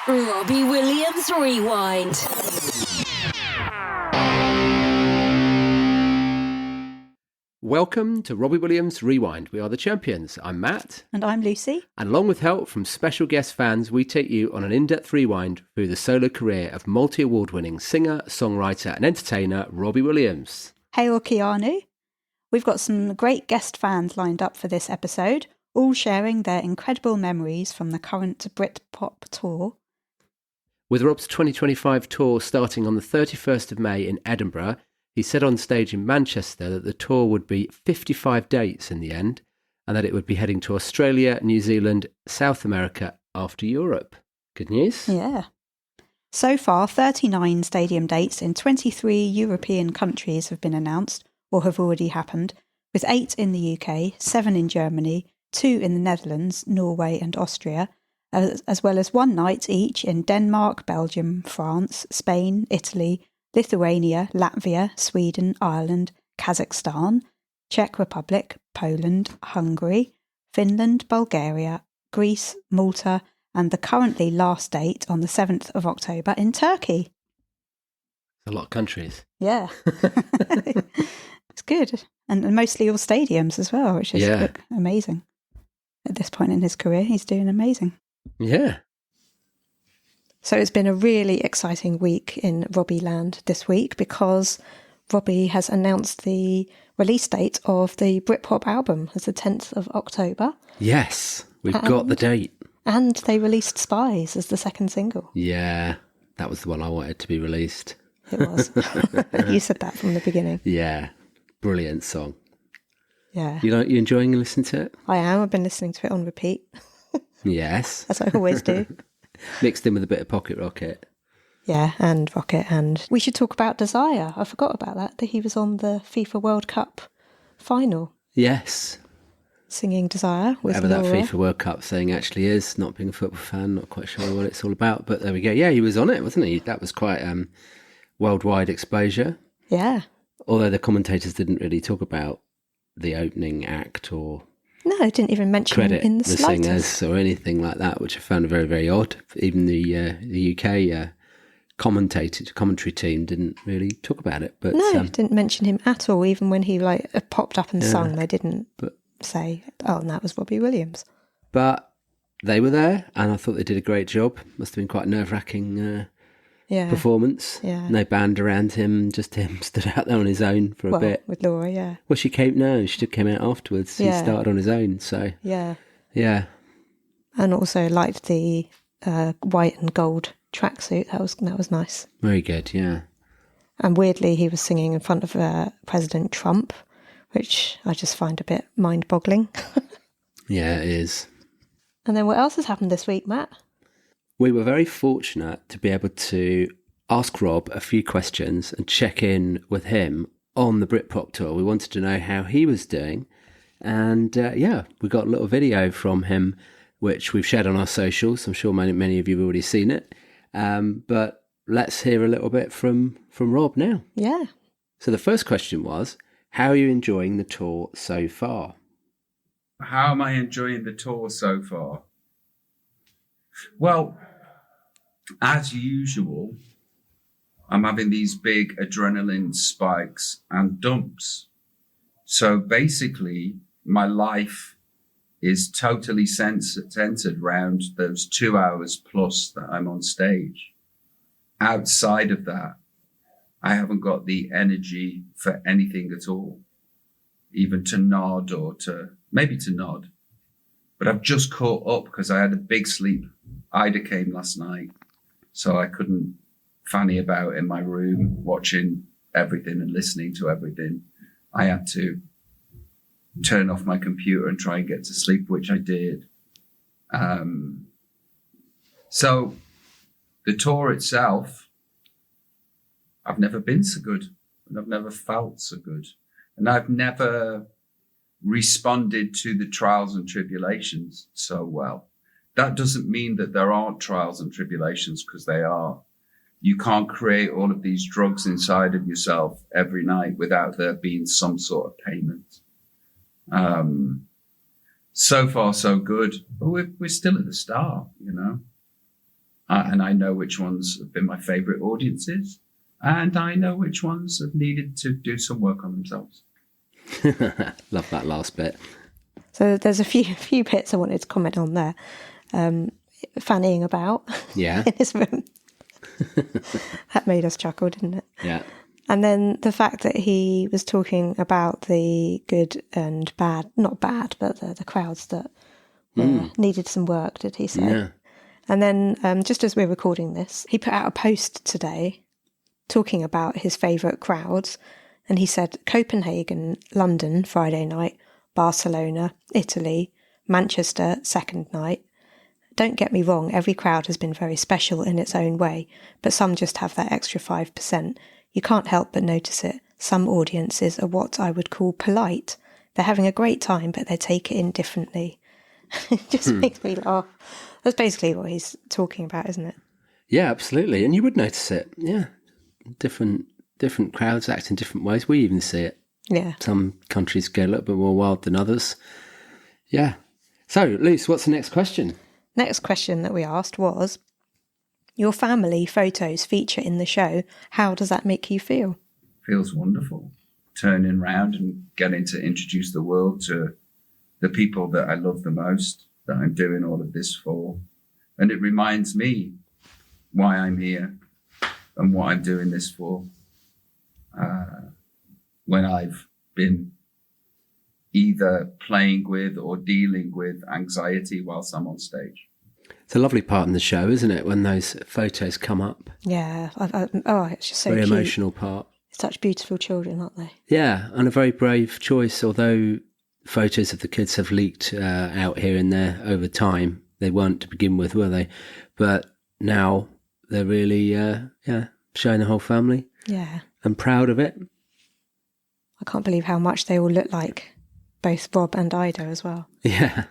Robbie Williams Rewind. Welcome to Robbie Williams Rewind. We are the champions. I'm Matt. And I'm Lucy. And along with help from special guest fans, we take you on an in-depth rewind through the solo career of multi-award-winning singer, songwriter and entertainer Robbie Williams. Hail Keanu. We've got some great guest fans lined up for this episode, all sharing their incredible memories from the current Britpop Tour. With Rob's 2025 tour starting on the 31st of May in Edinburgh, he said on stage in Manchester that the tour would be 55 dates in the end, and that it would be heading to Australia, New Zealand, South America after Europe. Good news? Yeah. So far, 39 stadium dates in 23 European countries have been announced or have already happened, with 8 in the UK, 7 in Germany, 2 in the Netherlands, Norway and Austria, as well as one night each in Denmark, Belgium, France, Spain, Italy, Lithuania, Latvia, Sweden, Ireland, Kazakhstan, Czech Republic, Poland, Hungary, Finland, Bulgaria, Greece, Malta, and the currently last date on the 7th of October in Turkey. A lot of countries. Yeah. It's good. And mostly all stadiums as well, which is amazing. At this point in his career, he's doing amazing. Yeah. So it's been a really exciting week in Robbie land this week because Robbie has announced the release date of the Britpop album as the 10th of October. Yes, we've got the date. And they released Spies as the second single. Yeah, that was the one I wanted to be released. It was. You said that from the beginning. Yeah, brilliant song. Yeah. You enjoying listening to it? I am. I've been listening to it on repeat. Yes. As I always do. Mixed in with a bit of Pocket Rocket. Yeah, and Rocket. And we should talk about Desire. I forgot about that he was on the FIFA World Cup final. Yes. Singing Desire with Whatever Laura. that FIFA World Cup thing actually is, not being a football fan, not quite sure what it's all about. But there we go. Yeah, he was on it, wasn't he? That was quite worldwide exposure. Yeah. Although the commentators didn't really talk about the opening act or... No, I didn't even mention him credit in the the slightest. singers or anything like that, which I found very, very odd. Even the UK commentary team didn't really talk about it. But no, didn't mention him at all. Even when he popped up and sung, they didn't say, "Oh, and that was Robbie Williams." But they were there, and I thought they did a great job. Must have been quite a nerve-wracking performance. Yeah. No band around him, just him stood out there on his own for a bit. With Laura, yeah. Well, she came out afterwards. He started on his own, so... Yeah. Yeah. And also liked the white and gold tracksuit. That was nice. Very good, yeah. And weirdly, he was singing in front of President Trump, which I just find a bit mind-boggling. Yeah, it is. And then what else has happened this week, Matt? We were very fortunate to be able to ask Rob a few questions and check in with him on the Britpop Tour. We wanted to know how he was doing. And we got a little video from him, which we've shared on our socials. I'm sure many of you have already seen it. But let's hear a little bit from Rob now. Yeah. So the first question was, how are you enjoying the tour so far? How am I enjoying the tour so far? Well, as usual, I'm having these big adrenaline spikes and dumps. So basically, my life is totally centered around those 2 hours plus that I'm on stage. Outside of that, I haven't got the energy for anything at all, even to nod or maybe to nod. But I've just caught up because I had a big sleep. Ida came last night, so I couldn't fanny about in my room watching everything and listening to everything. I had to turn off my computer and try and get to sleep, which I did. So the tour itself, I've never been so good, and I've never felt so good, and I've never responded to the trials and tribulations so well. That doesn't mean that there aren't trials and tribulations, because they are. You can't create all of these drugs inside of yourself every night without there being some sort of payment. So far, so good. But we're still at the start, you know. And I know which ones have been my favourite audiences. And I know which ones have needed to do some work on themselves. Love that last bit. So there's a few bits I wanted to comment on there. Fannying about Yeah. in his room. That made us chuckle, didn't it? Yeah. And then the fact that he was talking about the good and bad, not bad, but the crowds that needed some work, did he say? Yeah. And then just as we're recording this, he put out a post today talking about his favourite crowds. And he said Copenhagen, London, Friday night, Barcelona, Italy, Manchester, second night. Don't get me wrong, every crowd has been very special in its own way, but some just have that extra 5%. You can't help but notice it. Some audiences are what I would call polite. They're having a great time, but they take it in differently. It just makes me laugh. That's basically what he's talking about, isn't it? Yeah, absolutely. And you would notice it. Yeah. Different crowds act in different ways. We even see it. Yeah. Some countries get a little bit more wild than others. Yeah. So, Luce, what's the next question? Next question that we asked was, your family photos feature in the show. How does that make you feel? Feels wonderful. Turning round and getting to introduce the world to the people that I love the most, that I'm doing all of this for. And it reminds me why I'm here and what I'm doing this for. When I've been either playing with or dealing with anxiety whilst I'm on stage. It's a lovely part in the show, isn't it, when those photos come up? Yeah. It's just so Very cute. emotional part. Such beautiful children, aren't they? Yeah, and a very brave choice, although photos of the kids have leaked out here and there over time. They weren't to begin with, were they? But now they're really, showing the whole family. Yeah. I'm proud of it. I can't believe how much they all look like both Rob and Ida as well. Yeah.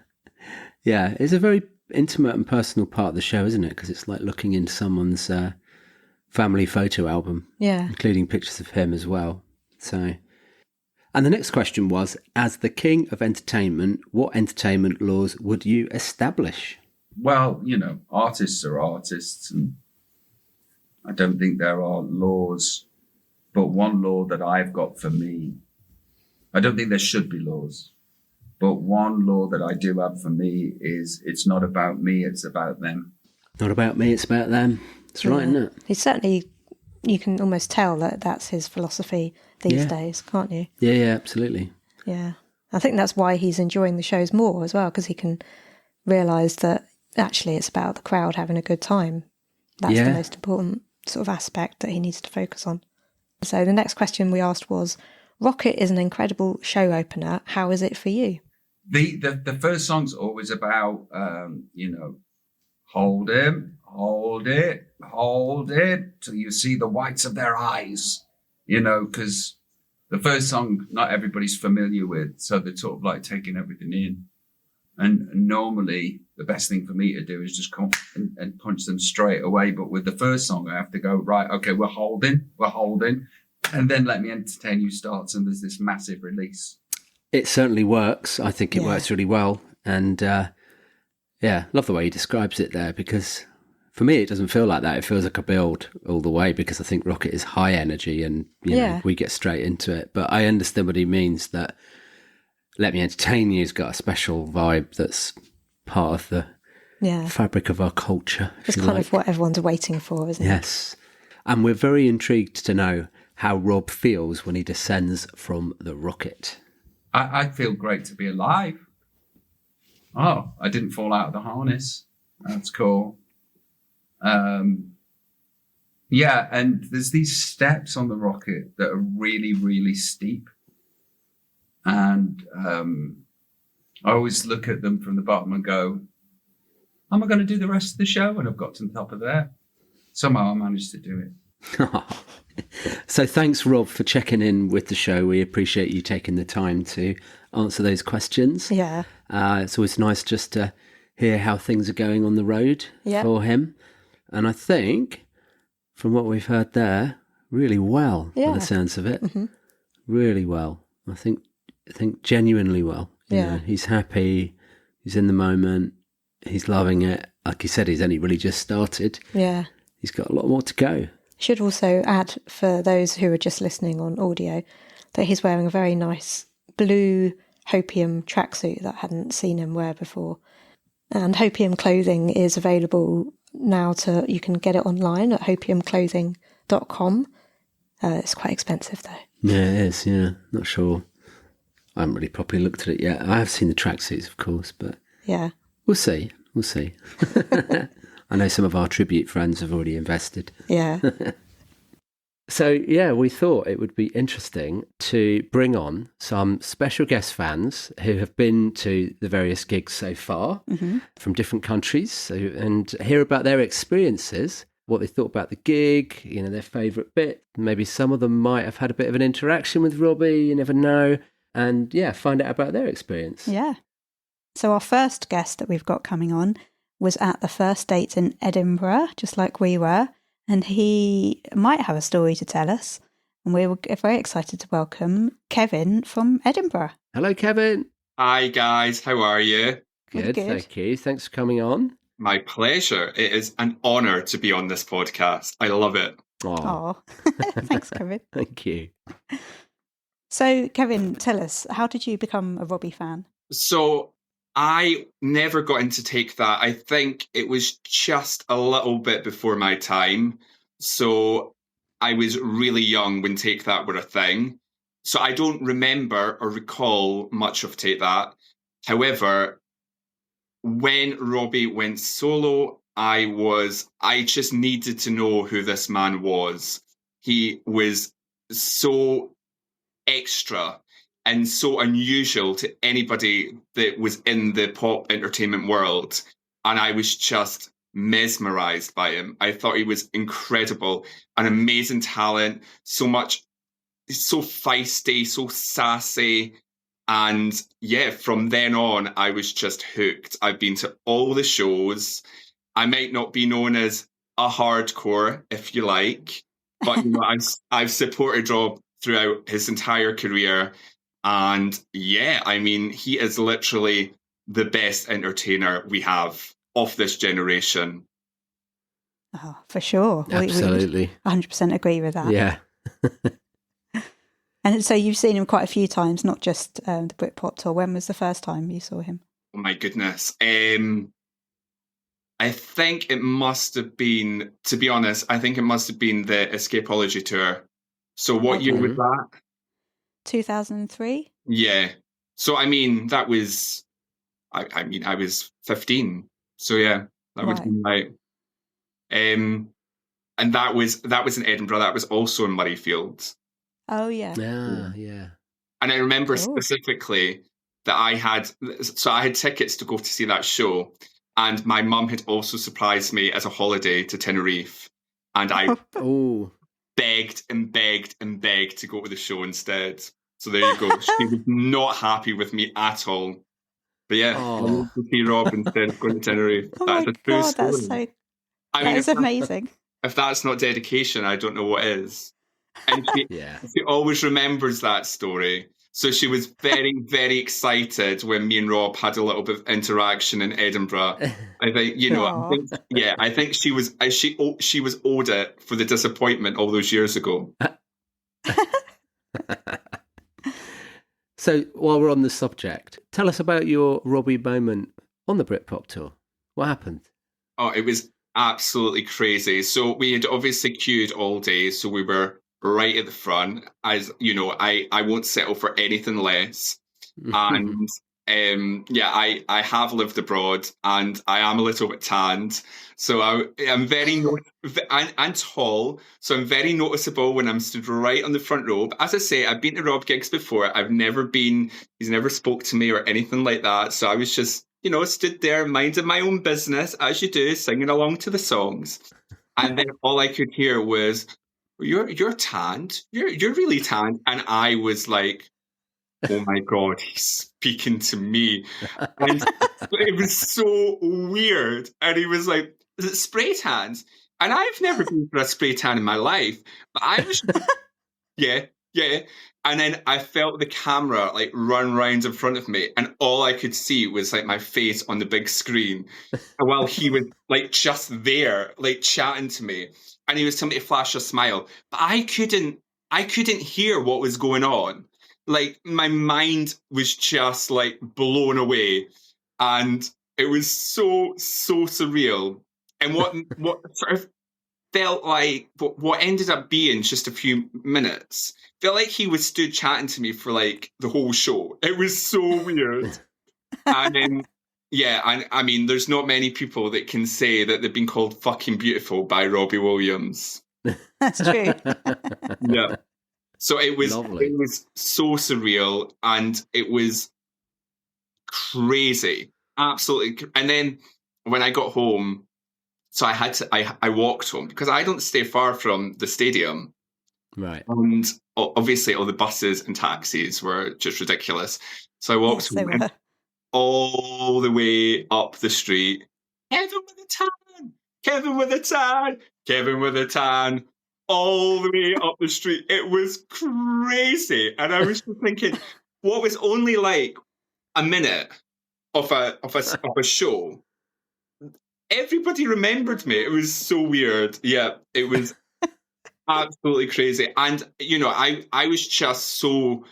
Yeah, it's a very intimate and personal part of the show, isn't it? Because it's like looking into someone's family photo album. Yeah. Including pictures of him as well. So, and the next question was, as the king of entertainment, what entertainment laws would you establish? Well, artists are artists, and I don't think there are laws, but one law that I've got for me, I don't think there should be laws, but one law that I do have for me is it's not about me, it's about them. Not about me, it's about them. It's right, isn't it? He's certainly, you can almost tell that that's his philosophy these days, can't you? Yeah, absolutely. Yeah. I think that's why he's enjoying the shows more as well, because he can realise that actually it's about the crowd having a good time. That's the most important sort of aspect that he needs to focus on. So the next question we asked was, Rocket is an incredible show opener. How is it for you? The first song's always about, hold him, hold it, till you see the whites of their eyes, because the first song, not everybody's familiar with, so they're sort of like taking everything in. And normally the best thing for me to do is just come and punch them straight away. But with the first song, I have to go, right, okay, we're holding. And then Let Me Entertain You starts, and there's this massive release. It certainly works. I think it works really well. And love the way he describes it there, because for me, it doesn't feel like that. It feels like a build all the way, because I think Rocket is high energy and you know, we get straight into it. But I understand what he means, that Let Me Entertain You's got a special vibe that's part of the fabric of our culture. It's kind of what everyone's waiting for, isn't it? Yes. And we're very intrigued to know how Rob feels when he descends from the rocket. I feel great to be alive. Oh, I didn't fall out of the harness. That's cool. And there's these steps on the rocket that are really, really steep. And I always look at them from the bottom and go, am I going to do the rest of the show? And I've got to the top of there. Somehow I managed to do it. So thanks, Rob, for checking in with the show. We appreciate you taking the time to answer those questions. Yeah. It's always nice just to hear how things are going on the road for him. And I think, from what we've heard there, really well, by the sounds of it. Mm-hmm. Really well. I think genuinely well. You know, he's happy. He's in the moment. He's loving it. Like he said, he's only really just started. Yeah. He's got a lot more to go. Should also add, for those who are just listening on audio, that he's wearing a very nice blue Hopium tracksuit that I hadn't seen him wear before. And Hopium clothing is available now you can get it online at hopiumclothing.com. It's quite expensive though. Yeah, it is, yeah. Not sure. I haven't really properly looked at it yet. I have seen the tracksuits, of course, but yeah, we'll see. We'll see. I know some of our tribute friends have already invested. Yeah. So, yeah, we thought it would be interesting to bring on some special guest fans who have been to the various gigs so far from different countries and hear about their experiences, what they thought about the gig, you know, their favourite bit. Maybe some of them might have had a bit of an interaction with Robbie, you never know. And, yeah, find out about their experience. Yeah. So our first guest that we've got coming on was at the first date in Edinburgh, just like we were. And he might have a story to tell us. And we're very excited to welcome Kevin from Edinburgh. Hello, Kevin. Hi, guys. How are you? Good, thank you. Thanks for coming on. My pleasure. It is an honour to be on this podcast. I love it. Oh, thanks, Kevin. Thank you. So, Kevin, tell us, how did you become a Robbie fan? So I never got into Take That. I think it was just a little bit before my time. So I was really young when Take That were a thing. So I don't remember or recall much of Take That. However, when Robbie went solo, I just needed to know who this man was. He was so extra and so unusual to anybody that was in the pop entertainment world. And I was just mesmerized by him. I thought he was incredible, an amazing talent, so feisty, so sassy. And yeah, from then on, I was just hooked. I've been to all the shows. I might not be known as a hardcore, if you like, but you know, I've supported Rob throughout his entire career. And yeah, I mean, he is literally the best entertainer we have of this generation. Oh, for sure. Absolutely. We 100% agree with that. Yeah. And so you've seen him quite a few times, not just the Britpop Tour. When was the first time you saw him? Oh my goodness. I think it must have been, to be honest, I think it must have been the Escapology tour. So what year was that? 2003? Yeah. So, I mean, that was, I was 15. So, yeah, that would have been right. And that was in Edinburgh. That was also in Murrayfield. Oh, yeah. Yeah. And I remember specifically that I had tickets to go to see that show. And my mum had also surprised me as a holiday to Tenerife. And I begged and begged and begged to go to the show instead. So there you go. She was not happy with me at all. But yeah, I went to see Rob instead of going to Tenerife. That's a true story. That is amazing. If that's not dedication, I don't know what is. And she always remembers that story. So she was very, very excited when me and Rob had a little bit of interaction in Edinburgh. I think, I think she was owed it for the disappointment all those years ago. So while we're on the subject, tell us about your Robbie moment on the Britpop Tour. What happened? Oh, it was absolutely crazy. So we had obviously queued all day, so we were right at the front. As you know, I won't settle for anything less. And I have lived abroad and I am a little bit tanned. So I'm very and tall. So I'm very noticeable when I'm stood right on the front row. But as I say, I've been to Rob gigs before. He's never spoke to me or anything like that. So I was just, stood there minding my own business, as you do, singing along to the songs. And then all I could hear was, You're tanned. You're really tanned. And I was like, oh my God, he's speaking to me. And it was so weird. And he was like, is it spray tans? And I've never been for a spray tan in my life. But I was, Yeah. And then I felt the camera like run round in front of me, and all I could see was like my face on the big screen. And while he was like just there, like chatting to me, and he was telling me to flash a smile, but I couldn't hear what was going on. Like my mind was just like blown away, and it was so surreal. And what sort of felt like what ended up being just a few minutes felt like he was stood chatting to me for like the whole show. It was so weird. And then and I mean, there's not many people that can say that they've been called fucking beautiful by Robbie Williams. That's true. Yeah. So it was Lovely. It was so surreal, and it was crazy. Absolutely. And then when I got home, so I walked home because I don't stay far from the stadium. Right. And obviously all the buses and taxis were just ridiculous. So I walked Yes, they home, and were. all the way up the street, Kevin with a tan, Kevin with a tan, Kevin with a tan, all the way up the street. It was crazy. And I was just thinking, what was only like a minute of a show, everybody remembered me. It was so weird. Yeah, it was absolutely crazy. And, you know, I was just so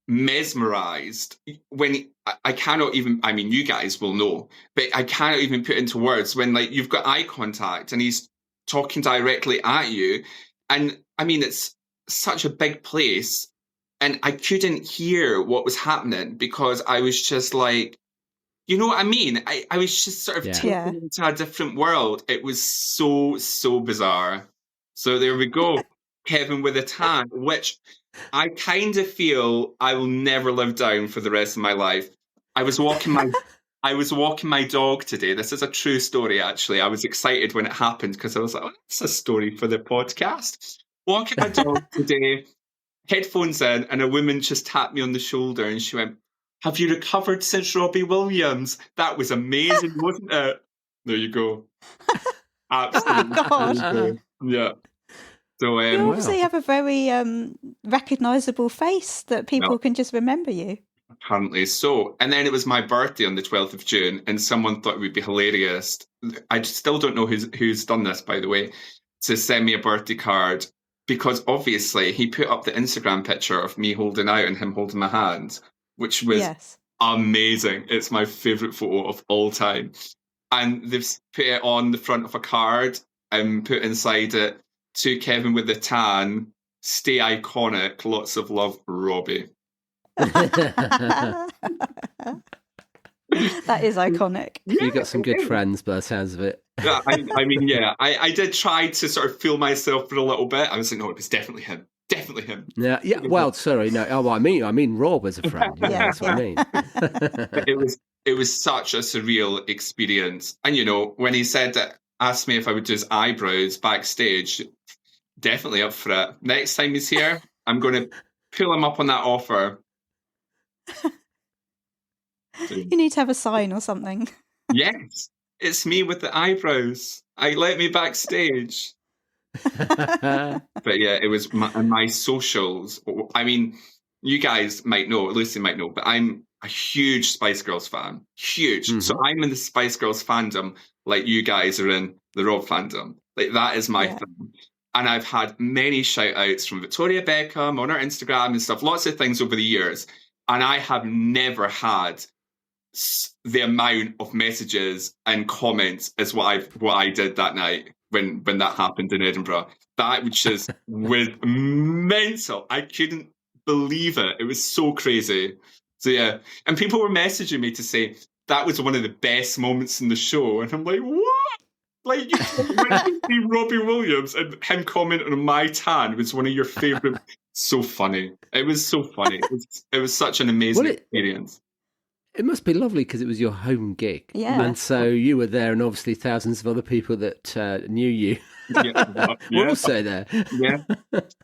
mesmerized when I cannot even, I mean, you guys will know, but I cannot even put into words when like you've got eye contact and he's talking directly at you. And I mean, it's such a big place, and I couldn't hear what was happening because I was just like, you know what I mean? I was just sort of taken into a different world. It was so bizarre. So there we go. Kevin with a tan, which I kind of feel I will never live down for the rest of my life. I was walking my dog today. This is a true story, actually. I was excited when it happened because I was like, oh, that's a story for the podcast. Walking my dog today, headphones in, and a woman just tapped me on the shoulder and she went, "Have you recovered since Robbie Williams? That was amazing, wasn't it?" There you go. Absolutely. Oh, God. Yeah. So, you obviously have a very recognisable face that people can just remember you. Apparently so. And then it was my birthday on the 12th of June, and someone thought it would be hilarious. I still don't know who's done this, by the way, to send me a birthday card, because obviously he put up the Instagram picture of me holding out and him holding my hand, which was amazing. It's my favourite photo of all time. And they've put it on the front of a card and put inside it, "To Kevin with the tan, stay iconic, lots of love, Robbie." That is iconic. You got some good friends by the sounds of it. Yeah, I mean, yeah. I did try to sort of fool myself for a little bit. I was like, no, it was definitely him. Definitely him. Yeah. Well, sorry, no. Oh, I mean, Rob as a friend. Yeah, that's what I mean. But it was such a surreal experience. And you know, when he said that, asked me if I would do his eyebrows backstage, definitely up for it. Next time he's here, I'm going to pull him up on that offer. You need to have a sign or something. Yes, it's me with the eyebrows. Let me backstage. But yeah, it was my socials. I mean, you guys might know, Lucy might know, but I'm a huge Spice Girls fan. Huge. Mm-hmm. So I'm in the Spice Girls fandom like you guys are in the Rob fandom. Like, that is my thing. And I've had many shout outs from Victoria Beckham on her Instagram and stuff, lots of things over the years. And I have never had the amount of messages and comments as what I did that night when that happened in Edinburgh. That just was mental. I couldn't believe it. It was so crazy. So yeah, and people were messaging me to say that was one of the best moments in the show, and I'm like, what? Like, you see Robbie Williams and him commenting on my tan was one of your favourite. So funny. It was so funny. It was such an amazing experience. It must be lovely because it was your home gig. Yeah. And so you were there, and obviously thousands of other people that knew you were also there. Yeah.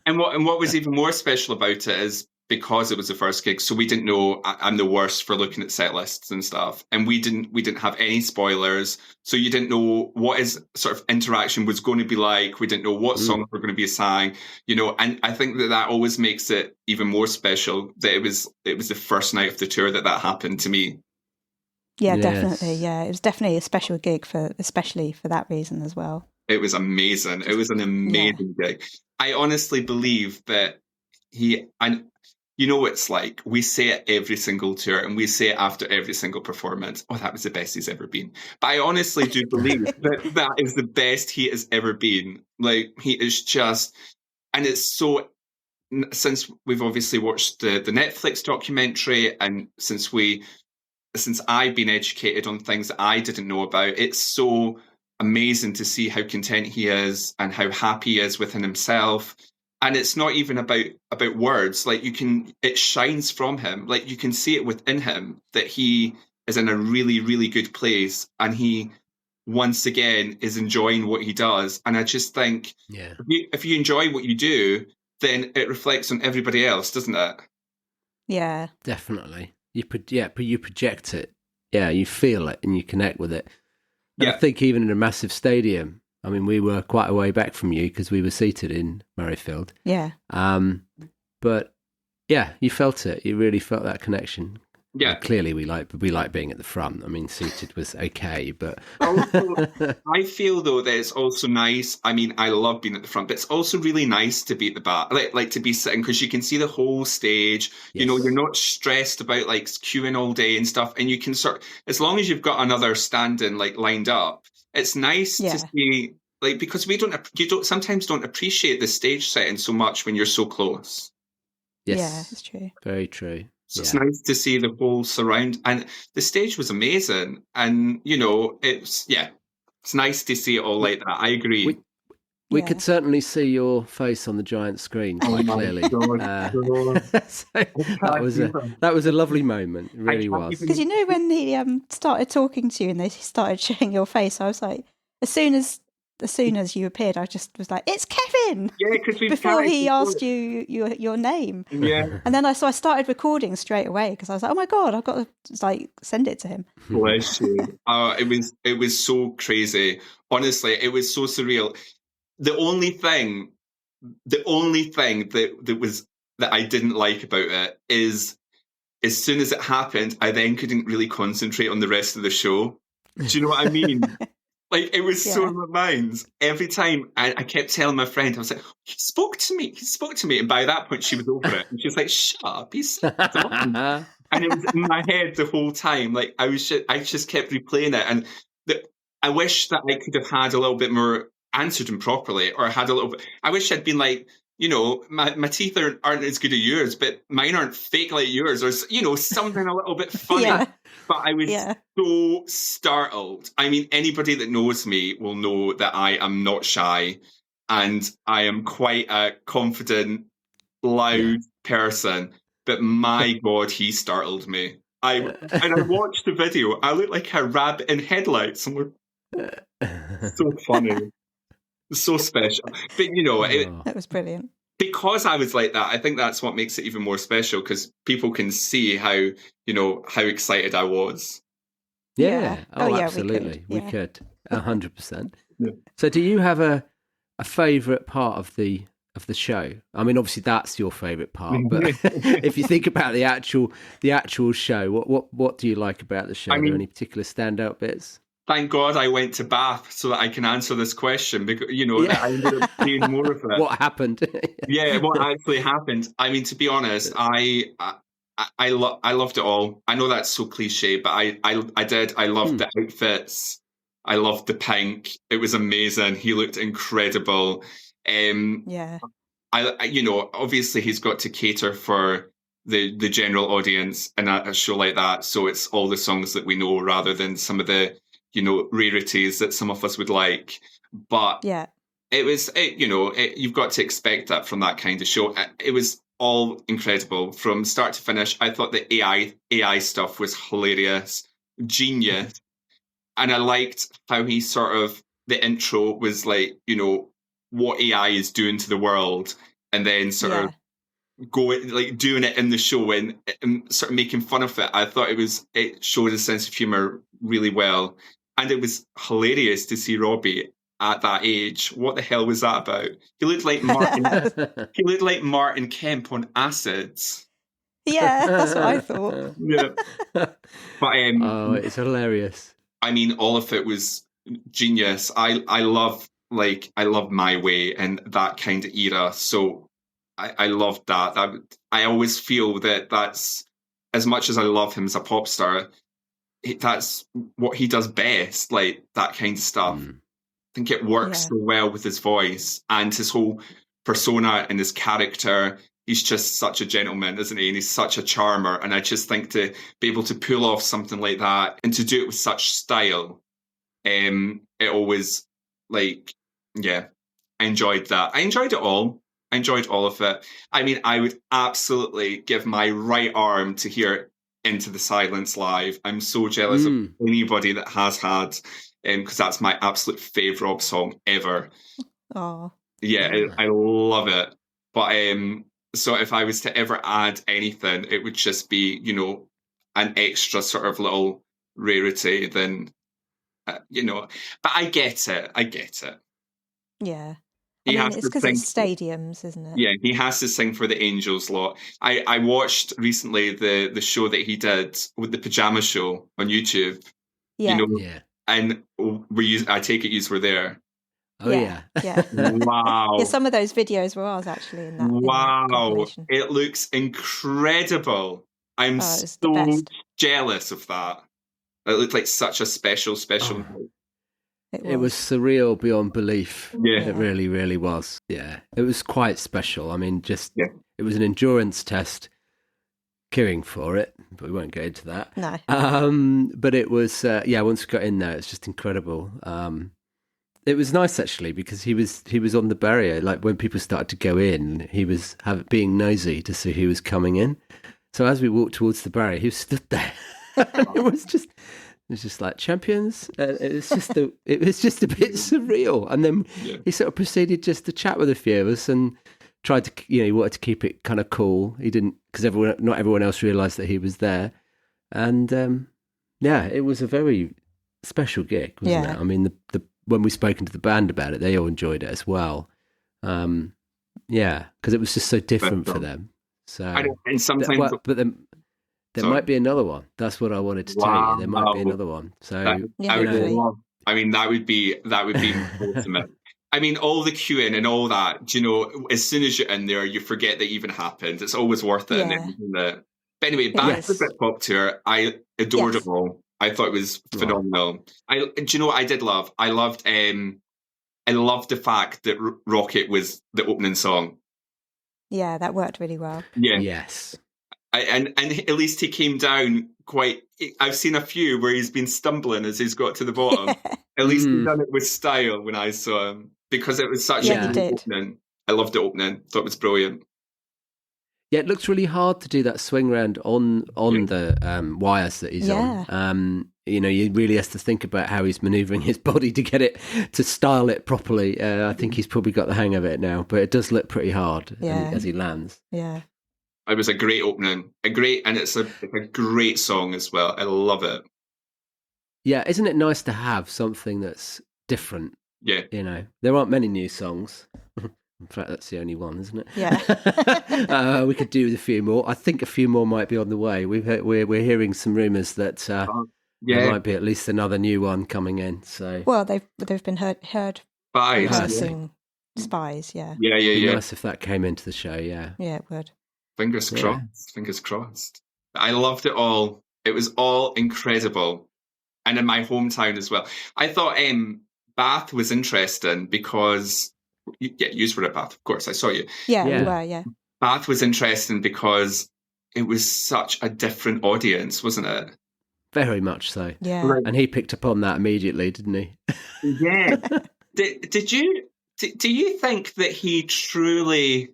And what was even more special about it is because it was the first gig, so we didn't know. I'm the worst for looking at set lists and stuff, and we didn't have any spoilers, so you didn't know what his sort of interaction was going to be like. We didn't know what songs were going to be sang, and I think that always makes it even more special that it was the first night of the tour that happened to me. Yeah, Yes. definitely. Yeah, it was definitely a special gig especially for that reason as well. It was amazing. It was an amazing gig. I honestly believe that and you know what it's like. We say it every single tour, and we say it after every single performance. Oh, that was the best he's ever been. But I honestly do believe that is the best he has ever been. Like, he is just, and it's so, since we've obviously watched the Netflix documentary, and since I've been educated on things that I didn't know about, it's so amazing to see how content he is and how happy he is within himself. And it's not even about words. Like, it shines from him. Like, you can see it within him that he is in a really, really good place. And he, once again, is enjoying what he does. And I just think, if you enjoy what you do, then it reflects on everybody else, doesn't it? Yeah. Definitely. You project it. Yeah, you feel it and you connect with it. And I think even in a massive stadium, I mean, we were quite a way back from you because we were seated in Murrayfield. Yeah. But yeah, you felt it. You really felt that connection. Yeah. And clearly, we like being at the front. I mean, seated was okay, but also, I feel though that it's also nice. I mean, I love being at the front, but it's also really nice to be at the back, like to be sitting, because you can see the whole stage. Yes. You're not stressed about like queuing all day and stuff, and you can as long as you've got another stand-in like lined up. It's nice to see, like, because you sometimes don't appreciate the stage setting so much when you're so close. yes, Yeah, it's true. Very true. So it's nice to see the whole surround, and the stage was amazing. And it's nice to see it all like that. I agree. We could certainly see your face on the giant screen quite clearly. So that was a lovely moment. It really was. Because when he started talking to you and they started showing your face, I was like, as soon as you appeared, I just was like, "It's Kevin!" Yeah, because before he asked you your name. Yeah, and then I started recording straight away because I was like, "Oh my god, I've got to send it to him." Bless you. It was so crazy. Honestly, it was so surreal. The only thing that I didn't like about it is, as soon as it happened, I then couldn't really concentrate on the rest of the show. Do you know what I mean? Like, it was so in my mind. Every time I kept telling my friend, I was like, he spoke to me. And by that point, she was over it. And she was like, shut up, he's done. And it was in my head the whole time. Like, I just kept replaying it. And I wish that I could have had a little bit more, answered him properly, or had a little bit. I wish I'd been like, my teeth aren't as good as yours, but mine aren't fake like yours, or something a little bit funny. Yeah. But I was so startled. I mean, anybody that knows me will know that I am not shy, and I am quite a confident, loud person. But my God, he startled me. I watched the video. I looked like a rabbit in headlights, and we're so funny. So special. But that was brilliant. Because I was like that, I think that's what makes it even more special, because people can see how excited I was. Yeah. Oh, yeah, absolutely. We could. 100%. Yeah. So do you have a favourite part of the show? I mean, obviously that's your favourite part, but if you think about the actual show, what do you like about the show? Are there any particular standout bits? Thank God I went to Bath so that I can answer this question, because that I ended up doing more of it. What happened? What actually happened. I mean, to be honest, I loved it all. I know that's so cliche, but I did. I loved the outfits. I loved the pink. It was amazing. He looked incredible. Obviously he's got to cater for the general audience in a show like that, so it's all the songs that we know rather than some of the rarities that some of us would like. But it was, you've got to expect that from that kind of show. It was all incredible from start to finish. I thought the AI stuff was hilarious, genius. And I liked how he the intro was like, what AI is doing to the world. And then doing it in the show and sort of making fun of it. I thought it showed a sense of humour really well, and it was hilarious to see Robbie at that age. What the hell was that about? He looked like Martin. He looked like Martin Kemp on acids. Yeah, that's what I thought. Yeah, but oh, it's hilarious. I mean, all of it was genius. I love My Way and that kind of era. So I loved that. I always feel that's, as much as I love him as a pop star, that's what he does best, like that kind of stuff. I think it works so well with his voice and his whole persona and his character. He's just such a gentleman, isn't he? And he's such a charmer. And I just think to be able to pull off something like that and to do it with such style, it always, I enjoyed that. I enjoyed it all. I enjoyed all of it. I mean, I would absolutely give my right arm to hear Into the Silence live. I'm so jealous of anybody that has had, because that's my absolute favourite Rob song ever. Oh, yeah, I love it. But so if I was to ever add anything, it would just be, an extra sort of little rarity. Then, but I get it. Yeah. He I mean, has it's to because sing, it's stadiums, isn't it? yeah, he has to sing for the Angels lot. I watched recently the show that he did with the Pajama Show on YouTube. Yeah. And I take it you were there. Oh yeah. Yeah. Wow. Yeah, some of those videos were ours actually in that. Wow. In that compilation. It looks incredible. I'm so jealous of that. It looked like such a special night. It was surreal beyond belief. Yeah. It really, really was. Yeah. It was quite special. I mean, it was an endurance test, queuing for it, but we won't get into that. No. But it was, once we got in there, it's just incredible. It was nice actually because he was on the barrier. Like when people started to go in, he was being nosy to see who was coming in. So as we walked towards the barrier, he stood there. It was just like champions. It was just a bit surreal. And then he sort of proceeded just to chat with a few of us and tried to, he wanted to keep it kind of cool. He didn't, because not everyone else realised that he was there. And it was a very special gig, wasn't it? I mean, the when we've spoken to the band about it, they all enjoyed it as well. Because it was just so different for them. So, and sometimes, but then there might be another one. That's what I wanted to tell you. There might be another one. So that would be ultimate. I mean, all the queuing and all that. As soon as you're in there, you forget that even happened. It's always worth it. Yeah. And everything that. But anyway, back to the Britpop Tour. I adored it all. I thought it was phenomenal. Do you know what I did love? I loved the fact that Rocket was the opening song. Yeah, that worked really well. Yeah. Yes. And at least he came down quite. I've seen a few where he's been stumbling as he's got to the bottom. At least he done it with style when I saw him, because it was such a good opening. I loved the opening. Thought it was brilliant. Yeah, it looks really hard to do that swing round on the wires that he's on. He really has to think about how he's manoeuvring his body to get it, to style it properly. I think he's probably got the hang of it now, but it does look pretty hard as he lands. Yeah. It was a great opening. And it's a great song as well. I love it. Yeah, isn't it nice to have something that's different? Yeah. There aren't many new songs. In fact, that's the only one, isn't it? Yeah. We could do with a few more. I think a few more might be on the way. We're hearing some rumours that there might be at least another new one coming in. So they've been heard rehearsing Spies. Yeah. Yeah. It'd be nice if that came into the show. Yeah. Yeah, it would. Fingers crossed. Fingers crossed. I loved it all. It was all incredible, and in my hometown as well. I thought Bath was interesting because. You were at Bath, of course. I saw you. Yeah, we were, yeah. Bath was interesting because it was such a different audience, wasn't it? Very much so. Yeah. And he picked up on that immediately, didn't he? Yeah. Do you think that he truly,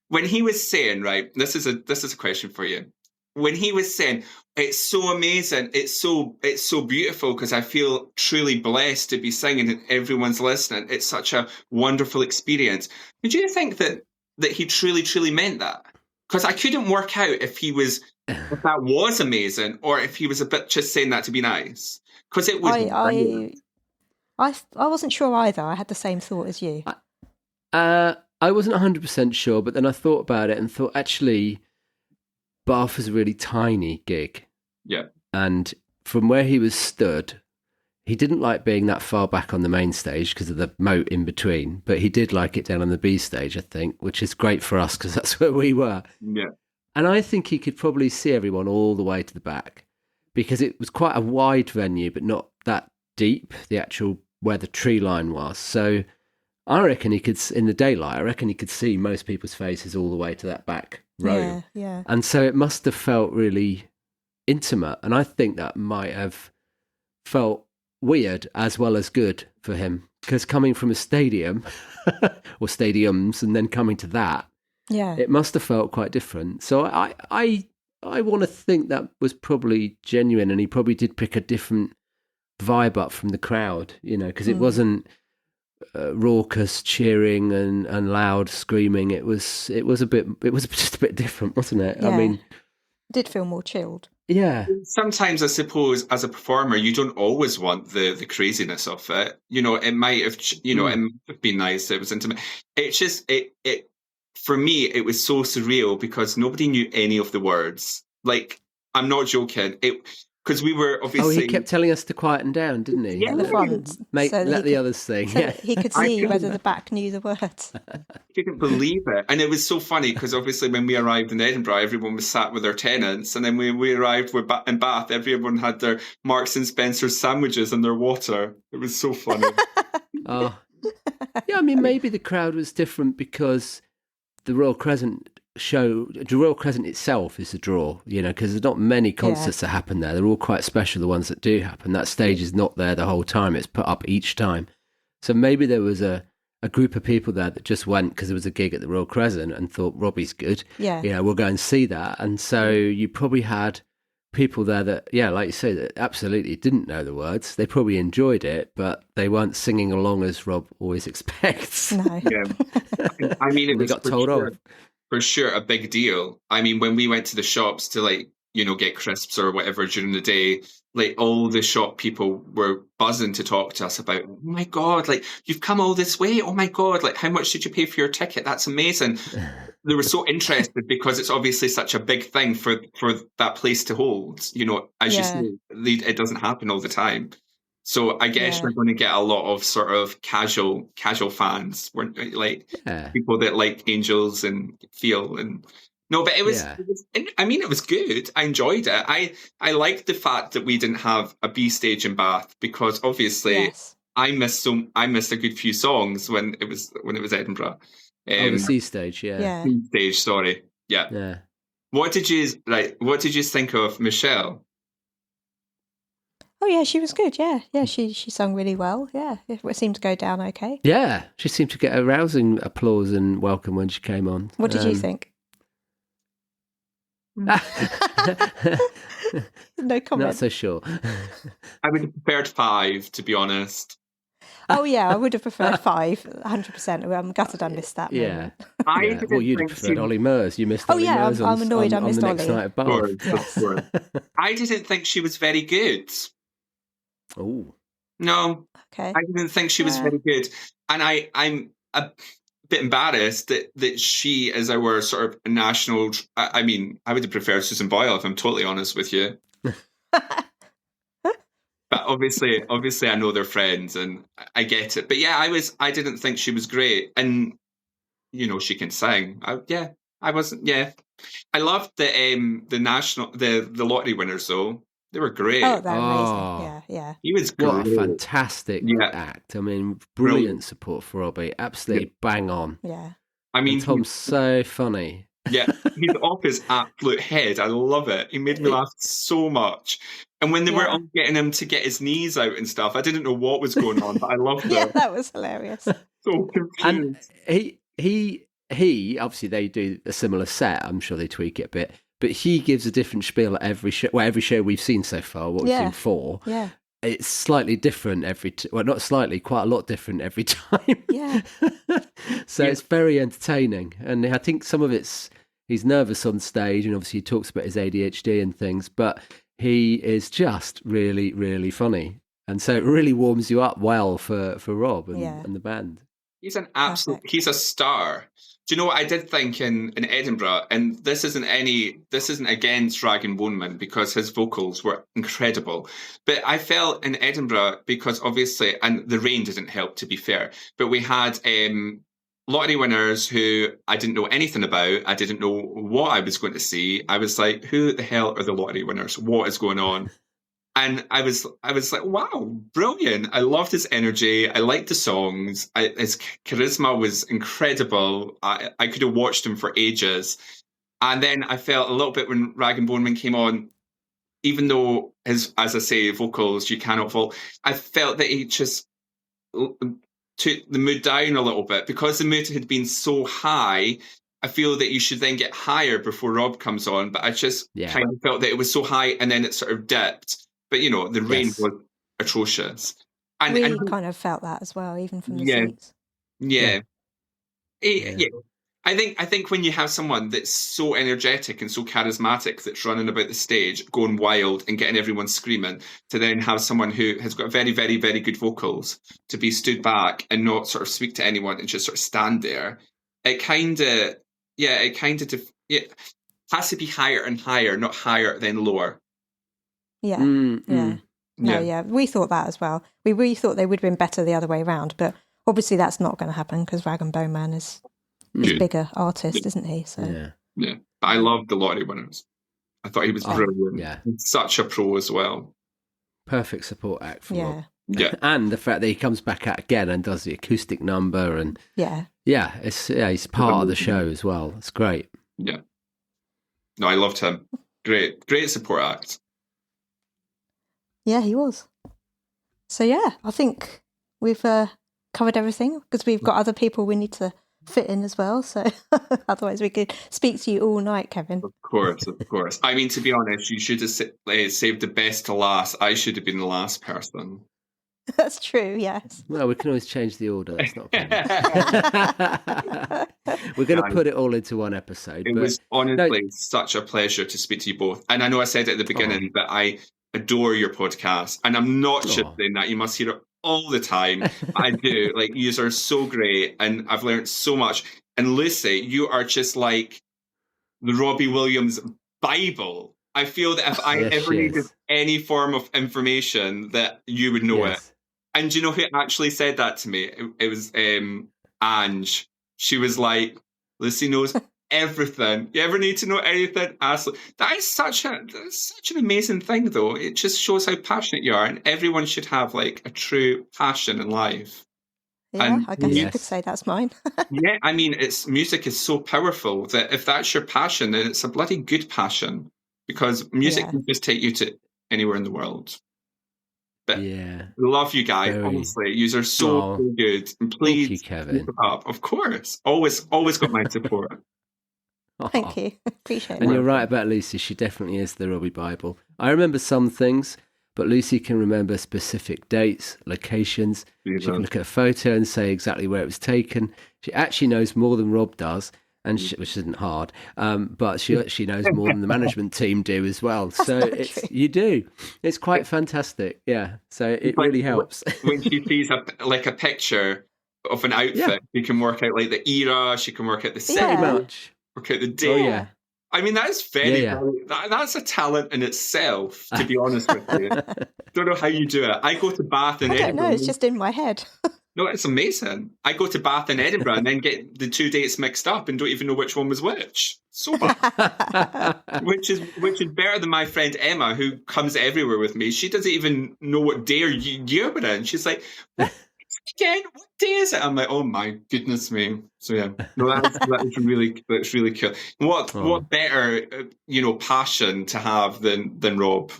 when he was saying, right, this is a question for you. When he was saying, it's so amazing, it's so beautiful because I feel truly blessed to be singing and everyone's listening. It's such a wonderful experience. Did you think that he truly, truly meant that? because I couldn't work out if that was amazing or if he was a bit just saying that to be nice. Because it was. I wasn't sure either. I had the same thought as you. I wasn't 100% sure, but then I thought about it and thought, actually, Bath was a really tiny gig. Yeah. And from where he was stood, he didn't like being that far back on the main stage because of the moat in between, but he did like it down on the B stage, I think, which is great for us because that's where we were. Yeah. And I think he could probably see everyone all the way to the back because it was quite a wide venue, but not that deep, the actual where the tree line was. So I reckon he could, in the daylight, I reckon he could see most people's faces all the way to that back row. Yeah. And so it must have felt really intimate. And I think that might have felt weird as well as good for him. Because coming from a stadium or stadiums and then coming to that, it must have felt quite different. So I want to think that was probably genuine, and he probably did pick a different vibe up from the crowd, because it wasn't raucous cheering and loud screaming. It was just a bit different, wasn't it? Yeah. I mean, it did feel more chilled. Yeah. Sometimes I suppose as a performer, you don't always want the craziness of it. It might have, it might have been nice. It was intimate. It's just, it for me, it was so surreal because nobody knew any of the words. Like, I'm not joking. Because we were obviously... Oh, he kept telling us to quieten down, didn't he? Yeah, the front. Mate, so let the others sing. So he could see whether the back knew the words. I couldn't believe it. And it was so funny because obviously when we arrived in Edinburgh, everyone was sat with their tenants. And then when we arrived in Bath, everyone had their Marks and Spencer sandwiches and their water. It was so funny. Oh. Yeah, I mean, maybe the crowd was different because the Royal Crescent itself is a draw, because there's not many concerts that happen there. They're all quite special, the ones that do happen. That stage is not there the whole time. It's put up each time. So maybe there was a group of people there that just went because there was a gig at the Royal Crescent and thought, Robbie's good. Yeah. We'll go and see that. And so you probably had people there that, like you say, that absolutely didn't know the words. They probably enjoyed it, but they weren't singing along as Rob always expects. No. Yeah. I mean, it was got told off. For sure, a big deal. I mean, when we went to the shops to get crisps or whatever during the day, all the shop people were buzzing to talk to us about, oh my God, you've come all this way. Oh my God, how much did you pay for your ticket? That's amazing. They were so interested because it's obviously such a big thing for that place to hold. As you say, it doesn't happen all the time. So I guess we're going to get a lot of sort of casual fans, people that like Angels and Feel and no, but it was good. I enjoyed it. I liked the fact that we didn't have a B stage in Bath because obviously I missed a good few songs when it was Edinburgh. The C stage, C stage, sorry. Yeah. What did you think of Michelle? Oh yeah, she was good. Yeah, she sung really well. Yeah, it seemed to go down okay. Yeah, she seemed to get a rousing applause and welcome when she came on. What did you think? No comment. Not so sure. I would have preferred 5, to be honest. Oh yeah, I would have preferred 5, 100%. I'm gutted I missed that moment. Well, you'd have preferred Ollie Murs. You missed Ollie Murs I'm annoyed I missed on the Ollie. next night of Bath. Sure. I didn't think she was very good. Oh. No. Okay. I didn't think she was very good. And I'm a bit embarrassed that she is our sort of national... I mean, I would have preferred Susan Boyle, if I'm totally honest with you. But obviously I know they're friends and I get it. But yeah, I didn't think she was great. And, she can sing. I wasn't, I loved the lottery winners though. They were great. Oh, they're amazing. Yeah. He was great. What a fantastic act. I mean, brilliant support for Robbie. Absolutely bang on. Yeah. I mean, and Tom's so funny. Yeah, he's off his absolute head. I love it. He made me laugh so much. And when they were all getting him to get his knees out and stuff, I didn't know what was going on, but I loved it. Yeah, that was hilarious. So confused. And he obviously they do a similar set. I'm sure they tweak it a bit, but he gives a different spiel at every show. Well, every show we've seen so far, what we've seen 4. Yeah. It's slightly different not slightly, quite a lot different every time. Yeah. So it's very entertaining. And I think some of it's he's nervous on stage, and obviously he talks about his ADHD and things, but he is just really, really funny. And so it really warms you up well for Rob and the band. He's an absolute, he's a star. Do you know what I did think in Edinburgh? And this isn't against Dragon Boneman, because his vocals were incredible. But I felt in Edinburgh, because obviously, and the rain didn't help, to be fair, but we had lottery winners who I didn't know anything about. I didn't know what I was going to see. I was like, who the hell are the lottery winners? What is going on? And I was like, wow, brilliant. I loved his energy. I liked the songs. His charisma was incredible. I could have watched him for ages. And then I felt a little bit when Rag and Boneman came on, even though his, as I say, vocals, you cannot fault, I felt that he just took the mood down a little bit, because the mood had been so high. I feel that you should then get higher before Rob comes on. But I just kind of felt that it was so high and then it sort of dipped. But, you know, the rain was atrocious. And we kind of felt that as well, even from the seats. Yeah. I think when you have someone that's so energetic and so charismatic, that's running about the stage, going wild and getting everyone screaming, to then have someone who has got very, very, very good vocals to be stood back and not sort of speak to anyone and just sort of stand there, it has to be higher and higher, not higher than lower. Yeah. We thought that as well. We really thought they would have been better the other way around, but obviously that's not going to happen, because Rag and Bone Man is a bigger artist, isn't he? So But I loved the lottery winners. I thought he was brilliant. Yeah, he's such a pro as well. Perfect support act for Rob. Yeah, and the fact that he comes back out again and does the acoustic number, and he's part of the show as well. It's great. Yeah, no, I loved him. Great support act. Yeah, he was. So I think we've covered everything, because we've got other people we need to fit in as well. So otherwise we could speak to you all night, Kevin. Of course. I mean, to be honest, you should have saved the best to last. I should have been the last person. That's true, yes. Well, we can always change the order. That's not a problem. We're going to put it all into one episode. It was honestly such a pleasure to speak to you both. And I know I said it at the beginning, but I adore your podcast. And I'm not just saying that. You must hear it all the time. I do. Like, you are so great. And I've learned so much. And Lucy, you are just like the Robbie Williams Bible. I feel that if I ever needed any form of information, that you would know it. And do you know who actually said that to me? It was Ange. She was like, Lucy knows everything. You ever need to know anything? Ask. That is such an amazing thing, though. It just shows how passionate you are, and everyone should have like a true passion in life. Yeah, and I guess you could say that's mine. Yeah, I mean, music is so powerful that if that's your passion, then it's a bloody good passion, because music can just take you to anywhere in the world. But love you guys, honestly. You are so good. And please, thank you, Kevin. Keep it up. Of course. Always got my support. Thank you. Appreciate it. And you're right about Lucy. She definitely is the Robbie Bible. I remember some things, but Lucy can remember specific dates, locations. She can look at a photo and say exactly where it was taken. She actually knows more than Rob does, and which isn't hard. But she actually knows more than the management team do as well. So you do. It's quite fantastic. Yeah. So it really helps. When she sees a picture of an outfit, she can work out like the era. She can work out the set. Pretty much. Work out the day. Oh, yeah. I mean, that is very that's a talent in itself, to be honest with you. Don't know how you do it. I go to Bath in Edinburgh. I don't know, it's just in my head. No, it's amazing. I go to Bath in Edinburgh and then get the two dates mixed up and don't even know which one was which. So bad. which is better than my friend Emma, who comes everywhere with me. She doesn't even know what day or year we're in. She's like, again, what day is it? I'm like, oh my goodness me. So yeah, no, that's really cool. What better passion to have than Rob?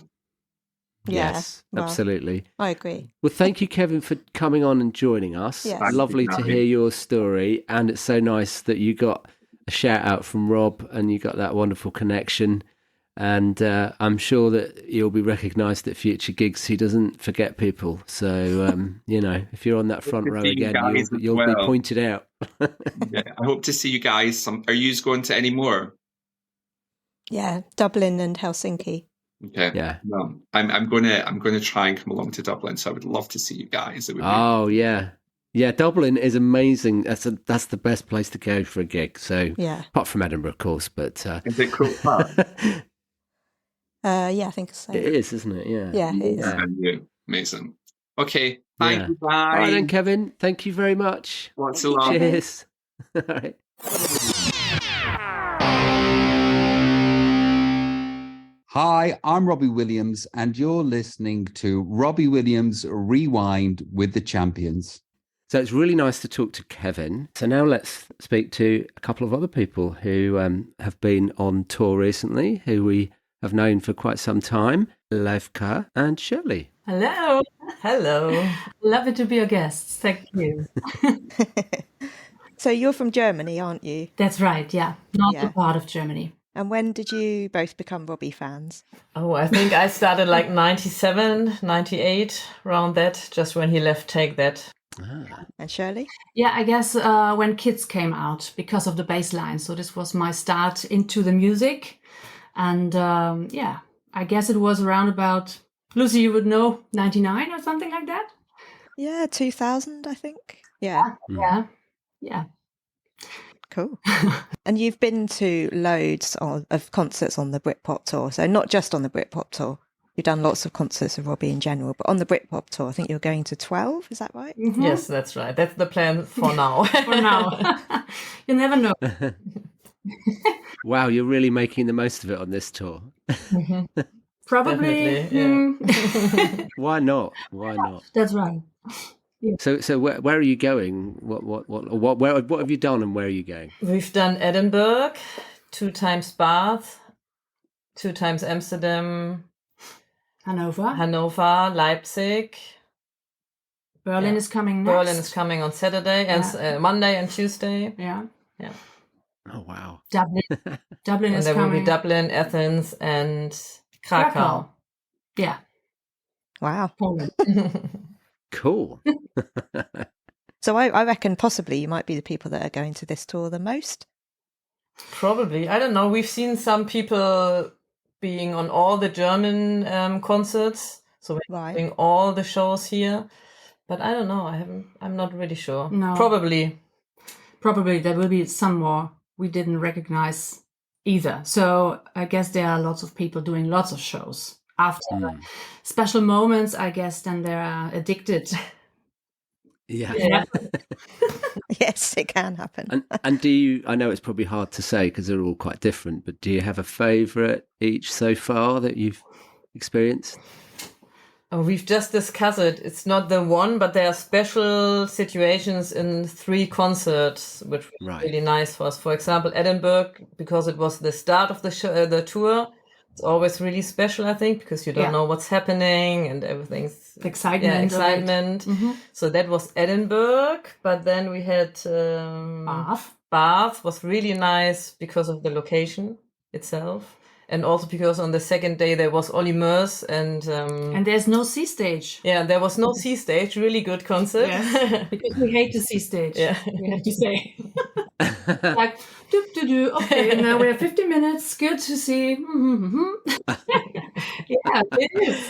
Yes, absolutely. I agree. Well, thank you, Kevin, for coming on and joining us. Yes. Lovely to hear your story, and it's so nice that you got a shout out from Rob and you got that wonderful connection. And I'm sure that you'll be recognised at future gigs. He doesn't forget people. So, if you're on that front row again, you'll be pointed out. I hope to see you guys. Are you going to any more? Yeah, Dublin and Helsinki. Okay. Yeah. No, I'm gonna try and come along to Dublin. So I would love to see you guys. It would be Oh yeah. Yeah, Dublin is amazing. That's the best place to go for a gig. So Yeah. apart from Edinburgh, of course, but Is it cool fun? Yeah, I think so. it is, isn't it? Yeah. Yeah, it is. Yeah. Amazing. Okay. Thank you, guys. All right then, Kevin. Thank you very much. Lots of love. Cheers. All right. Hi, I'm Robbie Williams, and you're listening to Robbie Williams Rewind with the Champions. So it's really nice to talk to Kevin. So now let's speak to a couple of other people who have been on tour recently, who we have known for quite some time, Levka and Shirley. Hello. Hello. Lovely to be your guests. Thank you. So you're from Germany, aren't you? That's right, yeah. Not Yeah. a part of Germany. And when did you both become Robbie fans? Oh, I think I started like 97, 98, around that, just when he left Take That. And Shirley? Yeah, I guess when Kids came out because of the bass line. So this was my start into the music. And yeah, I guess it was around about, Lucy, you would know, 99 or something like that? Yeah, 2000, I think. Yeah, Yeah. cool. And you've been to loads of concerts on the Britpop Tour. So not just on the Britpop Tour. You've done lots of concerts of Robbie in general, but on the Britpop Tour, I think you're going to 12. Is that right? Mhm. Yes, that's right. That's the plan for now. For now. You never know. Wow, you're really making the most of it on this tour. Probably. Definitely, Why not? Why not? That's right. So where are you going? What have you done, and where are you going? We've done Edinburgh, 2 times Bath, 2 times Amsterdam, Hanover, Leipzig. Berlin Yeah. is coming next. Berlin is coming on Saturday and Monday and Tuesday. Yeah. Oh wow! Dublin And is there will coming. be Dublin, Athens, and Krakow. Yeah. Wow. Poland. Cool. So I reckon possibly you might be the people that are going to this tour the most. Probably. I don't know. We've seen some people being on all the German concerts. So we're Right. doing all the shows here. But I don't know. I'm not really sure. No. Probably. Probably there will be some more we didn't recognize either. So I guess there are lots of people doing lots of shows. After special moments, I guess then they're addicted. Yeah. Yes, it can happen. And do you? I know it's probably hard to say because they're all quite different. But do you have a favourite each so far that you've experienced? Oh, we've just discussed it. It's not the one, but there are special situations in 3 concerts, which was Right. really nice for us. For example, Edinburgh, because it was the start of the tour. It's always really special, I think, because you don't Yeah. know what's happening and everything's Excitement. Yeah, of it. excitement. Mhm. So that was Edinburgh, but then we had Bath. Bath was really nice because of the location itself, and also because on the second day there was Olly Murs and And there's no C stage. yeah, there was no C stage. Really good concert. Yes. Because we hate the C stage. Yeah. We have to say. Like, do. Okay, now we have 50 minutes. Good to see. Yeah, it is.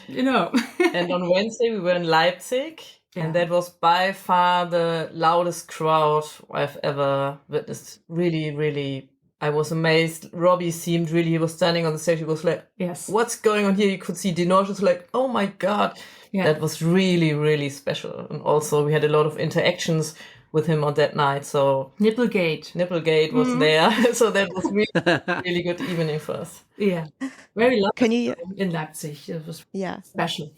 You know. And on Wednesday we were in Leipzig, Yeah. and that was by far the loudest crowd I've ever witnessed. Really, really, I was amazed. Robbie seemed really, he was standing on the stage, he was like, Yes. what's going on here? You could see Dinosh was like, oh my God. Yeah. That was really, really special. And also we had a lot of interactions with him on that night. So Nipple-gate. Nipple-gate was there. So that was really, really good evening for us. Yeah. Very lovely. Can you? In Leipzig. It was Yeah. special.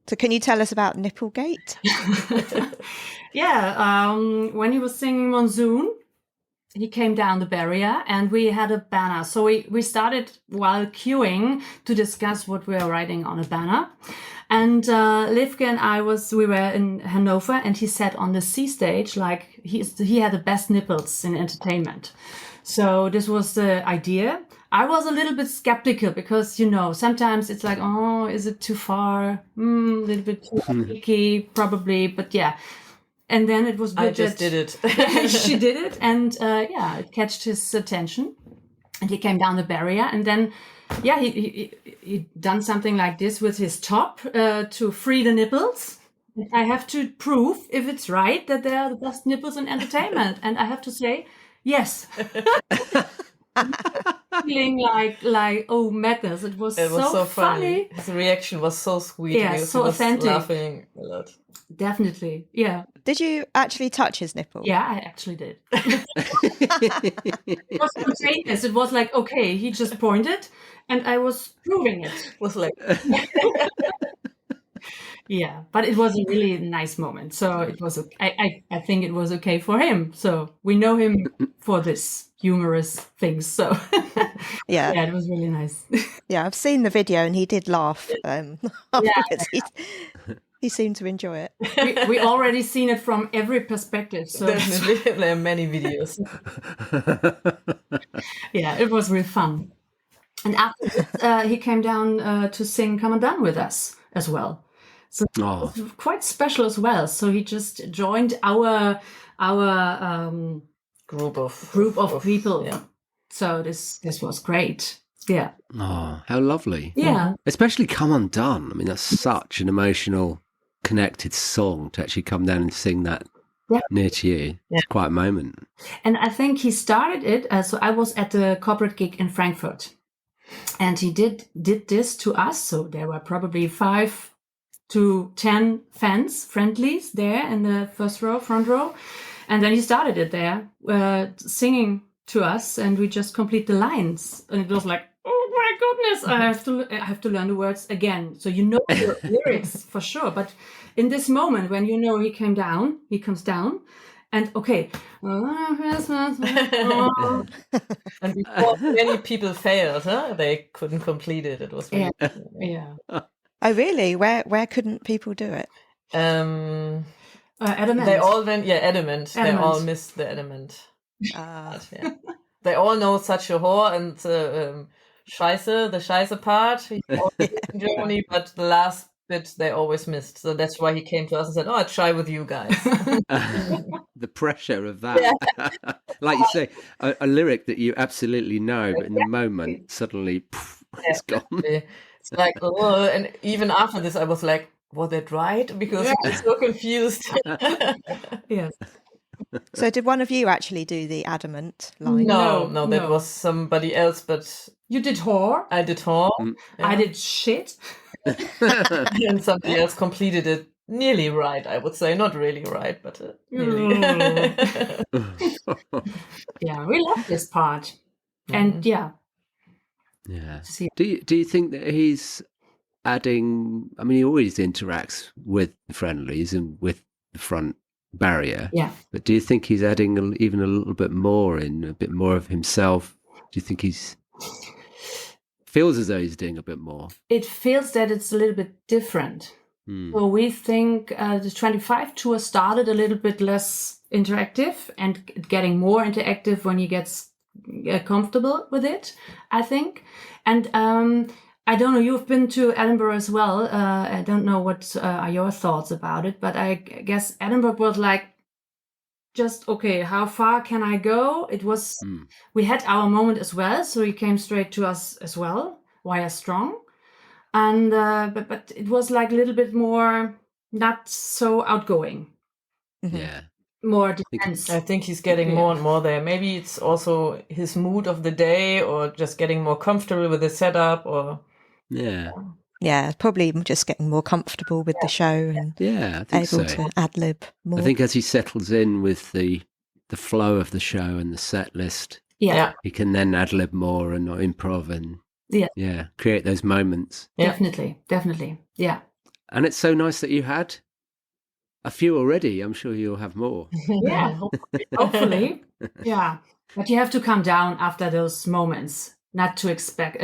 So can you tell us about Nipple-gate? Yeah, when he was singing Monsoon, he came down the barrier and we had a banner. So we started while queuing to discuss what we were writing on a banner. And Levke and we were in Hanover, and he sat on the C stage like he had the best nipples in entertainment. So this was the idea. I was a little bit skeptical because, sometimes it's like, oh, is it too far? A little bit too picky, probably. But yeah. And then it was I just did it. She did it. And it catched his attention. and he came down the barrier, and then he done something like this with his top to free the nipples. I have to prove if it's right that they are the best nipples in entertainment, and I have to say yes. Feeling like oh madness! It was so funny. His reaction was so sweet. Yeah, so authentic. Laughing a lot. Definitely, yeah. Did you actually touch his nipple? Yeah, I actually did. It was spontaneous. It was like, okay, he just pointed, and I was proving it. It was like, yeah, but it was a really nice moment. So it was. I think it was okay for him. So we know him for this humorous things. So Yeah. yeah, it was really nice. Yeah, I've seen the video and he did laugh afterwards. He seemed to enjoy it. We already seen it from every perspective. So definitely, there are many videos. yeah, it was real fun. And after this, he came down to sing "Come Undone" with us as well. So it was quite special as well. So he just joined our Group of people. Yeah. So this was great. Yeah. Oh, how lovely. Yeah. Especially "Come Undone." I mean, that's such an emotional, connected song to actually come down and sing that near to you. It's quite a moment. And I think he started it. So I was at the corporate gig in Frankfurt, and he did this to us. So there were probably 5 to 10 friendlies there in the front row. And then he started it there, singing to us, and we just complete the lines. And it was like, oh my goodness, I have to learn the words again. So you know the lyrics for sure. But in this moment, when you know he comes down, and okay. And before many people failed, they couldn't complete it. It was really yeah. Oh, really? Where couldn't people do it? Adamant. They all went, adamant. They all missed the adamant. They all know such a whore and the Scheiße part in Germany, but the last bit they always missed. So that's why he came to us and said, I'll try with you guys. The pressure of that. Like you say, a lyric that you absolutely know, but in the moment, suddenly, it's gone. It's like, oh, and even after this, I was like, was it right? Because I was so confused. Yes. So did one of you actually do the adamant line? No, that was somebody else, but... You did whore? I did whore. Yeah. I did shit. And somebody else completed it nearly right, I would say. Not really right, but nearly. Yeah, we love this part. And Yeah. Do you think that he's adding? I mean, he always interacts with the friendlies and with the front barrier. Yeah. But do you think he's adding even a little bit more in, a bit more of himself? Do you think he's feels as though he's doing a bit more? It feels that it's a little bit different. So we think the 25 tour started a little bit less interactive and getting more interactive when he gets comfortable with it, I think. And I don't know, you've been to Edinburgh as well. I don't know what are your thoughts about it, but I guess Edinburgh was like, just, okay, how far can I go? It was, we had our moment as well. So he came straight to us as well, via Strong. And, but it was like a little bit more, not so outgoing. Yeah. More defense. I think he's getting more and more there. Maybe it's also his mood of the day, or just getting more comfortable with the setup, or Yeah, probably just getting more comfortable with the show and I think able to ad-lib more. I think as he settles in with the flow of the show and the set list, he can then ad-lib more and not improv and create those moments. Definitely. Yeah. And it's so nice that you had a few already. I'm sure you'll have more. Yeah, hopefully. Yeah. But you have to calm down after those moments, not to expect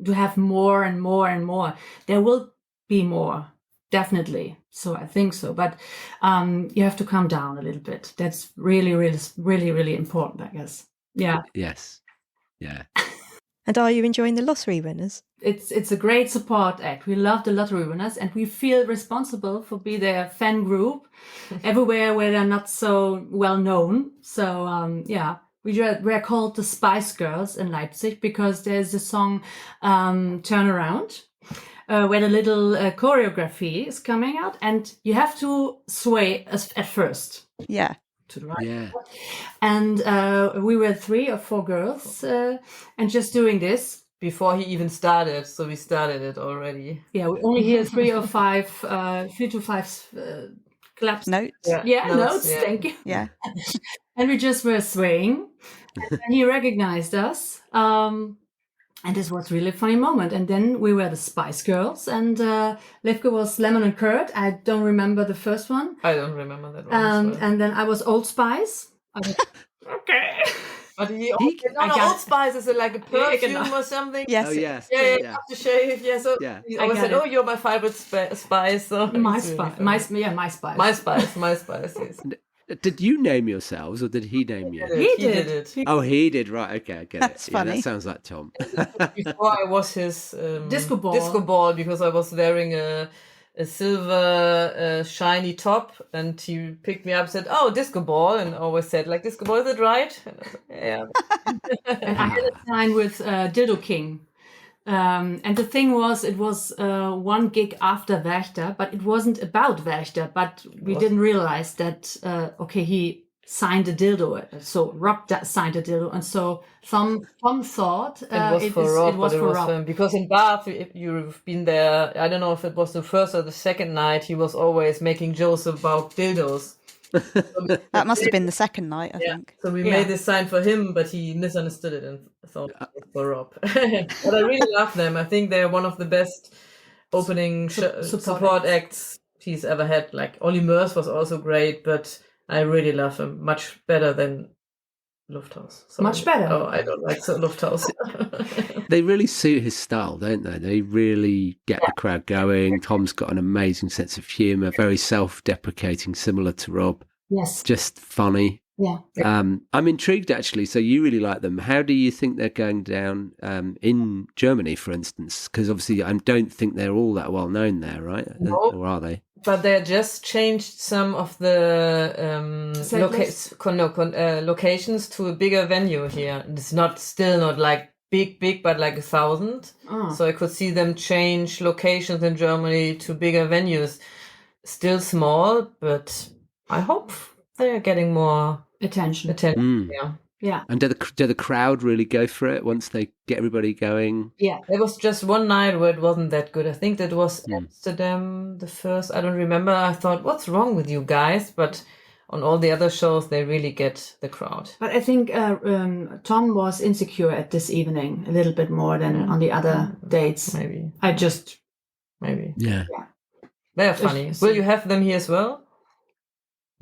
to have more and more and more. There will be more, definitely. So I think so. But you have to calm down a little bit. That's really, really, really, really important, I guess. Yeah. Yes. Yeah. And are you enjoying the lottery winners? It's a great support act. We love the lottery winners, and we feel responsible for being their fan group everywhere where they're not so well known. So were called the Spice Girls in Leipzig because there's a song, Turn Around, where the little choreography is coming out, and you have to sway at first. Yeah. To the right. Yeah. And we were 3 or 4 girls and just doing this. Before he even started, so we started it already. Yeah, we only hear 3 to 5 claps. Notes. Yeah, notes. Yeah. Thank you. Yeah. And we just were swaying. And he recognized us. And this was really a funny moment. And then we were the Spice Girls, and Levke was Lemon and Curd. I don't remember the first one. I don't remember that one. And then I was Old Spice. I was, okay. But Old Spice is it like a perfume or something? Yes. Oh, yes. Yeah, aftershave. Yeah, so he always said, "Oh, you're my favorite spice." So My Spice. My Spice. My spice. Yes. Did you name yourselves or did he name you? He did it. Oh, he did. Right. Okay, I get That's it. funny. Yeah, that sounds like Tom. Before I was his Disco ball because I was wearing a silver shiny top, and he picked me up and said, "Oh, disco ball," and always said, like, "Disco ball, is it right?" And I said, yeah. And I had a sign with Dildo King. And the thing was, it was one gig after Werchter, but it wasn't about Werchter, but we didn't realize that, he signed a dildo. So Rob signed a dildo. And so Tom thought it was for Rob. Because in Bath, if you've been there, I don't know if it was the first or the second night, he was always making jokes about dildos. That must have been the second night, I think. So we made this sign for him, but he misunderstood it and thought it was for Rob. But I really love them. I think they're one of the best opening support acts he's ever had. Like, Ollie Murs was also great, but I really love him. Much better than Lufthaus. Sorry. Much better. Oh, I don't like Lufthaus. They really suit his style, don't they? They really get the crowd going. Tom's got an amazing sense of humour, very self-deprecating, similar to Rob. Yes. Just funny. Yeah. I'm intrigued, actually. So you really like them. How do you think they're going down in Germany, for instance? Because obviously I don't think they're all that well known there, right? No. Or are they? But they just changed some of the locations to a bigger venue here. It's still not like big, but like 1,000. Oh. So I could see them change locations in Germany to bigger venues. Still small, but I hope they're getting more attention. Yeah. And do the crowd really go for it once they get everybody going? Yeah. There was just one night where it wasn't that good. I think that was Amsterdam, the first. I don't remember. I thought, what's wrong with you guys? But on all the other shows, they really get the crowd. But I think Tom was insecure at this evening a little bit more than on the other dates. Maybe. Maybe. Yeah. They're funny. Will you have them here as well?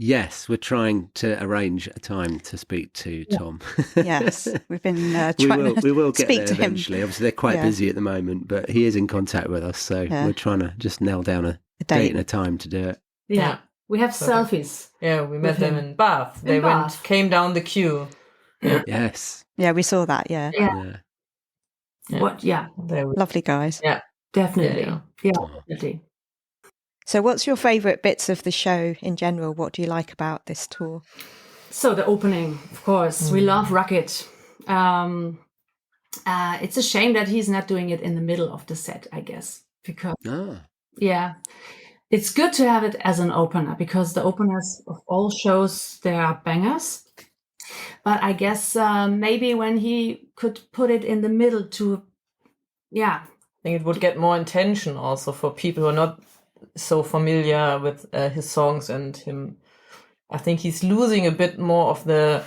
Yes, we're trying to arrange a time to speak to Tom. Yes, we've been trying we will to get speak there to him. eventually. Obviously, they're quite busy at the moment, but he is in contact with us, so we're trying to just nail down a date and a time to do it. Yeah. We have selfies. Yeah, we met them in Bath. They came down the queue. Yes. Yeah, we saw that. Yeah. What? Yeah. They were Lovely guys. Yeah. Definitely. Yeah, definitely. So what's your favourite bits of the show in general? What do you like about this tour? So the opening, of course. We love Rocket. It's a shame that he's not doing it in the middle of the set, I guess. Because, it's good to have it as an opener because the openers of all shows, they are bangers. But I guess maybe when he could put it in the middle to, I think it would get more attention also for people who are not so familiar with his songs and him. I think he's losing a bit more of the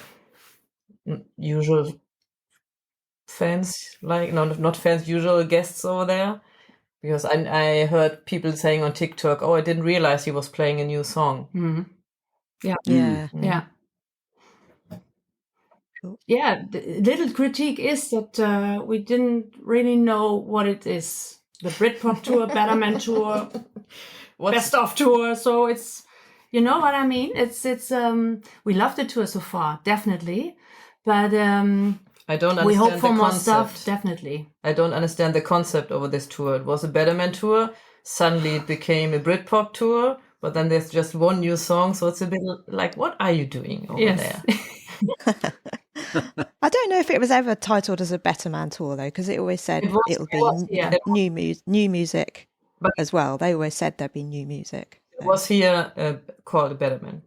usual fans, not fans, usual guests over there. Because I heard people saying on TikTok, I didn't realize he was playing a new song. Mm-hmm. Yeah. Yeah. Yeah. Yeah, the little critique is that we didn't really know what it is. The Britpop Tour, Betterment Tour, Best of Tour. So it's, you know what I mean? It's we love the tour so far, definitely. But I don't understand we hope for the more concept. stuff, definitely. I don't understand the concept over this tour. It was a Betterment Tour. Suddenly it became a Britpop Tour. But then there's just one new song. So it's a bit like, what are you doing over there? I don't know if it was ever titled as a Better Man tour though, because it always said it'll be new music as well. They always said there'd be new music. It was here called a Better Man.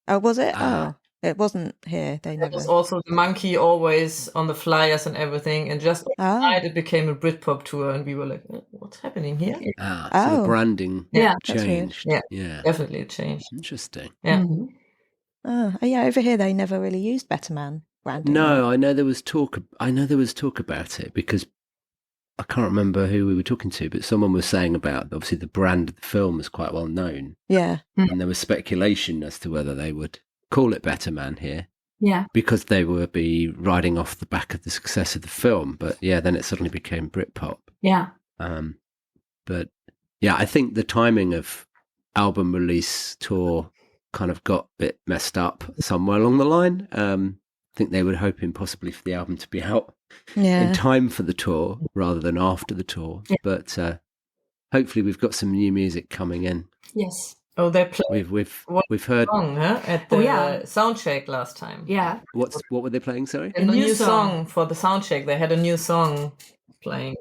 Oh, was it? Oh, it wasn't here. They never. It was also the monkey always on the flyers and everything, and just overnight it became a Britpop tour, and we were like, "What's happening here?" So the branding changed. Yeah, definitely it changed. Interesting. Yeah. Mm-hmm. Yeah. Over here, they never really used Better Man branding. No, I know there was talk. About it because I can't remember who we were talking to, but someone was saying about obviously the brand of the film is quite well known. Yeah, and there was speculation as to whether they would call it Better Man here. Yeah, because they would be riding off the back of the success of the film. But yeah, then it suddenly became Britpop. Yeah. But yeah, I think the timing of album release tour kind of got a bit messed up somewhere along the line. I think they were hoping possibly for the album to be out in time for the tour rather than after the tour. Yeah. But hopefully we've got some new music coming in. Yes. Oh, they played. We've heard song, at the soundcheck last time. Yeah. What were they playing? Sorry, a new song for the soundcheck. They had a new song playing.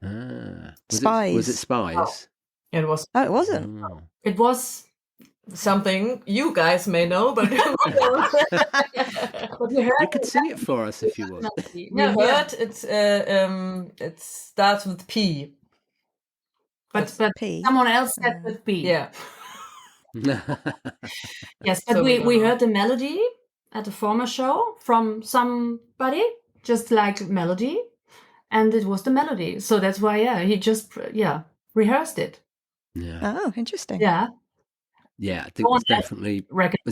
Spies. Was it Spies? Oh. It was. Oh, it wasn't. Oh. It was something you guys may know, but you could sing it for us if you want. We heard it starts with P. But P. Someone else said with B. Yeah. Yes, but we heard the melody at a former show from somebody, just like melody, and it was the melody. So that's why, he just rehearsed it. Yeah. Oh, interesting. Yeah. Yeah, I think there's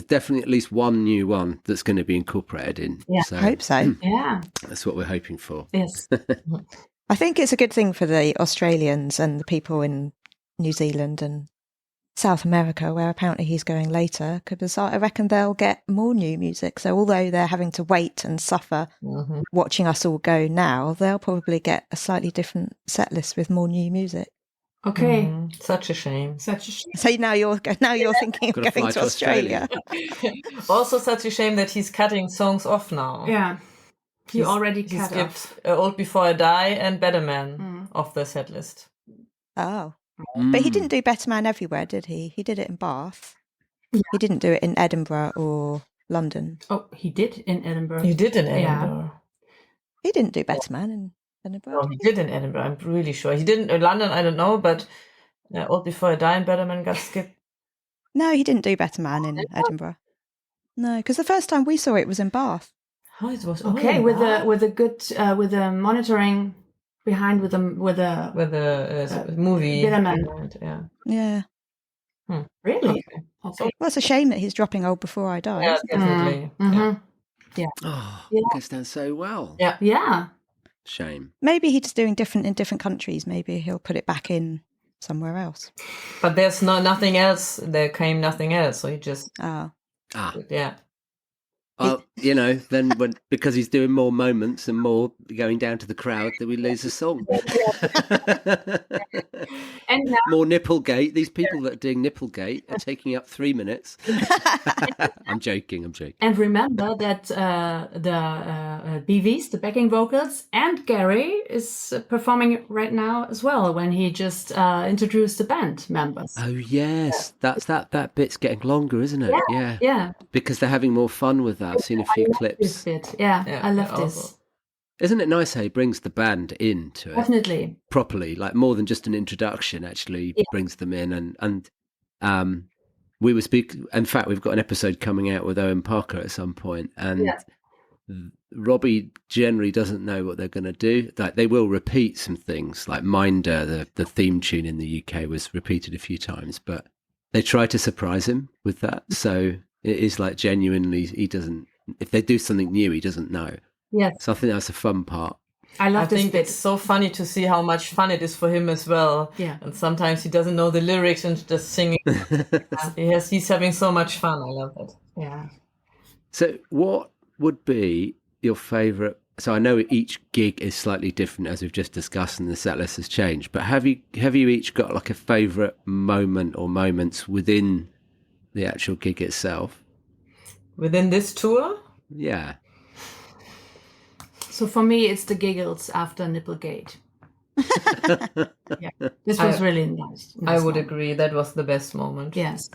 definitely at least one new one that's going to be incorporated in. Yeah, I hope so. Yeah. That's what we're hoping for. Yes. I think it's a good thing for the Australians and the people in New Zealand and South America, where apparently he's going later, because I reckon they'll get more new music. So although they're having to wait and suffer watching us all go now, they'll probably get a slightly different set list with more new music. Okay. Such a shame. So now you're thinking of going to Australia. Also such a shame that he's cutting songs off now. Yeah. He already cut off Old Before I Die and Better Man off the set list. Oh. But he didn't do Better Man everywhere, did he? He did it in Bath. Yeah. He didn't do it in Edinburgh or London. Oh, he did in Edinburgh. He did in Edinburgh. He didn't do Better Man in Edinburgh. No, he did in Edinburgh, I'm really sure. He didn't in London, I don't know, but Old Before I Die and Better Man got skipped. No, he didn't do Better Man in Edinburgh. No, because the first time we saw it was in Bath. Oh, it was with the monitoring behind with the movie. Better Man. Yeah. Really? Okay. Well, it's a shame that he's dropping Old Before I Die. Yeah, definitely. Yeah. Oh, it goes down so well. Yeah. Yeah. Shame. Maybe he's doing different in different countries. Maybe he'll put it back in somewhere else. But there's nothing else. There came nothing else. So he just. Oh. Yeah. Well, because he's doing more moments and more going down to the crowd, that we lose a song. And now, more Nipple-gate. These people that are doing Nipple-gate are taking up 3 minutes. I'm joking. And remember that the BVs, the backing vocals, and Gary is performing right now as well when he just introduced the band members. Oh yes, that's that bit's getting longer, isn't it? Yeah. Because they're having more fun with that. I've seen a few clips. I love this. Isn't it nice how he brings the band into it? Definitely. Properly, like more than just an introduction, actually brings them in. And we were speaking, in fact, we've got an episode coming out with Owen Parker at some point, and Robbie generally doesn't know what they're going to do. Like they will repeat some things, like Minder, the theme tune in the UK was repeated a few times, but they try to surprise him with that. So it is like genuinely, he doesn't, if they do something new, he doesn't know. Yes. So I think that's a fun part. I think it's so funny to see how much fun it is for him as well. Yeah. And sometimes he doesn't know the lyrics and just singing. He's having so much fun. I love it. Yeah. So what would be your favourite? So I know each gig is slightly different, as we've just discussed, and the set list has changed. But have you each got like a favourite moment or moments within the actual gig itself? Within this tour? Yeah. So for me, it's the giggles after Nipple-gate. Yeah, this was really nice. I would agree. That was the best moment. Yes.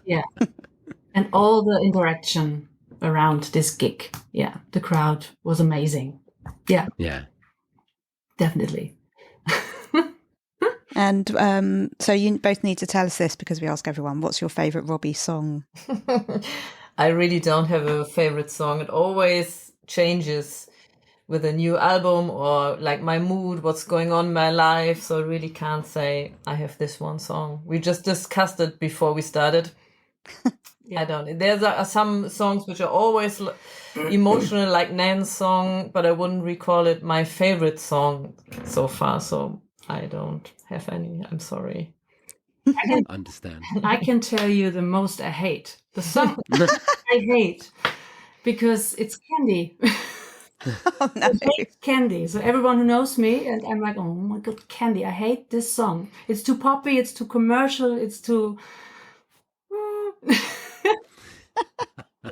Yeah. And all the interaction around this gig. Yeah. The crowd was amazing. Yeah. Yeah. Definitely. And so you both need to tell us this because we ask everyone, what's your favourite Robbie song? I really don't have a favorite song. It always changes with a new album or like my mood, what's going on in my life. So I really can't say I have this one song. We just discussed it before we started. Yeah. I don't. There's some songs which are always emotional, like Nan's song, but I wouldn't recall it my favorite song so far. So I don't have any. I'm sorry. I understand. I can tell you the most I hate. The song I hate because it's Candy. Oh, no. I hate Candy. So everyone who knows me, and I'm like, oh my God, Candy. I hate this song. It's too poppy. It's too commercial. It's too. It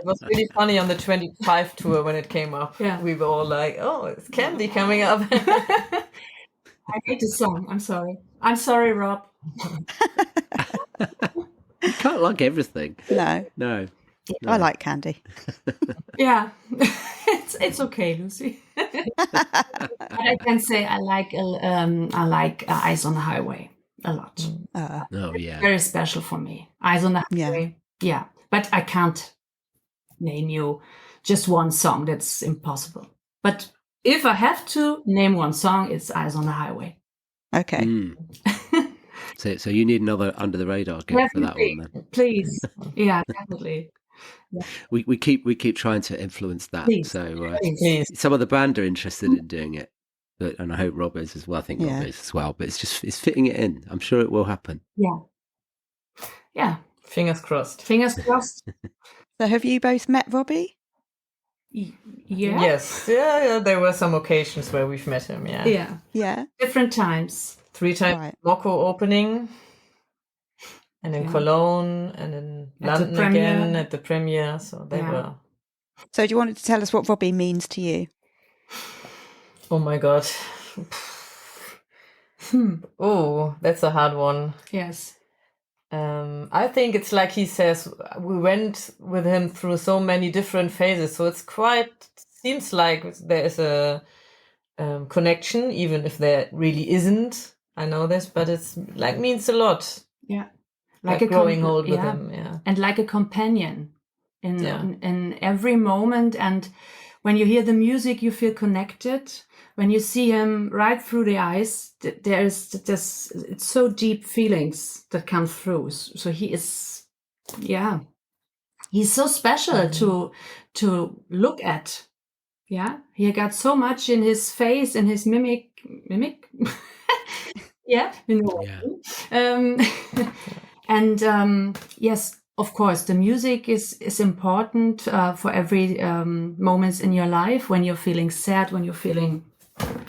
was really funny on the 25 tour when it came up. Yeah. We were all like, oh, it's Candy coming up. I hate this song. I'm sorry. I'm sorry, Rob. You can't like everything. No. No. I like Candy. Yeah, it's okay, Lucy. But I can say I like Eyes on the Highway a lot. Oh, yeah. Very special for me. Eyes on the Highway. Yeah, but I can't name you just one song. That's impossible. But if I have to name one song, it's Eyes on the Highway. Okay. So you need another Under the Radar gig for that one, then. Please. Yeah, definitely. Yeah. We keep trying to influence that. Please. So Please. some of the band are interested in doing it, and I hope Rob is as well. I think Yeah. Rob is as well. But it's fitting it in. I'm sure it will happen. Yeah. Yeah. Fingers crossed. Fingers crossed. So have you both met Robbie? Yeah. Yes. Yeah, there were some occasions where we've met him. Yeah. Yeah. Yeah. Different times. 3 times Right. Mokko opening, and in Cologne, and in At the London again at the premiere. So they were. So do you want to tell us what Robbie means to you? Oh my God. Oh, that's a hard one. Yes. I think it's like he says, we went with him through so many different phases. So it's seems like there is a connection, even if there really isn't. I know this, but it's like means a lot. Yeah. Like a growing old with him. Yeah. And like a companion in every moment. And when you hear the music, you feel connected. When you see him right through the eyes, there's just, it's so deep feelings that come through. So he is, he's so special to look at. Yeah. He got so much in his face and his mimic. Yeah. You know. Yeah. And yes, of course, the music is important for every moments in your life, when you're feeling sad, when you're feeling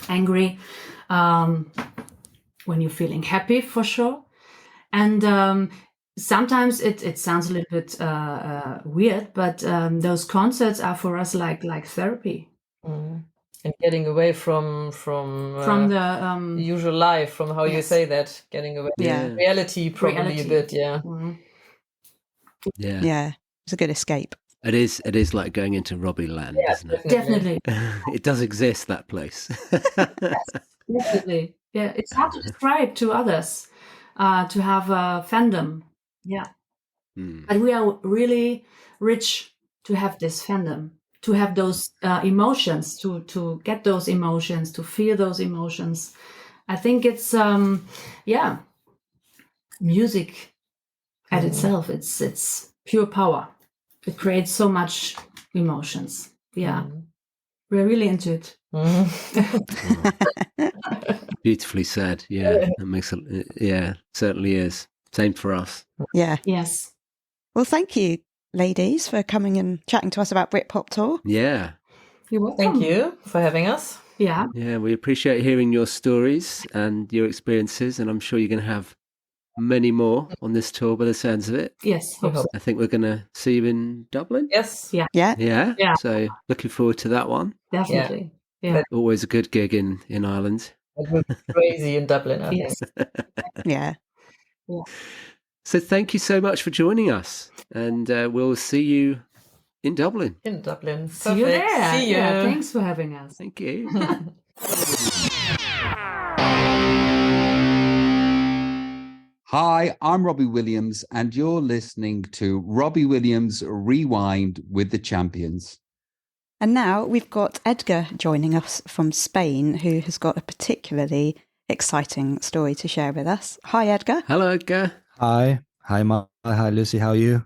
angry, when you're feeling happy, for sure. And sometimes it sounds a little bit weird, but those concerts are for us like therapy. And getting away from the usual life, from how you say that, getting away from reality, probably a bit, yeah. Yeah, it's a good escape. It is like going into Robbie Land, isn't it? Definitely. It does exist, that place. Yes, definitely. Yeah, it's hard to describe to others, to have a fandom. Yeah. But we are really rich to have this fandom, to have those emotions, to get those emotions, to feel those emotions. I think it's, music at itself, it's pure power. It creates so much emotions. Yeah. We're really into it. Beautifully said. Yeah, that makes certainly is. Same for us. Yeah. Yes. Well, thank you, ladies, for coming and chatting to us about Britpop Tour. Yeah. You're welcome. Thank you for having us. Yeah. Yeah, we appreciate hearing your stories and your experiences, and I'm sure you're going to have many more on this tour by the sounds of it. Yes. I think we're going to see you in Dublin. Yes. Yeah. Yeah. Yeah. Yeah. So looking forward to that one. Definitely. Yeah. Always a good gig in Ireland. It was crazy in Dublin, I Yes. think. Yeah. So thank you so much for joining us, and we'll see you in Dublin. In Dublin. See you Perfect. there. See you. Yeah, thanks for having us. Thank you. Hi, I'm Robbie Williams, and you're listening to Robbie Williams Rewind with the Champions. And now we've got Edgar joining us from Spain, who has got a particularly exciting story to share with us. Hi, Edgar. Hello, Edgar. Hi. Hi, Ma. Hi, Lucy. How are you?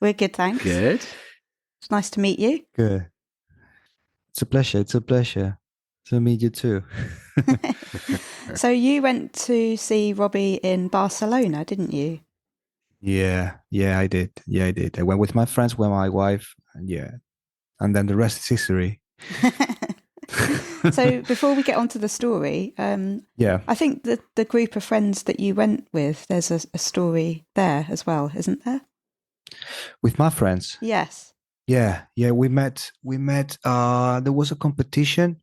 We're good, thanks. Good. It's nice to meet you. Good. It's a pleasure. It's a pleasure to meet you too. So you went to see Robbie in Barcelona, didn't you? Yeah, I did. I went with my friends, with my wife, and and then the rest is history. So before we get on to the story, I think that the group of friends that you went with, there's a story there as well, isn't there? With my friends. Yes. Yeah. We met. There was a competition,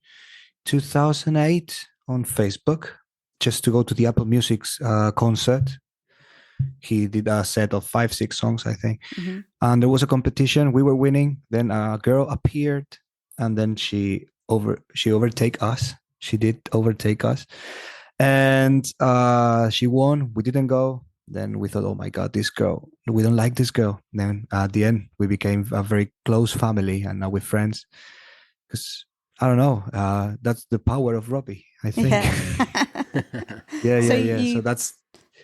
2008 on Facebook, just to go to the Apple Music's concert. He did a set of 5-6 songs, I think. Mm-hmm. And there was a competition. We were winning. Then a girl appeared, and then she overtake us. She did overtake us, and she won. We didn't go. Then we thought, oh my God, this girl. We don't like this girl. Then at the end, we became a very close family, and now we're friends. Because I don't know. That's the power of Robbie, I think. Yeah. So that's.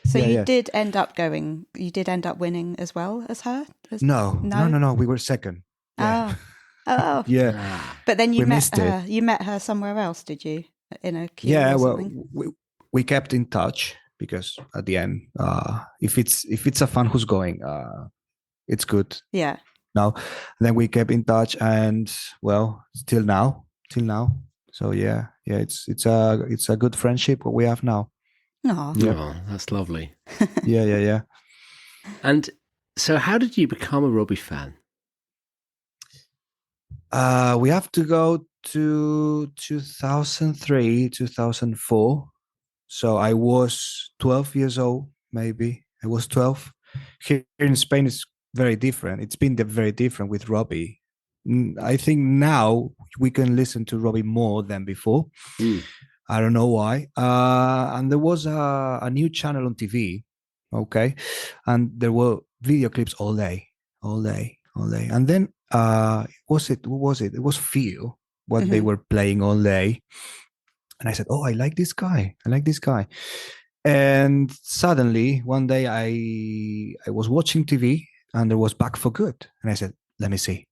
So you did end up going. You did end up winning as well as her. No. We were second. Yeah. Oh. Yeah. But then you met her. It. You met her somewhere else, did you? In a queue yeah. Or Well, something? we kept in touch because at the end, if it's a fan who's going, it's good. Yeah. Now, then we kept in touch, and well, till now. So yeah, it's a good friendship what we have now. Oh, Oh, that's lovely. Yeah. And so, how did you become a Robbie fan? We have to go to 2003, 2004. So I was 12 years old, maybe. I was 12. Here in Spain, it's very different. It's been very different with Robbie. I think now we can listen to Robbie more than before. I don't know why. And there was a new channel on TV, okay? And there were video clips all day. And then what was it? It was Feel, what they were playing all day. And I said, oh, I like this guy. And suddenly, one day I was watching TV and there was Back for Good. And I said, let me see.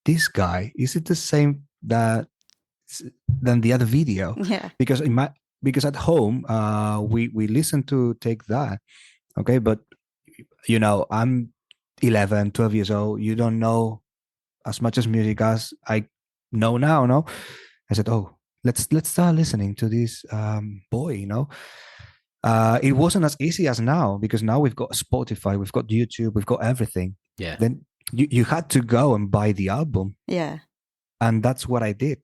This guy, is it the same than the other video? yeah. Because at home, we listen to Take That. Okay, but I'm 11, 12 years old. You don't know as much as music as I know now, no? I said, oh, let's start listening to this boy, It wasn't as easy as now, because now we've got Spotify, we've got YouTube, we've got everything. Yeah. Then you had to go and buy the album. Yeah. And that's what I did.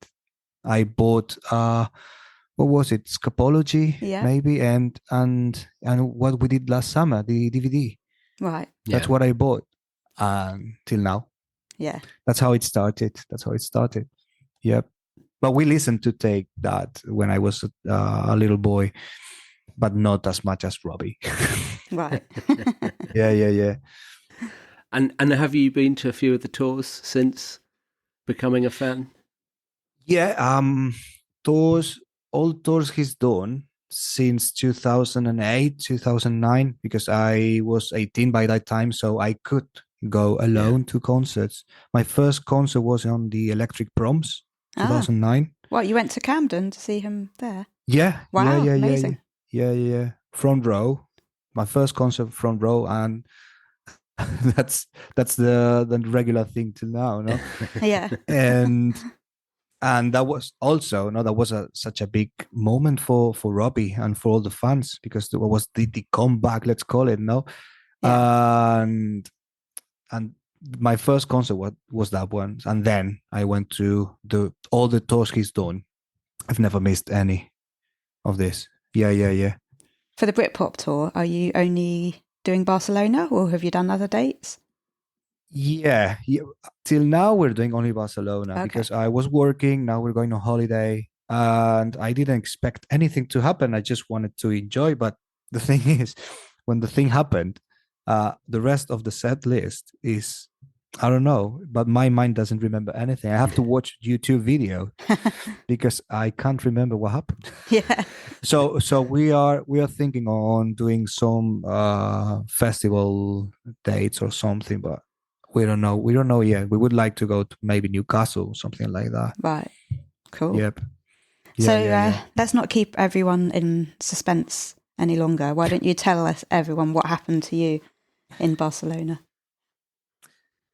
I bought what was it? Scapology, maybe, and what we did last summer, the DVD. Right. That's what I bought till now. Yeah. That's how it started. Yep. But we listened to Take That when I was a little boy, but not as much as Robbie. Right. Yeah. And have you been to a few of the tours since becoming a fan? Yeah, all tours he's done since 2008, 2009, because I was 18 by that time, so I could go alone to concerts. My first concert was on the Electric Proms, 2009. Well, you went to Camden to see him there? Yeah. Wow, amazing. Yeah. Front row. My first concert, front row, and that's the regular thing till now, no? Yeah. And that was also such a big moment for Robbie and for all the fans, because it was the comeback, let's call it, no? Yeah. And my first concert was that one, and then I went to all the tours he's done. I've never missed any of this. Yeah. For the Britpop tour, are you only doing Barcelona, or have you done other dates? Yeah. Till now, we're doing only Barcelona because I was working. Now we're going on holiday, and I didn't expect anything to happen. I just wanted to enjoy. But the thing is, when the thing happened, the rest of the set list is, I don't know, but my mind doesn't remember anything. I have to watch YouTube video because I can't remember what happened. Yeah. So we are thinking on doing some festival dates or something, but we don't know. We don't know yet. We would like to go to maybe Newcastle, something like that. Right. Cool. Yep. Let's not keep everyone in suspense any longer. Why don't you tell us, everyone, what happened to you in Barcelona?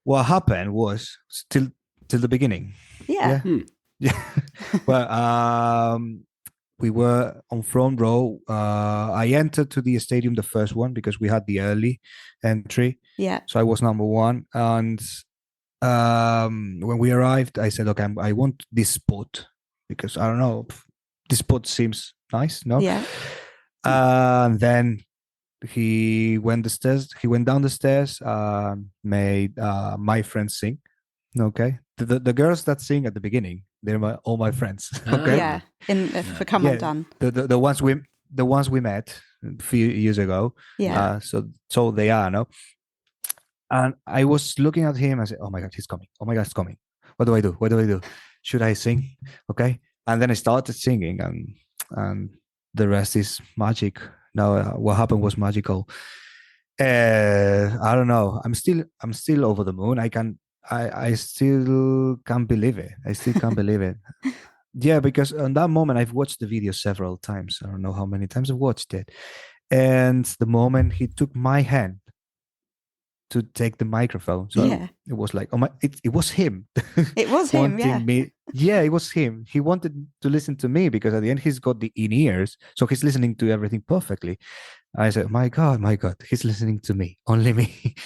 What happened was till the beginning. Yeah. Well, we were on front row. I entered to the stadium, the first one, because we had the early entry. Yeah. So I was number one. And when we arrived, I said, okay, I want this spot because I don't know, this spot seems nice, no? Yeah. And then he went down the stairs, made my friends sing. Okay. The girls that sing at the beginning, they're all my friends. Okay. Yeah. For Come Undone. The ones we met a few years ago. Yeah. So they are, no? And I was looking at him. I said, "Oh my God, he's coming! Oh my God, he's coming! What do I do? What do I do? Should I sing? Okay." And then I started singing, and the rest is magic. Now, what happened was magical. I don't know. I'm still over the moon. I still can't believe it. I still can't believe it. Yeah, because on that moment I've watched the video several times. I don't know how many times I've watched it. And the moment he took my hand to take the microphone, so it was like, it was him. It was him, yeah, it was him. He wanted to listen to me because at the end he's got the in-ears, so he's listening to everything perfectly. I said, my God, he's listening to me, only me.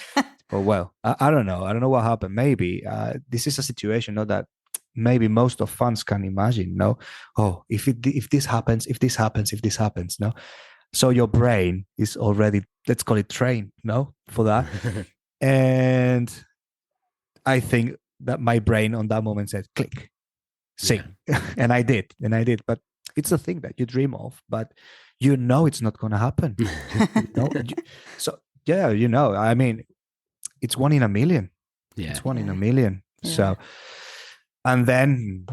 Oh, well, I don't know. I don't know what happened. Maybe this is a situation, that maybe most of fans can imagine, no? Oh, if this happens, no? So your brain is already, let's call it trained, no? For that. And I think that my brain on that moment said, click, sing. Yeah. And I did. But it's a thing that you dream of, but it's not going to happen. So, yeah, I mean, it's 1 in a million. Yeah. It's 1 in a million. Yeah. So, and then,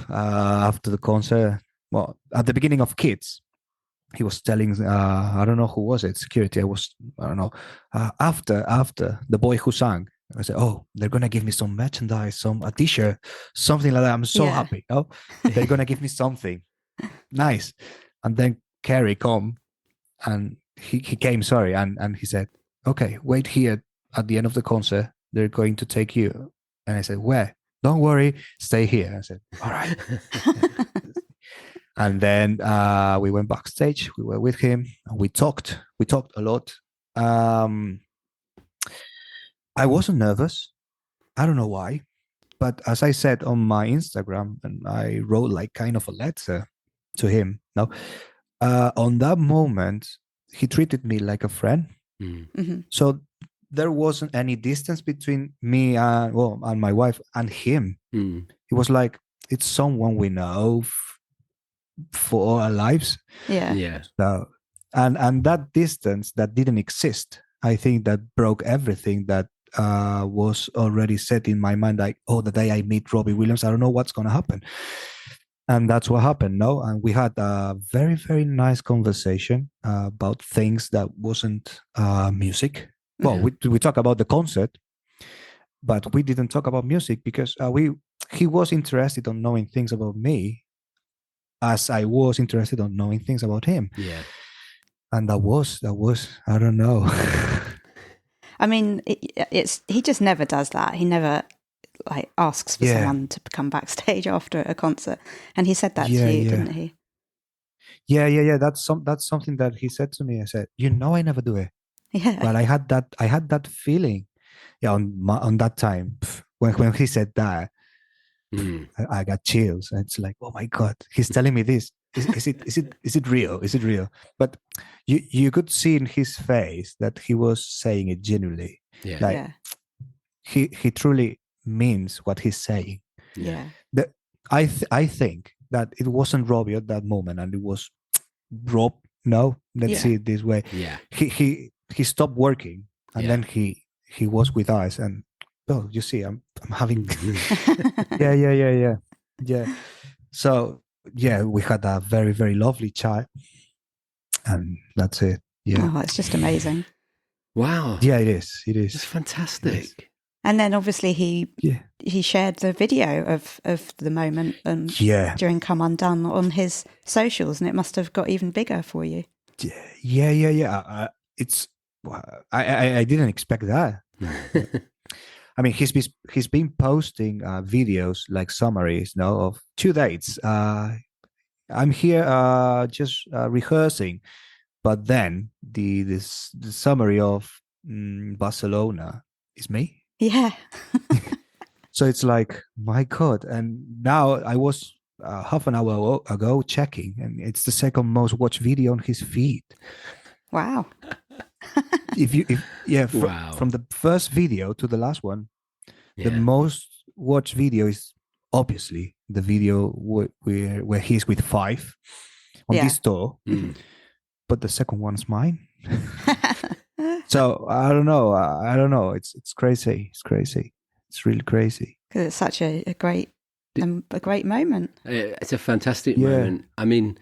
after the concert, at the beginning of Kids, he was telling, I don't know who was it, security. I don't know. After the boy who sang, I said, oh, they're going to give me some merchandise, a t-shirt, something like that. I'm so happy. Oh, they're going to give me something nice. And then Kerry come, and he came, and he said, okay, wait here at the end of the concert. They're going to take you. And I said, where? Don't worry, stay here. I said, all right. And then we went backstage. We were with him. And we talked a lot. I wasn't nervous. I don't know why. But as I said on my Instagram, and I wrote like kind of a letter to him. No, on that moment, he treated me like a friend. Mm-hmm. So there wasn't any distance between me and my wife and him. Mm. It was like, it's someone we know for all our lives. Yeah. So, and that distance that didn't exist, I think that broke everything that was already set in my mind. Like, the day I meet Robbie Williams, I don't know what's going to happen. And that's what happened, no? And we had a very, very nice conversation about things that wasn't music. Well, we talk about the concert, but we didn't talk about music because he was interested on knowing things about me as I was interested on knowing things about him. Yeah. And that was, I don't know. I mean, he just never does that. He never asks for someone to come backstage after a concert. And he said that to you, didn't he? Yeah. That's something that he said to me. I said, I never do it. Yeah. But I had that feeling, on that time when he said that. I got chills. And it's like, oh my God, he's telling me this. Is it real? Is it real? But you could see in his face that he was saying it genuinely. Yeah. Like, he truly means what he's saying. Yeah. I think that it wasn't Robbie at that moment, and it was Rob. No, let's see it this way. Yeah. He stopped working, and then he was with us, and you see, I'm having yeah. So we had a very, very lovely chat, and that's it. Yeah. Oh, it's just amazing. Wow. Yeah, it is. It's fantastic. And then obviously he shared the video of the moment during Come Undone on his socials, and it must have got even bigger for you. Yeah. I didn't expect that. I mean, he's been posting videos like summaries now of 2 dates. I'm here just rehearsing, but then the summary of Barcelona is me. Yeah. So it's like, my God. And now I was half an hour ago checking, and it's the second most watched video on his feed. Wow. From the first video to the last one, the most watched video is obviously the video where he's with 5 on this tour. But the second one's mine. So I don't know. It's crazy. It's crazy. It's really crazy. Because it's such a great moment. It's a fantastic moment. I mean,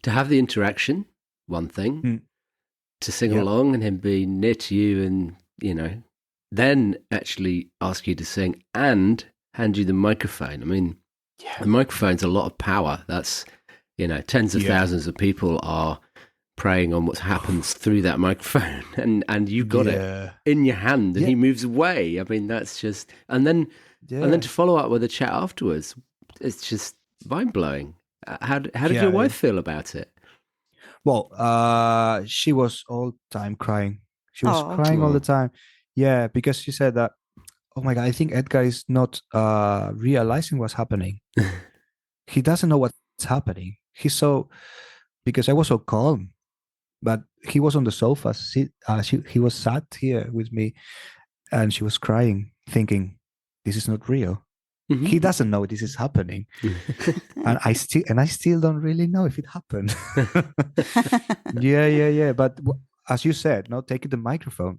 to have the interaction, one thing, to sing along and him be near to you, and then actually ask you to sing and hand you the microphone. I mean, the microphone's a lot of power. That's tens of thousands of people are preying on what happens through that microphone, and you got it in your hand, and he moves away. I mean, that's just, and then to follow up with a chat afterwards, it's just mind blowing. How did your wife feel about it? Well, she was all time crying. She was crying all the time. Yeah, because she said that, oh my God, I think Edgar is not realizing what's happening. He doesn't know what's happening. Because I was so calm. But he was on the sofa. He was sat here with me, and she was crying, thinking, "This is not real." Mm-hmm. He doesn't know this is happening, and I still don't really know if it happened. Yeah. But as you said, taking the microphone.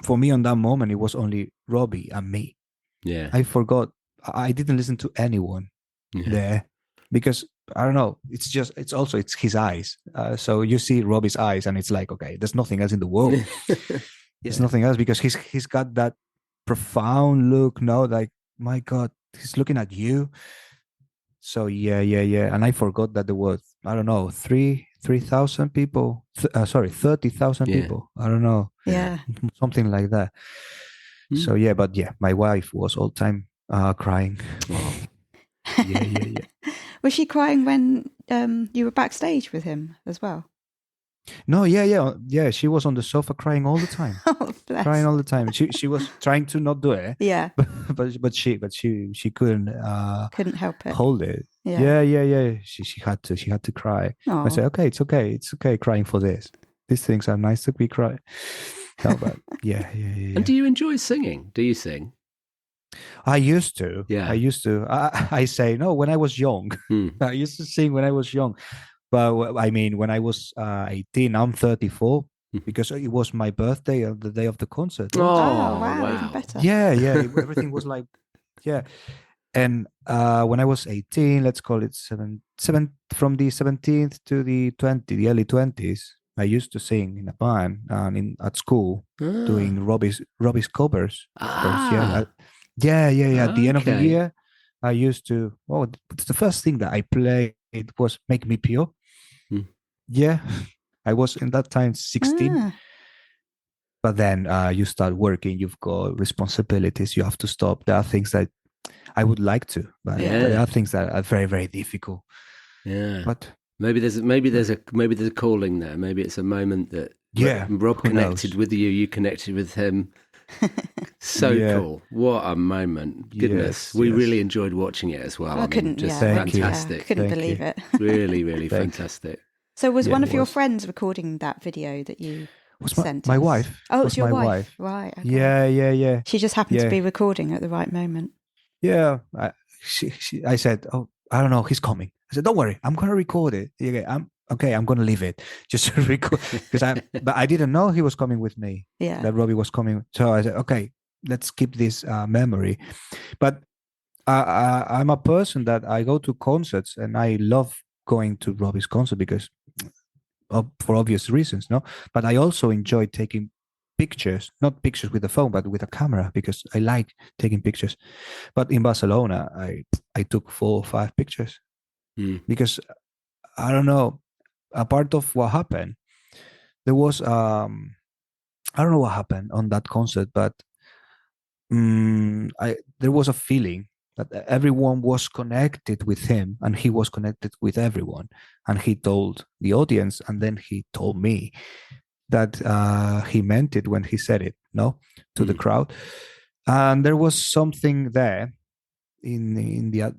For me, on that moment, it was only Robbie and me. Yeah, I forgot. I didn't listen to anyone there because. I don't know. It's his eyes. So you see Robbie's eyes, and it's like, okay, there's nothing else in the world. There's nothing else, because he's got that profound look. Like, my God, he's looking at you. So yeah. And I forgot that there was, I don't know, 3,000 people. 30,000 people. I don't know. Yeah, something like that. So but my wife was all time crying. Yeah. Was she crying when you were backstage with him as well? No, yeah. She was on the sofa crying all the time. Oh, bless. Crying all the time. She was trying to not do it. Yeah. But she couldn't help it. Hold it. Yeah. She had to cry. Aww. I said, okay, it's okay crying for this. These things are nice to be crying. No, but yeah. And do you enjoy singing? Do you sing? I used to. Yeah. I used to. I say no. When I was young, I used to sing when I was young. But I mean, when I was 18, I'm 34, because it was my birthday on the day of the concert. Oh, wow. Even better. Yeah. Everything was like, yeah. And when I was 18, let's call it seven from the 17th to the early 20s, I used to sing in a band and at school doing Robbie's covers. Yeah. At the end of the year, I used to. Oh, the first thing that I played was "Make Me Pure." Yeah, I was in that time 16. But then you start working. You've got responsibilities. You have to stop. There are things that I would like to, but there are things that are very, very difficult. Yeah, but maybe there's a calling there. Maybe it's a moment that Rob connected with you. You connected with him. So cool. What a moment. Goodness. We really enjoyed watching it as well. Fantastic. Couldn't believe it. Really, really fantastic. So was one of your friends recording that video that you sent my us? wife. Oh, it was your my wife. Right. Okay. Yeah. She just happened to be recording at the right moment. Yeah. I said, oh, I don't know, he's coming. I said, don't worry, I'm going to record it. I'm going to leave it. Just record. But I didn't know he was coming with me. Yeah. That Robbie was coming. So I said, okay, let's keep this memory. But I'm a person that I go to concerts and I love going to Robbie's concert because for obvious reasons, no? But I also enjoy taking pictures, not pictures with the phone, but with a camera because I like taking pictures. But in Barcelona, I took 4 or 5 pictures because I don't know, a part of what happened, there was, I don't know what happened on that concert, but there was a feeling that everyone was connected with him and he was connected with everyone. And he told the audience and then he told me that he meant it when he said it, to the crowd. And there was something there in the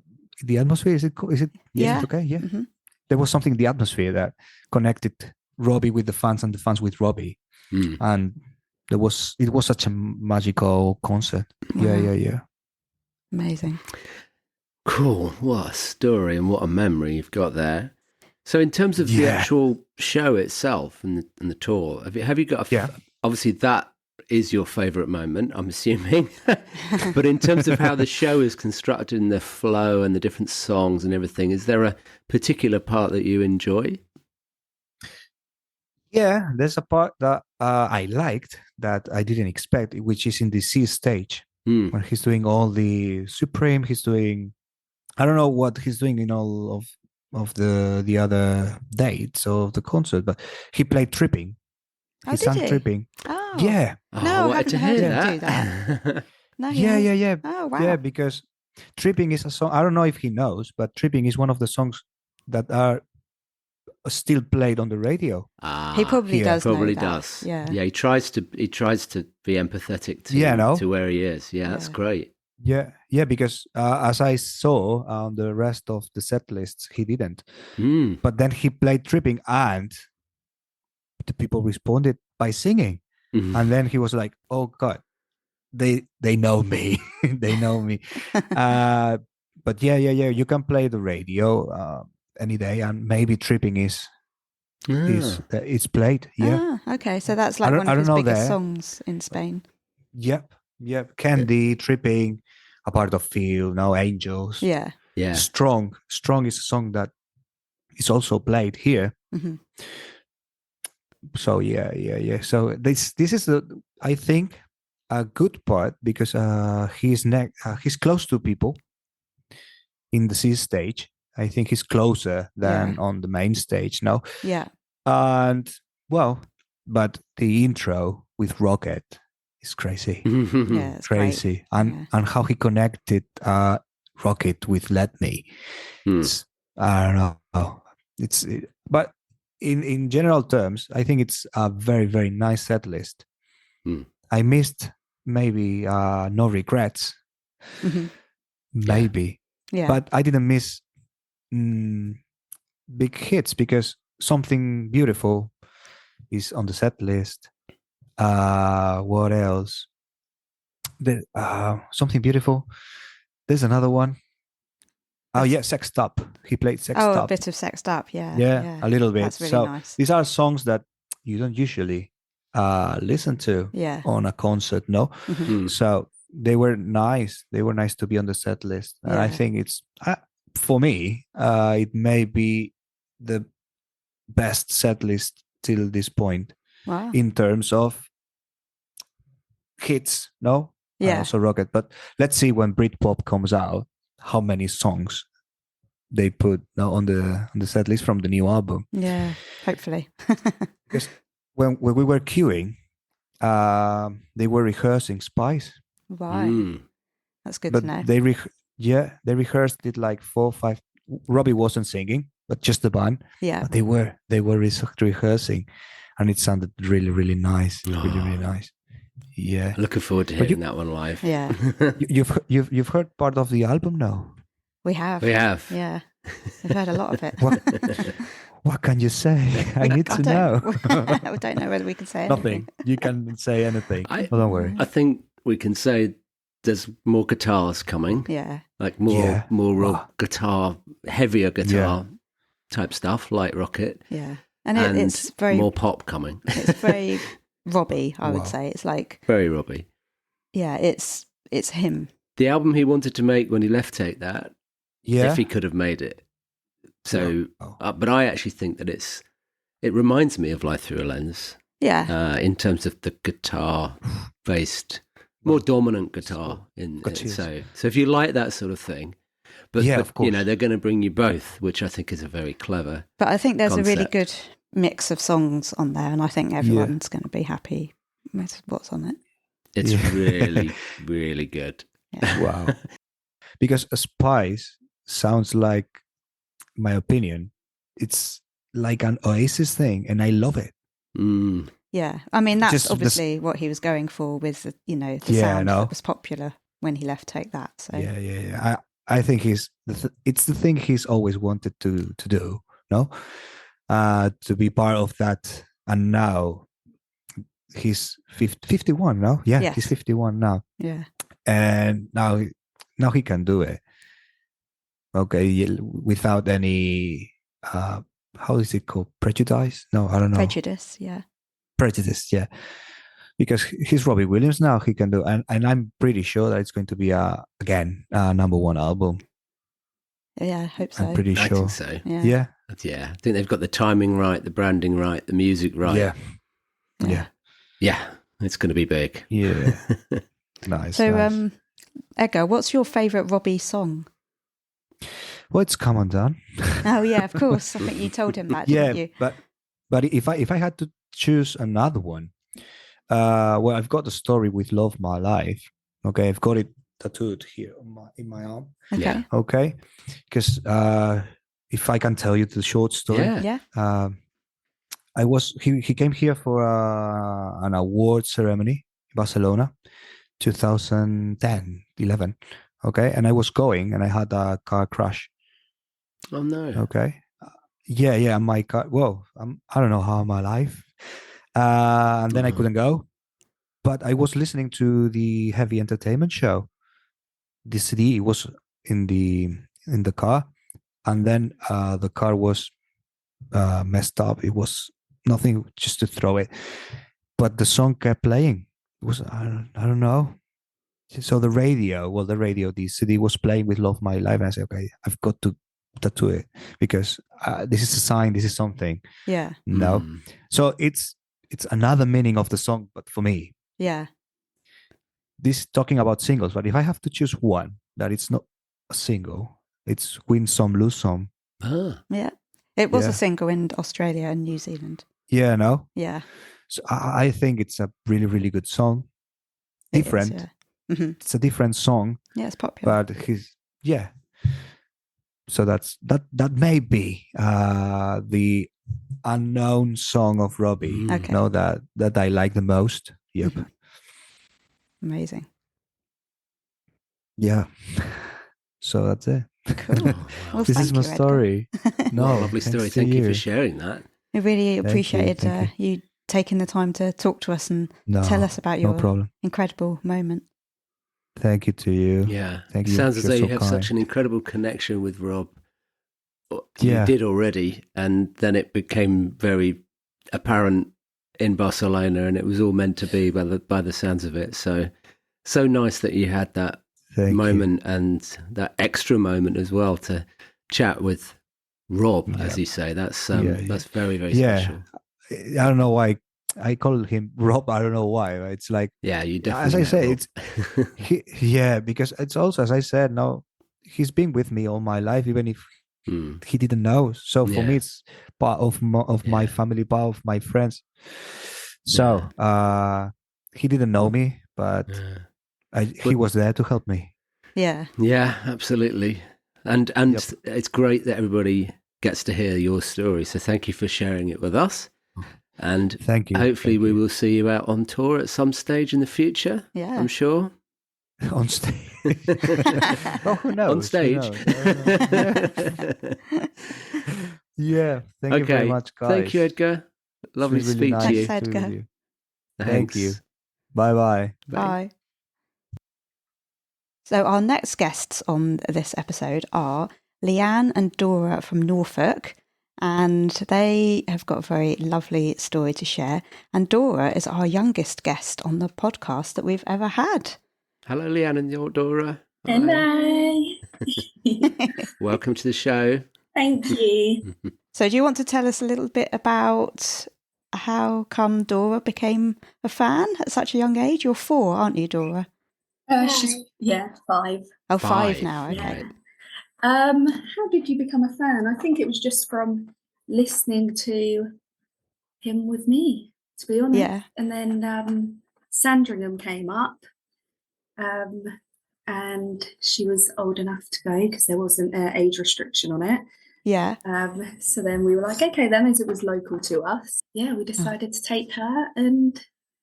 atmosphere. Is it okay? Yeah. Mm-hmm. There was something in the atmosphere that connected Robbie with the fans and the fans with Robbie. And it was such a magical concert. Wow. Yeah. Amazing. Cool. What a story and what a memory you've got there. So in terms of the actual show itself and the tour, have you got obviously that is your favourite moment, I'm assuming. But in terms of how the show is constructed and the flow and the different songs and everything, is there a particular part that you enjoy? Yeah, there's a part that I liked that I didn't expect, which is in the C stage, when he's doing all the Supreme, he's doing, I don't know what he's doing in all of the other dates of the concert, but he played Tripping. He sang Tripping. Oh. Yeah. No, I haven't heard him do that. No, yeah. Oh, wow. Yeah, because Tripping is a song, I don't know if he knows, but Tripping is one of the songs that are still played on the radio. He probably does. Probably know that. does. Yeah. He tries to be empathetic to where he is. Yeah, that's great. Yeah, because as I saw on the rest of the set lists, he didn't. But then he played Tripping, and the people responded by singing. And then he was like, "Oh God, they know me, they know me." But yeah, you can play the radio any day, and maybe Tripping is it's played. Yeah. Okay, so that's like one of his biggest songs in Spain. Yep. Candy, Tripping, A Part of Feel, No Angels. Yeah. Strong is a song that is also played here. Mm-hmm. So yeah. So this is I think a good part because he's close to people in the C stage. I think he's closer than on the main stage now. Yeah. And but the intro with Rocket is crazy. Yeah, it's crazy. Great. And how he connected Rocket with Let Me. I don't know. But in general terms, I think it's a very, very nice set list. I missed maybe No Regrets. Mm-hmm. Maybe. Yeah. But I didn't miss big hits because Something Beautiful is on the set list. What else? Something Beautiful. There's another one. Oh yeah, Sexed Up. He played Sexed Up. Oh, a bit of Sexed Up, yeah. Yeah, a little bit. That's really so nice. These are songs that you don't usually listen to on a concert, no? Mm-hmm. So they were nice. They were nice to be on the set list. And I think it's, for me, it may be the best set list till this point. Wow. In terms of hits, no? Yeah. And also Rocket. But let's see when Britpop comes out, how many songs they put on the set list from the new album. Yeah, hopefully. Because when we were queuing, they were rehearsing Spice. Right. That's good to know. They rehearsed it like 4 or 5. Robbie wasn't singing, but just the band. Yeah. But they were rehearsing, and it sounded really, really nice. Really, really nice. Yeah. Looking forward to hearing that one live. Yeah. You've heard part of the album now? We have. Yeah. We've heard a lot of it. What can you say? I need to know. I don't know whether we can say anything. Nothing. You can say anything. Don't worry. I think we can say there's more guitars coming. Yeah. Like more real guitar, heavier guitar type stuff, like Rocket. Yeah. And it's very... more pop coming. It's very Robbie, I would say. It's like... Very Robbie. Yeah, it's him. The album he wanted to make when he left Take That, if he could have made it. So, but I actually think that it reminds me of Life Through a Lens. Yeah. In terms of the guitar-based, more dominant guitar. So if you like that sort of thing, but of course. they're going to bring you both, which I think is a very clever But I think there's concept. a really good mix of songs on there, and I think everyone's going to be happy with what's on it. It's really, really good. Yeah. Wow. Because a Spice sounds like, my opinion, it's like an Oasis thing, and I love it. Yeah, I mean that's obviously what he was going for with the sound that was popular when he left Take That. So yeah. I think it's the thing he's always wanted to do, no, to be part of that. And now he's 51 now. Yeah, yes. He's 51 now. Yeah, and now he can do it. Okay, without any how is it called? Prejudice? No, I don't know. Prejudice, yeah. Prejudice, yeah. Because he's Robbie Williams now, he can do, and I'm pretty sure that it's going to be again a number one album. Yeah, I hope so. I'm pretty sure. I think so. Yeah. I think they've got the timing right, the branding right, the music right. Yeah. It's going to be big. Yeah. Nice. So, nice. Edgar, what's your favourite Robbie song? Well, it's Come Undone. Oh yeah, of course. I think you told him that, didn't you? But if I had to choose another one, well, I've got the story with Love My Life. Okay, I've got it tattooed here in my arm. Okay. Yeah. Okay, because if I can tell you the short story, he came here for an award ceremony in Barcelona, 2010, 11. Okay, and I was going, and I had a car crash. Oh no. Okay. Yeah. My car. Well, I don't know how I'm alive. And then I couldn't go, but I was listening to the Heavy Entertainment show. The CD was in the car, and then the car was messed up. It was nothing, just to throw it, but the song kept playing. It was I don't know. So the CD was playing with Love My Life, and I said, okay, I've got to tattoo it because this is a sign, this is something. Yeah. No. So it's another meaning of the song, but for me. Yeah. This talking about singles, but if I have to choose one that it's not a single, it's Win Some, Lose Some. Yeah. It was a single in Australia and New Zealand. Yeah, no? Yeah. So I think it's a really, really good song. Different. It is, yeah. Mm-hmm. It's a different song. Yeah, it's popular. But so that may be the unknown song of Robbie. Okay. That I like the most. Yep. Mm-hmm. Amazing. Yeah. So that's it. Cool. Well, this is my story. No, lovely story. Thank you for sharing that. I really appreciated you taking the time to talk to us and tell us about your incredible moment. Thank you to you. Yeah. Thank it you. sounds as though you have kind. such an incredible connection with Rob. Yeah. You did already, and then it became very apparent in Barcelona, and it was all meant to be by the sounds of it. So nice that you had that moment and that extra moment as well to chat with Rob, as you say. That's very, very special. I don't know why I call him Rob. I don't know why. You definitely. As I say, it's because it's also, as I said, no, he's been with me all my life, even if he didn't know. So for me, it's part of my family, part of my friends. So he didn't know me, but he was there to help me. Yeah. Yeah, absolutely. And it's great that everybody gets to hear your story. So thank you for sharing it with us. And Thank you. Hopefully we will see you out on tour at some stage in the future. Yeah. I'm sure. On stage. Oh, who knows? On stage. Yeah. Thank you very much, guys. Thank you, Edgar. Lovely to speak to you. Thanks, Edgar. Thank you. Bye-bye. Bye. So our next guests on this episode are Leanne and Dora from Norfolk, and they have got a very lovely story to share. And Dora is our youngest guest on the podcast that we've ever had. Hello, Leanne and Dora. Hello. Welcome to the show. Thank you. So do you want to tell us a little bit about how come Dora became a fan at such a young age? You're 4, aren't you, Dora? She's 5. Oh, 5 now, okay. Yeah. How did you become a fan? I think it was just from listening to him with me, to be honest. Yeah. And then Sandringham came up, and she was old enough to go because there wasn't an age restriction on it. Yeah. So then we were like, okay, then, as it was local to us, we decided to take her, and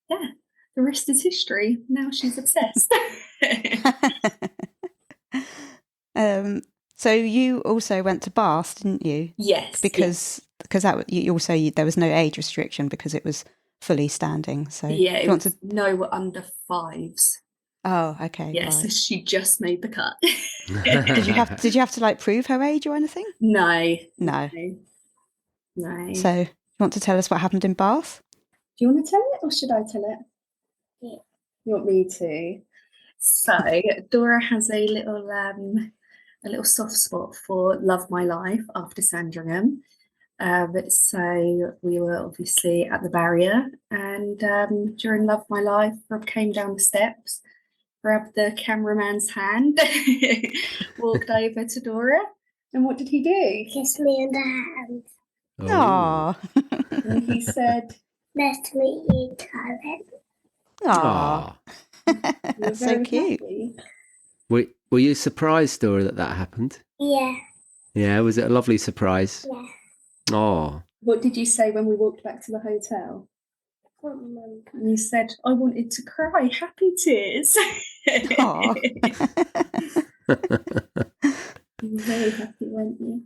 the rest is history. Now she's obsessed. So you also went to Bath, didn't you? Yes. Because that you also there was no age restriction because it was fully standing. So it was no under 5s. Oh, okay. Yes, right. so she just made the cut. Did you have to like prove her age or anything? No. So you want to tell us what happened in Bath? Do you want to tell it or should I tell it? Yeah. You want me to? So Dora has a little soft spot for Love My Life after Sandringham. So we were obviously at the barrier, and during Love My Life, Rob came down the steps, grabbed the cameraman's hand, walked over to Dora, and what did he do? Kiss me in the hand. Aww. And he said, "Nice to meet you, darling." Aww. That's so cute. Were you surprised, Dora, that happened? Yeah. Yeah, was it a lovely surprise? Yeah. Oh. What did you say when we walked back to the hotel? And you said, I wanted to cry, happy tears. You were very happy, weren't you?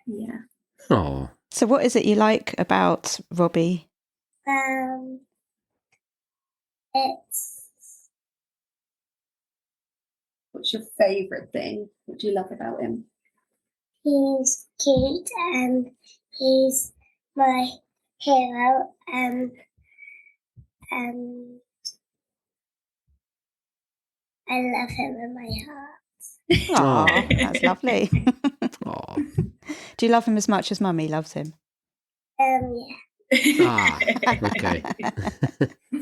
Yeah. Oh. So what is it you like about Robbie? What's your favourite thing? What do you love about him? He's cute and he's my hero, and I love him in my heart. Oh, that's lovely. Do you love him as much as Mummy loves him? Yeah. Okay.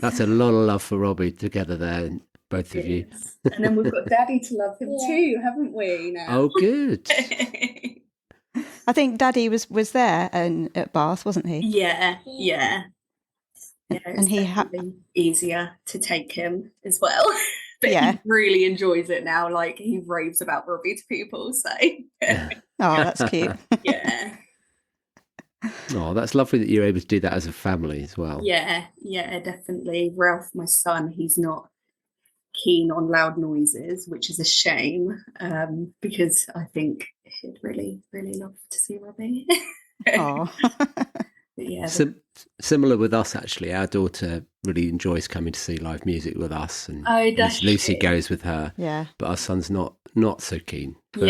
That's a lot of love for Robbie together there, both of you. And then we've got Daddy to love him too, haven't we? Now? Oh, good. I think Daddy was there at Bath, wasn't he? Yeah. And he easier to take him as well. But he really enjoys it now. Like, he raves about Robbie to people. So oh, that's cute. Yeah. Oh, that's lovely that you're able to do that as a family as well. Yeah, definitely. Ralph, my son, he's not keen on loud noises, which is a shame, because I think he'd really, really love to see Robbie. Oh. Yeah. Similar with us, actually. Our daughter really enjoys coming to see live music with us, and Lucy goes with her. Yeah. But our son's not so keen. But,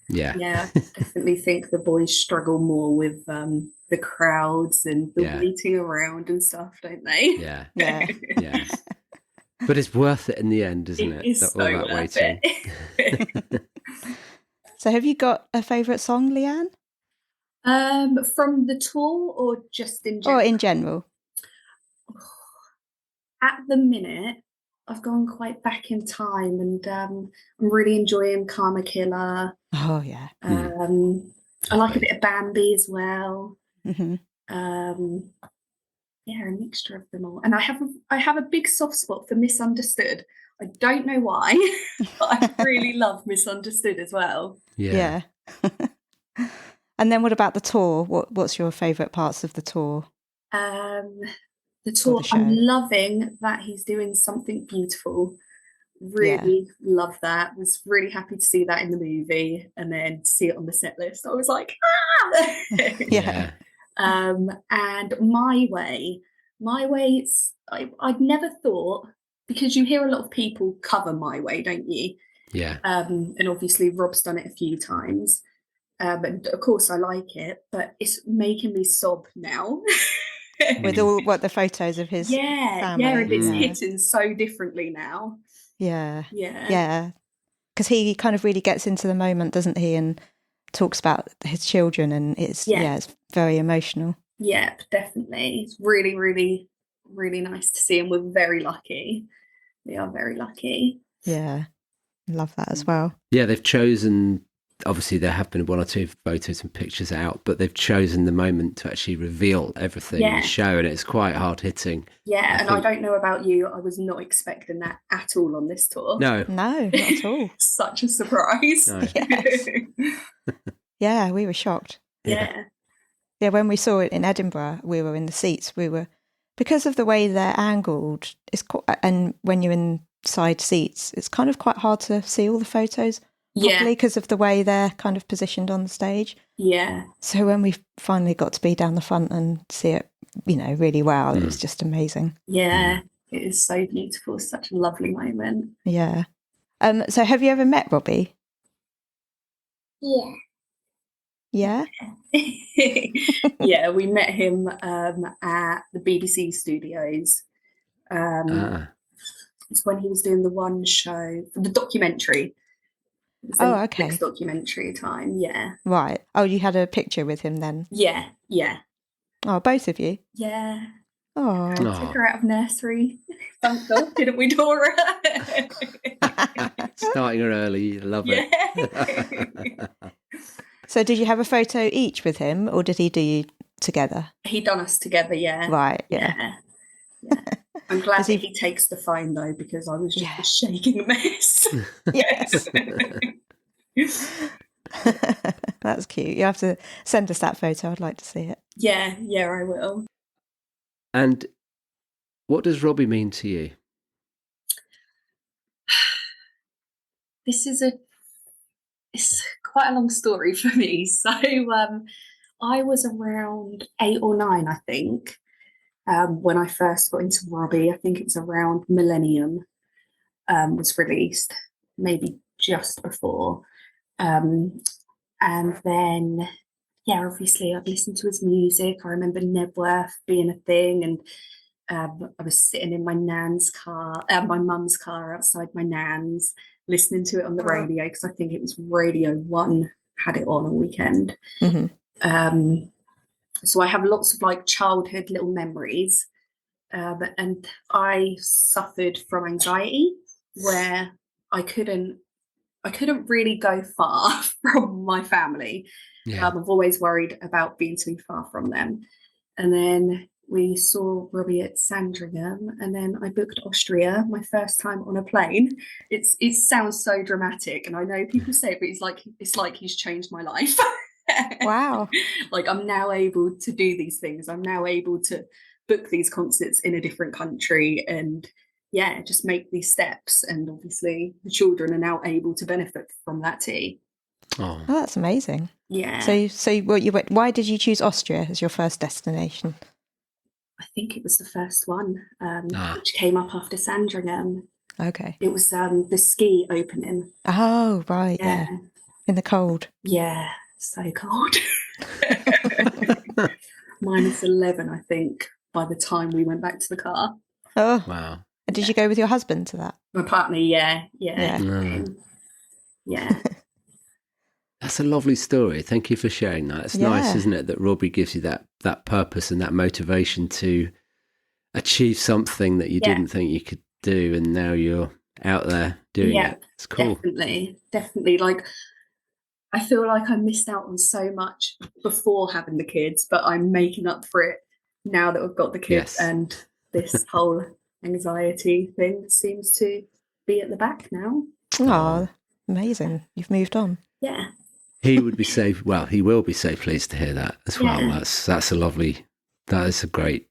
yeah, I definitely think the boys struggle more with the crowds and the waiting around and stuff, don't they? Yeah. But it's worth it in the end, isn't it? It's so all that worth waiting. it. So have you got a favourite song, Leanne? From the tour or just in general? Or in general? At the minute, I've gone quite back in time, and I'm really enjoying Karma Killer. Oh, yeah. I like a bit of Bambi as well. Mm-hmm. A mixture of them all. And I have a big soft spot for Misunderstood. I don't know why, but I really love Misunderstood as well. Yeah. And then what about the tour? What's your favourite parts of the tour? The tour, show. I'm loving that he's doing something beautiful. Really love that. Was really happy to see that in the movie and then to see it on the set list. I was like, ah! Yeah. And My Way, I'd never thought, because you hear a lot of people cover My Way, don't you? Yeah. And obviously Rob's done it a few times. But of course I like it, but it's making me sob now. With all the photos of his family. Yeah, and it's hitting so differently now. Yeah. Yeah. Because he kind of really gets into the moment, doesn't he? And talks about his children, and it's it's very emotional. Yeah, definitely. It's really, really, really nice to see, and we're very lucky. We are very lucky. Yeah, love that as well. Yeah, they've chosen. Obviously, there have been one or two photos and pictures out, but they've chosen the moment to actually reveal everything in the show, and it's quite hard hitting. Yeah, I don't know about you, I was not expecting that at all on this tour. No, not at all. Such a surprise. No. Yes. Yeah, we were shocked. Yeah. Yeah, when we saw it in Edinburgh, we were in the seats. We were, because of the way they're angled, and when you're in side seats, it's kind of quite hard to see all the photos. Probably because of the way they're kind of positioned on the stage. Yeah. So when we finally got to be down the front and see it, really well, it was just amazing. Yeah, it is so beautiful. Such a lovely moment. Yeah. So have you ever met Robbie? Yeah. Yeah? Yeah, we met him at the BBC studios. It's when he was doing the one show, the documentary. Okay. Next documentary time, yeah. Right. Oh, you had a picture with him then? Yeah. Oh, both of you? Yeah. Oh. Took her out of nursery. Thank God, didn't we, Dora? Starting her early, love it. So did you have a photo each with him, or did he do you together? He done us together, yeah. Right, yeah. I'm glad that he takes the phone though, because I was just a shaking mess. Yes. That's cute. You have to send us that photo. I'd like to see it. Yeah, I will. And what does Robbie mean to you? It's quite a long story for me. So I was around 8 or 9, I think. When I first got into Robbie, I think it's around Millennium was released, maybe just before. And then, obviously I've listened to his music. I remember Nebworth being a thing, and I was sitting in my nan's car, my mum's car outside my nan's, listening to it on the radio, because I think it was Radio 1 had it on weekend. Mm-hmm. So I have lots of childhood little memories, and I suffered from anxiety where I couldn't really go far from my family. I've always worried about being too far from them. And then we saw Robbie at Sandringham, and then I booked Austria, my first time on a plane. It sounds so dramatic, and I know people say it, but it's like he's changed my life. Wow. I'm now able to do these things. I'm now able to book these concerts in a different country and just make these steps. And obviously the children are now able to benefit from that too. Oh, that's amazing. Yeah. So why did you choose Austria as your first destination? I think it was the first one, which came up after Sandringham. Okay. It was the ski opening. Oh, right. Yeah. In the cold. Yeah. So cold. -11, I think, by the time we went back to the car. Oh, wow. And did you go with your husband to that? My partner, yeah. That's a lovely story. Thank you for sharing that. It's nice, isn't it, that Robbie gives you that purpose and that motivation to achieve something that you didn't think you could do, and now you're out there doing it. It's cool. Definitely. I feel like I missed out on so much before having the kids, but I'm making up for it now that we've got the kids, and this whole anxiety thing seems to be at the back now. Oh, amazing. You've moved on. Yeah. He would be so, he will be so pleased to hear that as well. That's a lovely that is a great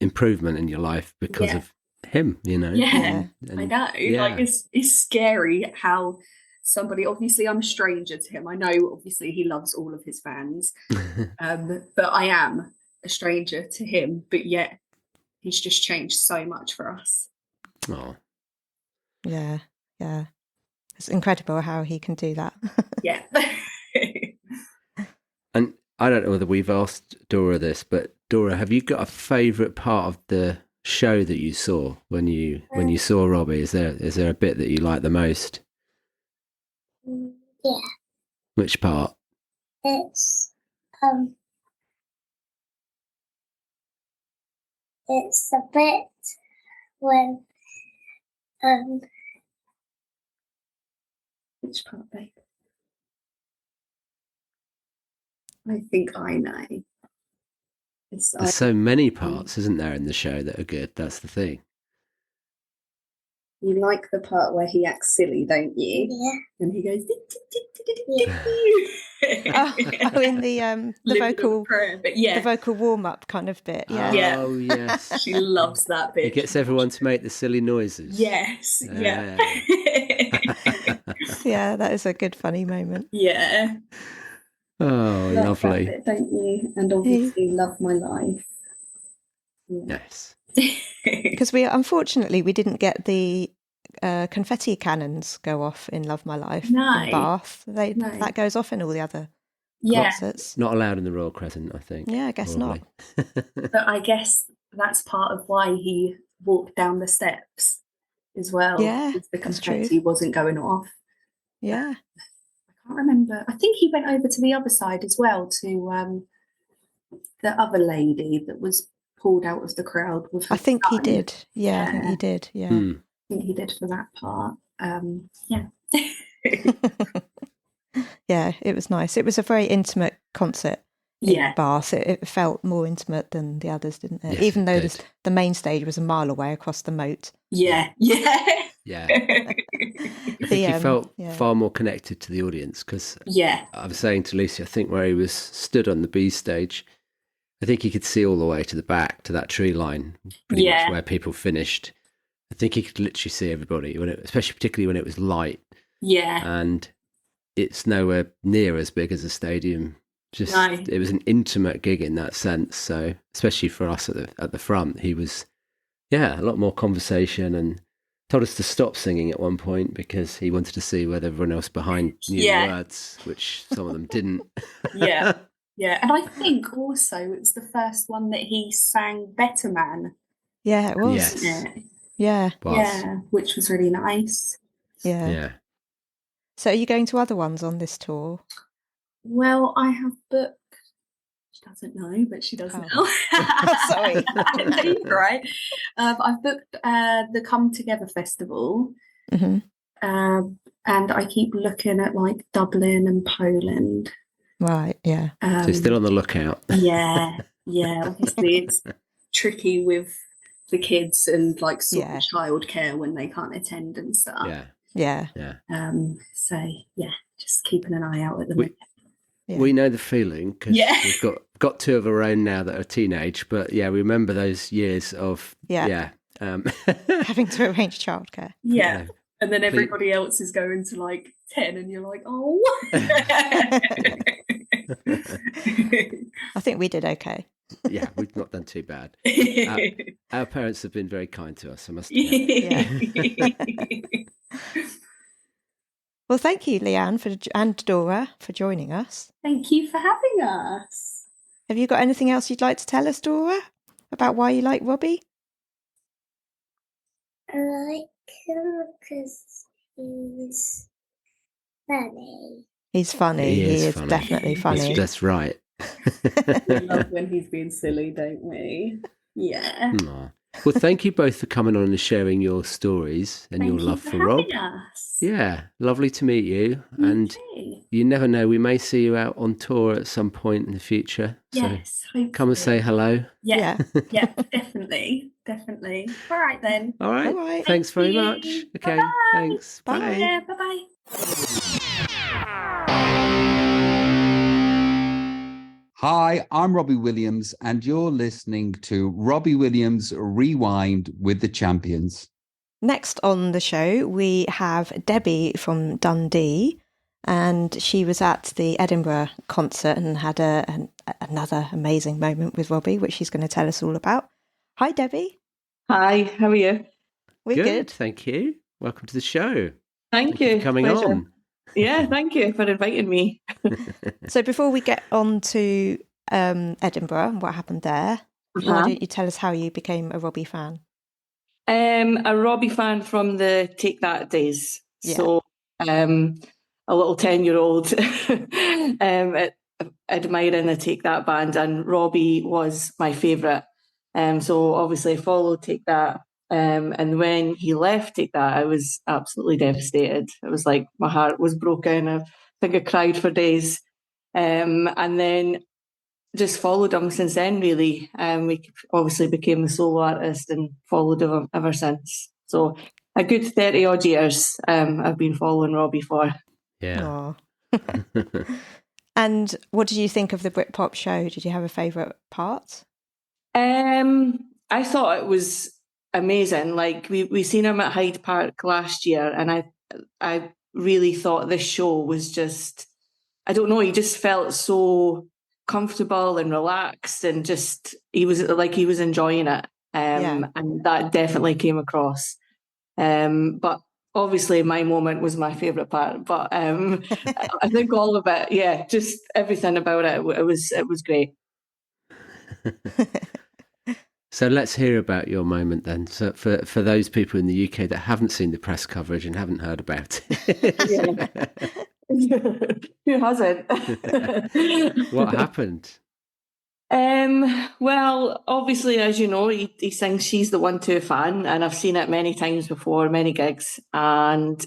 improvement in your life because of him, you know. Yeah, and I know. Like it's scary how somebody, obviously I'm a stranger to him. I know obviously he loves all of his fans. But I am a stranger to him, but yet he's just changed so much for us. Oh. Yeah. It's incredible how he can do that. Yeah. And I don't know whether we've asked Dora this, but Dora, have you got a favourite part of the show that you saw when you saw Robbie? Is there a bit that you like the most? Yeah. Which part? It's the bit when Which part, babe? I think I know. There's so many parts, isn't there, in the show that are good? That's the thing. You like the part where he acts silly, don't you? Yeah. And he goes. In the vocal prayer, but yeah, the vocal warm up kind of bit. Yeah. Oh yes. She loves that bit. He gets everyone to make the silly noises. Yes. Yeah. Yeah, that is a good funny moment. Yeah. Oh, Love lovely. that bit, don't you? And obviously Love My Life. Yeah. Yes. Because we didn't get the confetti cannons go off in Love My Life in Bath. That goes off in all the other concerts. Not allowed in the Royal Crescent, I think. Yeah, I guess probably. not. But I guess that's part of why he walked down the steps as well. Yeah, the confetti wasn't going off. Yeah. I can't remember. I think he went over to the other side as well to the other lady that was pulled out of the crowd with her I think son. he did. Yeah, I think he did. Yeah. I think he did for that part. Yeah. Yeah, it was nice. It was a very intimate concert in Bath. It felt more intimate than the others, didn't it? Yes, even though it did. the main stage was a mile away across the moat. Yeah. Yeah. I think he felt far more connected to the audience because I was saying to Lucy, I think where he was stood on the B stage, I think he could see all the way to the back to that tree line, pretty much where people finished. I think he could literally see everybody, especially particularly when it was light. Yeah. And it's nowhere near as big as a stadium. It was an intimate gig in that sense. So especially for us at the front, he was, a lot more conversation and told us to stop singing at one point because he wanted to see whether everyone else behind knew the words, which some of them didn't. Yeah. And I think also it was the first one that he sang Better Man. Yeah, it was. Yes. Yeah. Yeah, which was really nice. Yeah. So are you going to other ones on this tour? Well, I have booked. She doesn't know, but she does know. Sorry. Right. I've booked the Come Together Festival. Mm-hmm. And I keep looking at like Dublin and Poland. Right, yeah. So you're still on the lookout. Yeah. Obviously, it's tricky with the kids and like sort of childcare when they can't attend and stuff. Yeah. So just keeping an eye out at the minute. We know the feeling because we've got two of our own now that are teenage, but we remember those years of having to arrange childcare. Yeah. And then everybody else is going to like 10 and you're like, oh. I think we did okay. Yeah, we've not done too bad. Our parents have been very kind to us, I must admit. Well, thank you, Leanne and Dora, for joining us. Thank you for having us. Have you got anything else you'd like to tell us, Dora, about why you like Robbie? I like him because he's funny. He's funny. He is funny. Definitely funny. That's right. We love when he's being silly, don't we? Yeah. Aww. Well, thank you both for coming on and sharing your stories and your love for Rob. Us. Yeah, lovely to meet you. And you never know, we may see you out on tour at some point in the future. Yes, so come and say hello. Yeah, definitely. All right then. All right. Thanks very much. Okay, bye-bye. Thanks. Bye. Yeah, bye-bye. Hi, I'm Robbie Williams, and you're listening to Robbie Williams Rewind with the Champions. Next on the show, we have Debbie from Dundee, and she was at the Edinburgh concert and had another amazing moment with Robbie, which she's going to tell us all about. Hi, Debbie. Hi, how are you? We're good. Thank you. Welcome to the show. Thank you for coming Pleasure. On. Yeah, thank you for inviting me. So before we get on to Edinburgh and what happened there, why don't you tell us how you became a Robbie fan? A Robbie fan from the Take That days. Yeah. So a little 10-year-old admiring the Take That band, and Robbie was my favourite. So obviously I followed Take That. And when he left Take That, I was absolutely devastated. It was like my heart was broken. I think I cried for days. And then just followed him since then, really. We obviously became the solo artist and followed him ever since. So a good 30 odd years I've been following Robbie for. Yeah. And what did you think of the Britpop show? Did you have a favourite part? I thought it was amazing. Like we seen him at Hyde Park last year, and I really thought this show was just, I don't know, he just felt so comfortable and relaxed, and just he was enjoying it. And that definitely came across. But obviously my moment was my favourite part. But I think all of it, just everything about it, it was great. So let's hear about your moment then. So for those people in the UK that haven't seen the press coverage and haven't heard about it. Who hasn't? What happened? Well, obviously, as you know, he sings She's the 1-2 fan, and I've seen it many times before, many gigs. And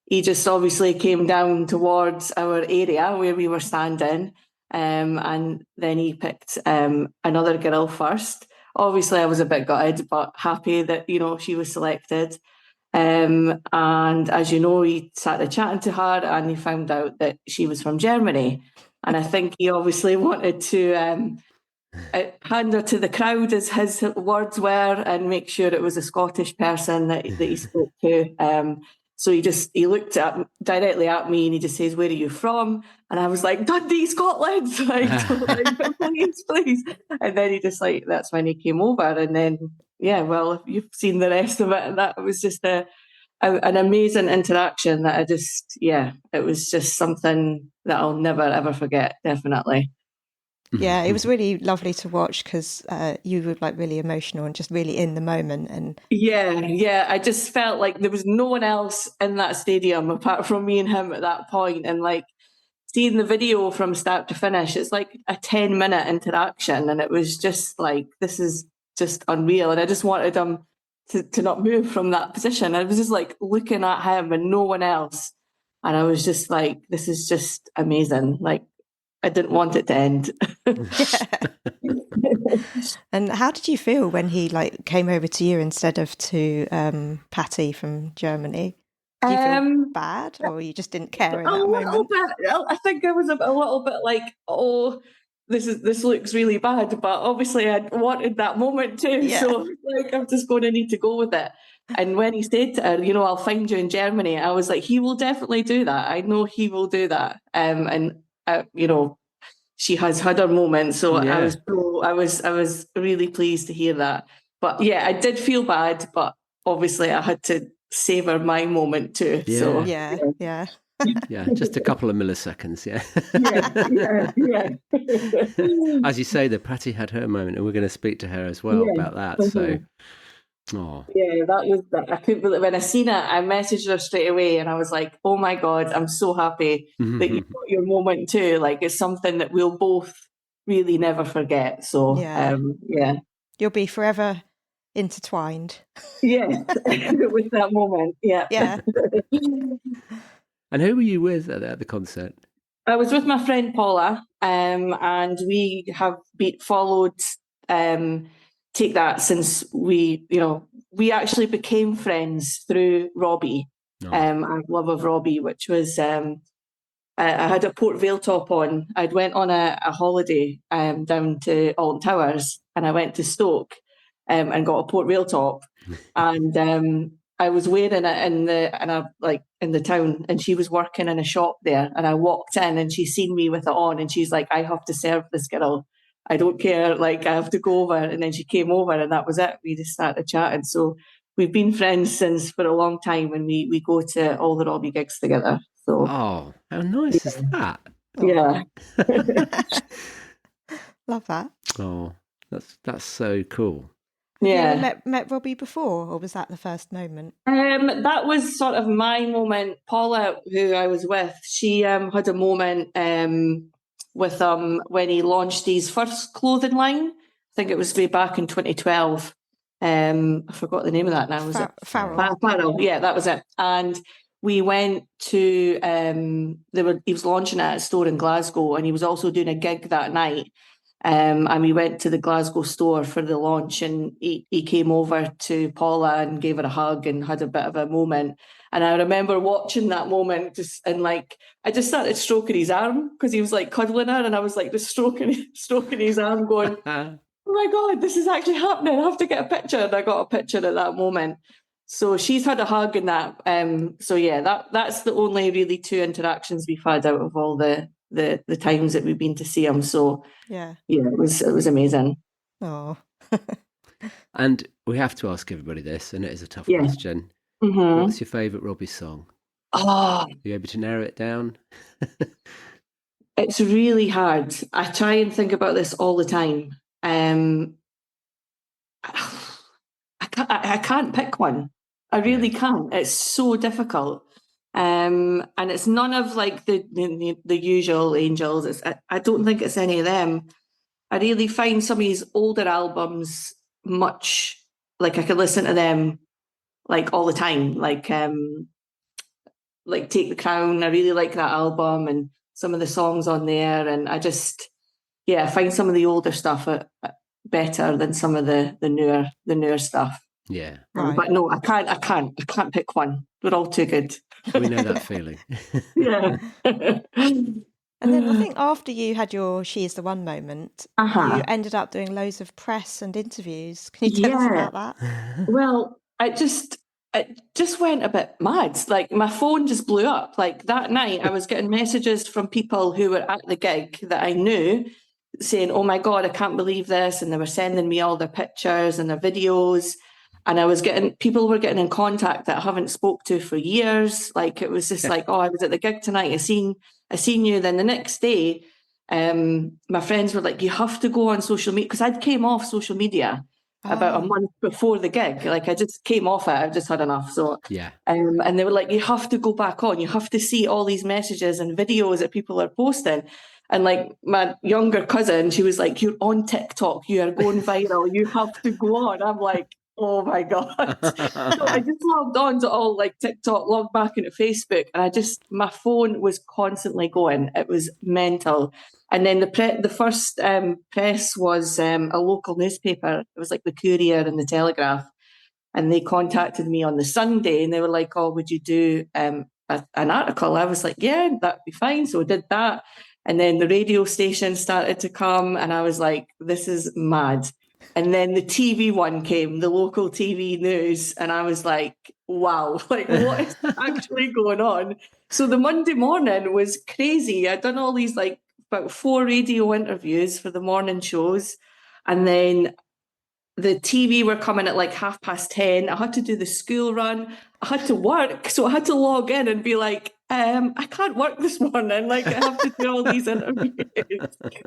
he just obviously came down towards our area where we were standing. And then he picked another girl first. Obviously, I was a bit gutted, but happy that, she was selected. And as you know, he started chatting to her and he found out that she was from Germany. And I think he obviously wanted to hand her to the crowd, as his words were, and make sure it was a Scottish person that he spoke to. So he looked directly at me and he just says, "Where are you from?" And I was like, "Dundee, Scotland!" please. And then he just that's when he came over. And then, if you've seen the rest of it, that was just an amazing interaction that it was just something that I'll never, ever forget, definitely. Yeah, it was really lovely to watch because you were really emotional and just really in the moment. And I just felt like there was no one else in that stadium apart from me and him at that point. And seeing the video from start to finish, it's like a 10-minute interaction, and it was just this is just unreal. And I just wanted him to not move from that position. I was just looking at him and no one else, and I was just this is just amazing. I didn't want it to end. And how did you feel when he came over to you instead of to Pati from Germany? Did you feel bad, or you just didn't care in that moment? A little bit. I think I was a little bit oh, this looks really bad. But obviously, I wanted that moment too. Yeah. So I'm just going to need to go with it. And when he said to her, "I'll find you in Germany," I was like, "He will definitely do that. I know he will do that." She has had her moment, so I was really pleased to hear that. But I did feel bad, but obviously I had to savor my moment too. Yeah. So yeah. Yeah, just a couple of milliseconds. As you say, that Pati had her moment, and we're going to speak to her as well about that. Mm-hmm. So, that was. I couldn't believe when I seen it. I messaged her straight away, and I was like, "Oh my God, I'm so happy that you got your moment too. It's something that we'll both really never forget." So, you'll be forever intertwined. With that moment. Yeah. And who were you with at the concert? I was with my friend Paula, and we have followed Take That since we actually became friends through Robbie, our love of Robbie, which was I had a Port Vale top on. I'd went on a holiday down to Alton Towers, and I went to Stoke and got a Port Vale top, and I was wearing it in the town, and she was working in a shop there, and I walked in, and she seen me with it on, and she's like, "I have to serve this girl. I don't care. Like, I have to go over." And then she came over, and that was it. We just started chatting. So we've been friends since for a long time, and we go to all the Robbie gigs together. So, oh, how nice is that? Yeah. Love that. Oh, that's so cool. Yeah. Have you ever met Robbie before, or was that the first moment? That was sort of my moment. Paula, who I was with, she had a moment with when he launched his first clothing line. I think it was way back in 2012. I forgot the name of that now. Was it Farrell? Farrell, yeah, that was it. And we went to he was launching it at a store in Glasgow, and he was also doing a gig that night. And we went to the Glasgow store for the launch, and he came over to Paula and gave her a hug and had a bit of a moment. And I remember watching that moment I just started stroking his arm because he was like cuddling her, and I was like just stroking his arm, going, "Oh my God, this is actually happening. I have to get a picture." And I got a picture at that moment. So she's had a hug and that. So yeah, that's the only really two interactions we've had out of all the times that we've been to see him. So yeah, it was amazing. Oh. And we have to ask everybody this, and it is a tough question. Mm-hmm. What's your favourite Robbie song? Oh, are you able to narrow it down? It's really hard. I try and think about this all the time. I can't pick one. I really can't. It's so difficult. And it's none of like the usual Angels. I don't think it's any of them. I really find some of his older albums much like I could listen to them like all the time. Like Take the Crown. I really like that album and some of the songs on there. And I find some of the older stuff better than some of the newer stuff. Yeah. Right. But no, I can't pick one. They're all too good. We know that feeling. Yeah. And then I think after you had your She Is the One moment, you ended up doing loads of press and interviews. Can you tell us about that? Well, it just went a bit mad. Like my phone just blew up. Like that night I was getting messages from people who were at the gig that I knew saying, "Oh my God, I can't believe this." And they were sending me all their pictures and their videos. And people were getting in contact that I haven't spoke to for years. Like it was just like, "Oh, I was at the gig tonight. I seen you." Then the next day, my friends were like, "You have to go on social media," because I'd came off social media about a month before the gig. Like I just came off it. I've just had enough. So yeah. And they were like, "You have to go back on. You have to see all these messages and videos that people are posting." And like my younger cousin, she was like, "You're on TikTok. You are going viral. You have to go on." I'm like, oh my God. So I just logged on to all like TikTok, logged back into Facebook, and my phone was constantly going. It was mental. And then the first press was a local newspaper. It was like the Courier and the Telegraph. And they contacted me on the Sunday and they were like, "Oh, would you do an article?" I was like, "Yeah, that'd be fine." So I did that. And then the radio station started to come and I was like, "This is mad." And then the TV one came, the local TV news. And I was like, wow, like what is actually going on? So the Monday morning was crazy. I'd done all these like about 4 radio interviews for the morning shows. And then the TV were coming at like 10:30. I had to do the school run. I had to work. So I had to log in and be like, I can't work this morning. Like I have to do all these interviews.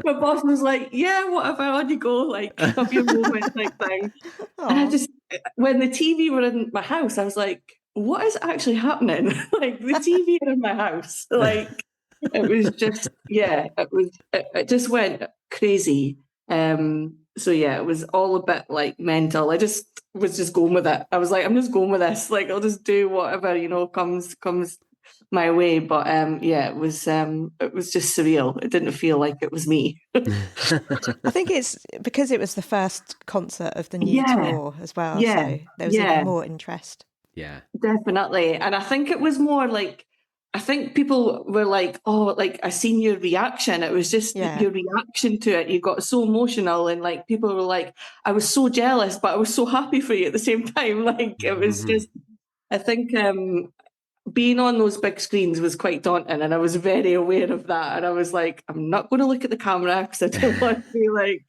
My boss was like, "Yeah, whatever, on you go, like have your moment," type thing. And when the TV were in my house, I was like, what is actually happening? Like the TV in my house. Like it was just, it just went crazy. So yeah, it was all a bit like mental. I just was just going with it. I was like, I'm just going with this. Like I'll just do whatever, comes my way. But it was just surreal. It didn't feel like it was me. I think it's because it was the first concert of the new tour as well. Yeah. So there was even more interest. Yeah, definitely. And I think it was more like I think people were like, oh, like I seen your reaction. It was just your reaction to it. You got so emotional, and like people were like, I was so jealous, but I was so happy for you at the same time. Like it was just, I think being on those big screens was quite daunting, and I was very aware of that. And I was like, I'm not going to look at the camera because I don't want to be like.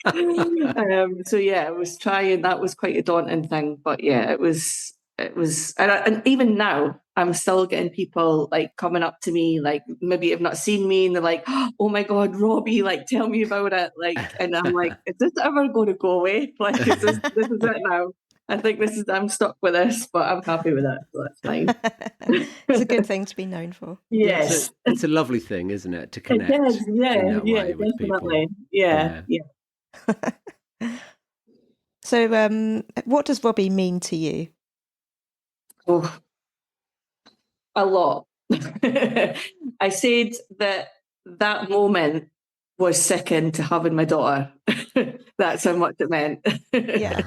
So yeah, I was trying. That was quite a daunting thing, but yeah, it was, and even now. I'm still getting people like coming up to me, like maybe have not seen me, and they're like, "Oh my God, Robbie! Like, tell me about it!" Like, and I'm like, "Is this ever going to go away? Like, this is it now? I think I'm stuck with this, but I'm happy with it, so that's fine." It's a good thing to be known for. Yes, it's a lovely thing, isn't it, to connect? It is, yeah, with definitely, people. yeah. So, what does Robbie mean to you? Oh. A lot. I said that moment was second to having my daughter. That's how much it meant. Yeah.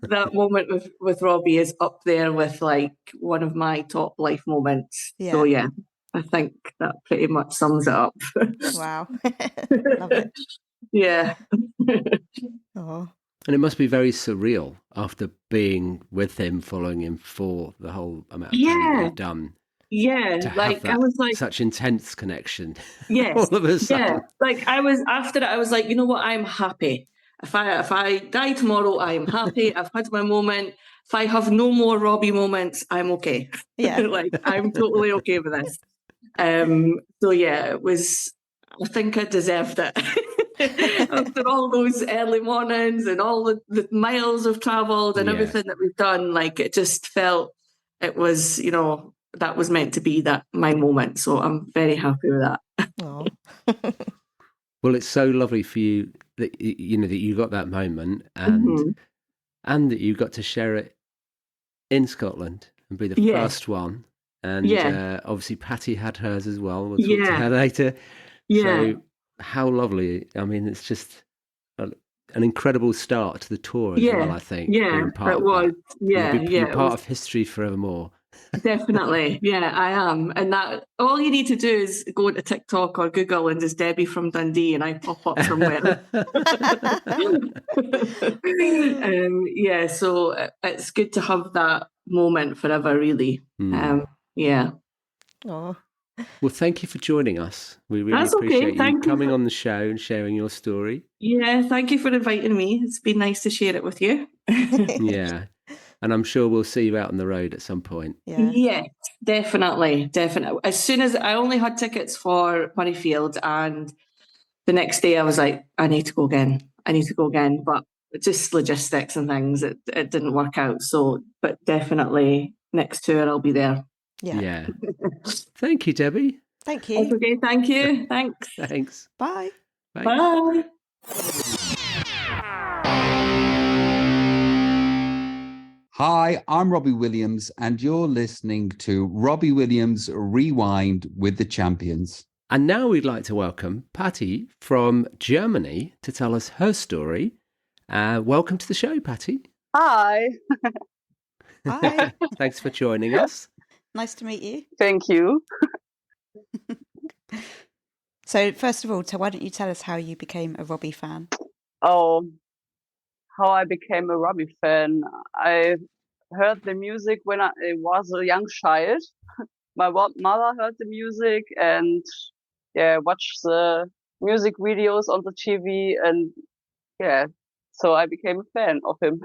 That moment with Robbie is up there with like one of my top life moments. Yeah. So yeah, I think that pretty much sums it up. Wow. Love it. Yeah. Oh. And it must be very surreal after being with him, following him for the whole amount of time you've done. Yeah, like I was like such intense connection. Yes, all of a sudden. yeah. Like I was after it. I was like, you know what? I'm happy. If I die tomorrow, I'm happy. I've had my moment. If I have no more Robbie moments, I'm okay. Yeah, like I'm totally okay with this. So yeah, it was. I think I deserved it. After all those early mornings and all the miles of travelled and everything that we've done, like it just felt it was, that was meant to be my moment. So I'm very happy with that. Well, it's so lovely for you that that you got that moment and that you got to share it in Scotland and be the first one. And obviously Pati had hers as well. We'll talk to her later. Yeah. So how lovely. I mean, it's just an incredible start to the tour as well, I think. Yeah, it was. You're part of history forevermore. Definitely. Yeah, I am. And that all you need to do is go into TikTok or Google and just Debbie from Dundee and I pop up somewhere. So it's good to have that moment forever, really. Yeah. Oh. Well, thank you for joining us. We really appreciate you coming on the show and sharing your story. Yeah, thank you for inviting me. It's been nice to share it with you. Yeah. And I'm sure we'll see you out on the road at some point. Yeah, definitely. As soon as I only had tickets for Murrayfield, and the next day I was like, I need to go again. But just logistics and things, it didn't work out. So, but definitely next tour I'll be there. Yeah. Thank you, Debbie. Thank you. Okay, thank you. Thanks. Thanks. Bye. Bye. Hi, I'm Robbie Williams, and you're listening to Robbie Williams Rewind with the Champions. And now we'd like to welcome Pati from Germany to tell us her story. Welcome to the show, Pati. Hi. Hi. Thanks for joining us. Nice to meet you. Thank you. So, first of all, why don't you tell us how you became a Robbie fan? Oh, how I became a Robbie fan. I heard the music when I was a young child. My mother heard the music and watched the music videos on the TV, and so I became a fan of him.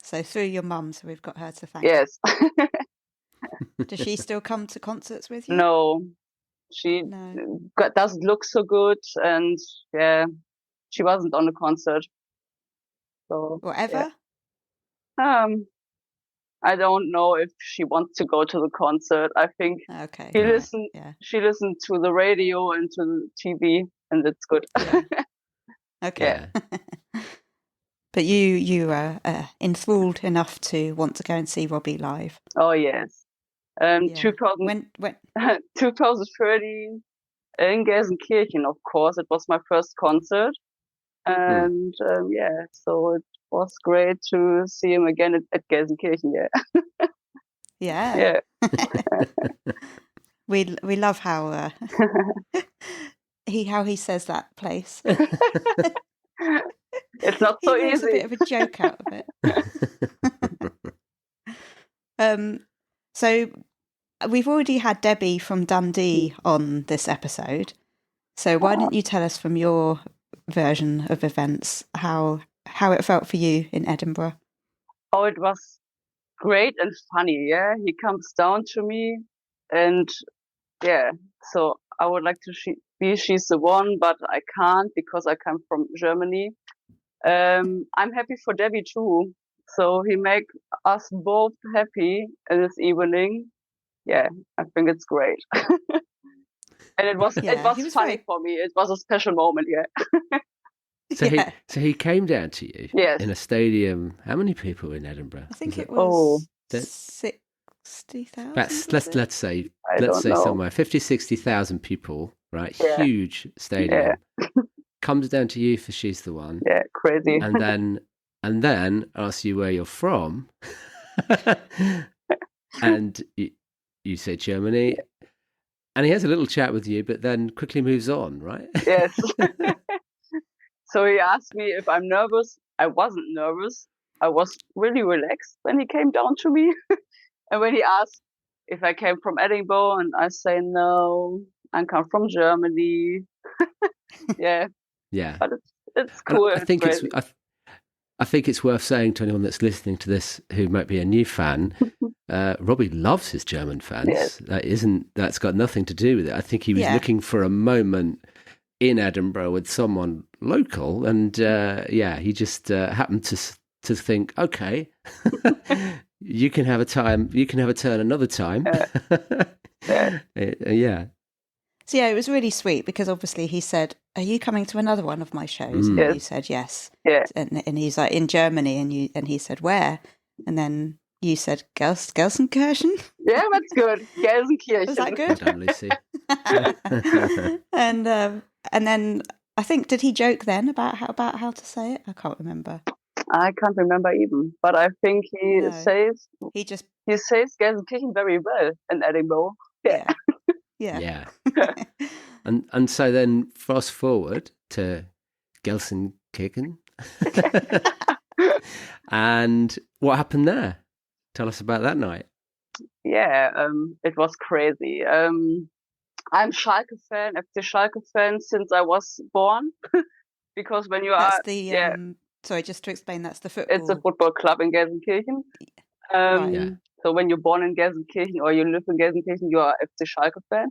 So through your mum, so we've got her to thank. Yes. Does she still come to concerts with you? No, she doesn't look so good, and she wasn't on the concert. So whatever. I don't know if she wants to go to the concert. I think she listened to the radio and to the TV, and it's good. Yeah. Okay. But you were enthralled enough to want to go and see Robbie live. Oh yes. 2013 in Gelsenkirchen, of course. It was my first concert. And so it was great to see him again at Gelsenkirchen. Yeah. Yeah. we love how he says that place. It's not so he makes easy. a bit of a joke out of it. So we've already had Debbie from Dundee on this episode. So why don't you tell us from your version of events how it felt for you in Edinburgh? Oh, it was great and funny. Yeah, he comes down to me, and yeah. So I would like to be She's the One, but I can't because I come from Germany. I'm happy for Debbie too. So he make us both happy in this evening. Yeah, I think it's great. And it was funny for me. It was a special moment. Yeah. So he came down to you in a stadium. How many people in Edinburgh? I think it was 60,000. Let's say somewhere 50,000-60,000 people, right? Yeah. Huge stadium. Yeah. Comes down to you for She's the One. Yeah, crazy. and then asks you where you're from. And you say Germany. And he has a little chat with you, but then quickly moves on, right? Yes. So he asked me if I'm nervous. I wasn't nervous. I was really relaxed when he came down to me. And when he asked if I came from Edinburgh, and I say no, I come from Germany. Yeah. Yeah. But it's cool. I think it's worth saying to anyone that's listening to this who might be a new fan, Robbie loves his German fans. Yes. That's got nothing to do with it. I think he was looking for a moment in Edinburgh with someone local, and he just happened to think, okay, you can have a turn another time. Yeah. So yeah, it was really sweet because obviously he said, "Are you coming to another one of my shows?" And you said yes. Yeah. And he's like, "In Germany," and he said, "Where?" And then you said Gelsenkirchen. Yeah, that's good. Gelsenkirchen. Was that good? Well done, Lucy. And then I think, did he joke then about how to say it? I can't remember. I can't remember even, but I think he says Gelsenkirchen very well in Edinburgh. Yeah. Yeah. And so then fast forward to Gelsenkirchen. And what happened there? Tell us about that night. Yeah, it was crazy. I'm Schalke fan, FC Schalke fan since I was born. Because when you sorry, just to explain, that's the football. It's a football club in Gelsenkirchen. So when you're born in Gelsenkirchen or you live in Gelsenkirchen, you are FC Schalke fan.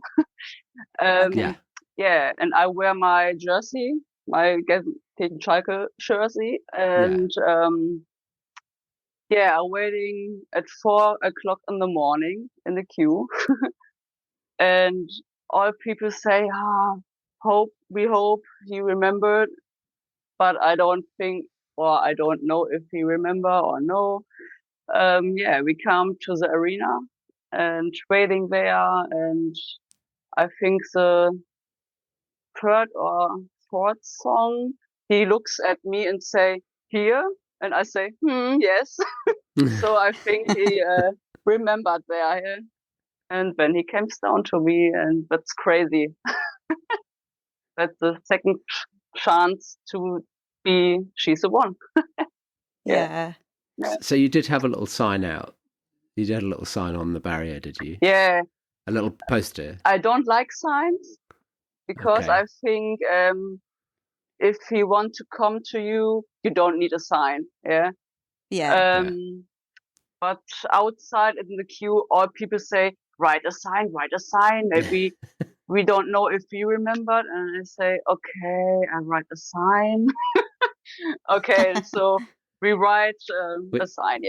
Yeah, and I wear my jersey, my Gelsenkirchen Schalke jersey, and I'm waiting at 4 o'clock in the morning in the queue, and all people say, we hope he remembered, but I don't think, or I don't know if he remember or no. We come to the arena and waiting there, and I think the third or fourth song, he looks at me and say, "Here?" And I say, yes. So I think he remembered there. And then he comes down to me, and that's crazy. That's the second chance to be She's the One. Yeah. So you did have a little sign out. You did a little sign on the barrier, did you? Yeah. A little poster. I don't like signs because I think if he want to come to you, you don't need a sign. Yeah. Yeah. But outside in the queue, all people say, write a sign. Maybe we don't know if you remembered. And I say, okay, I write a sign. Okay, so we write a sign,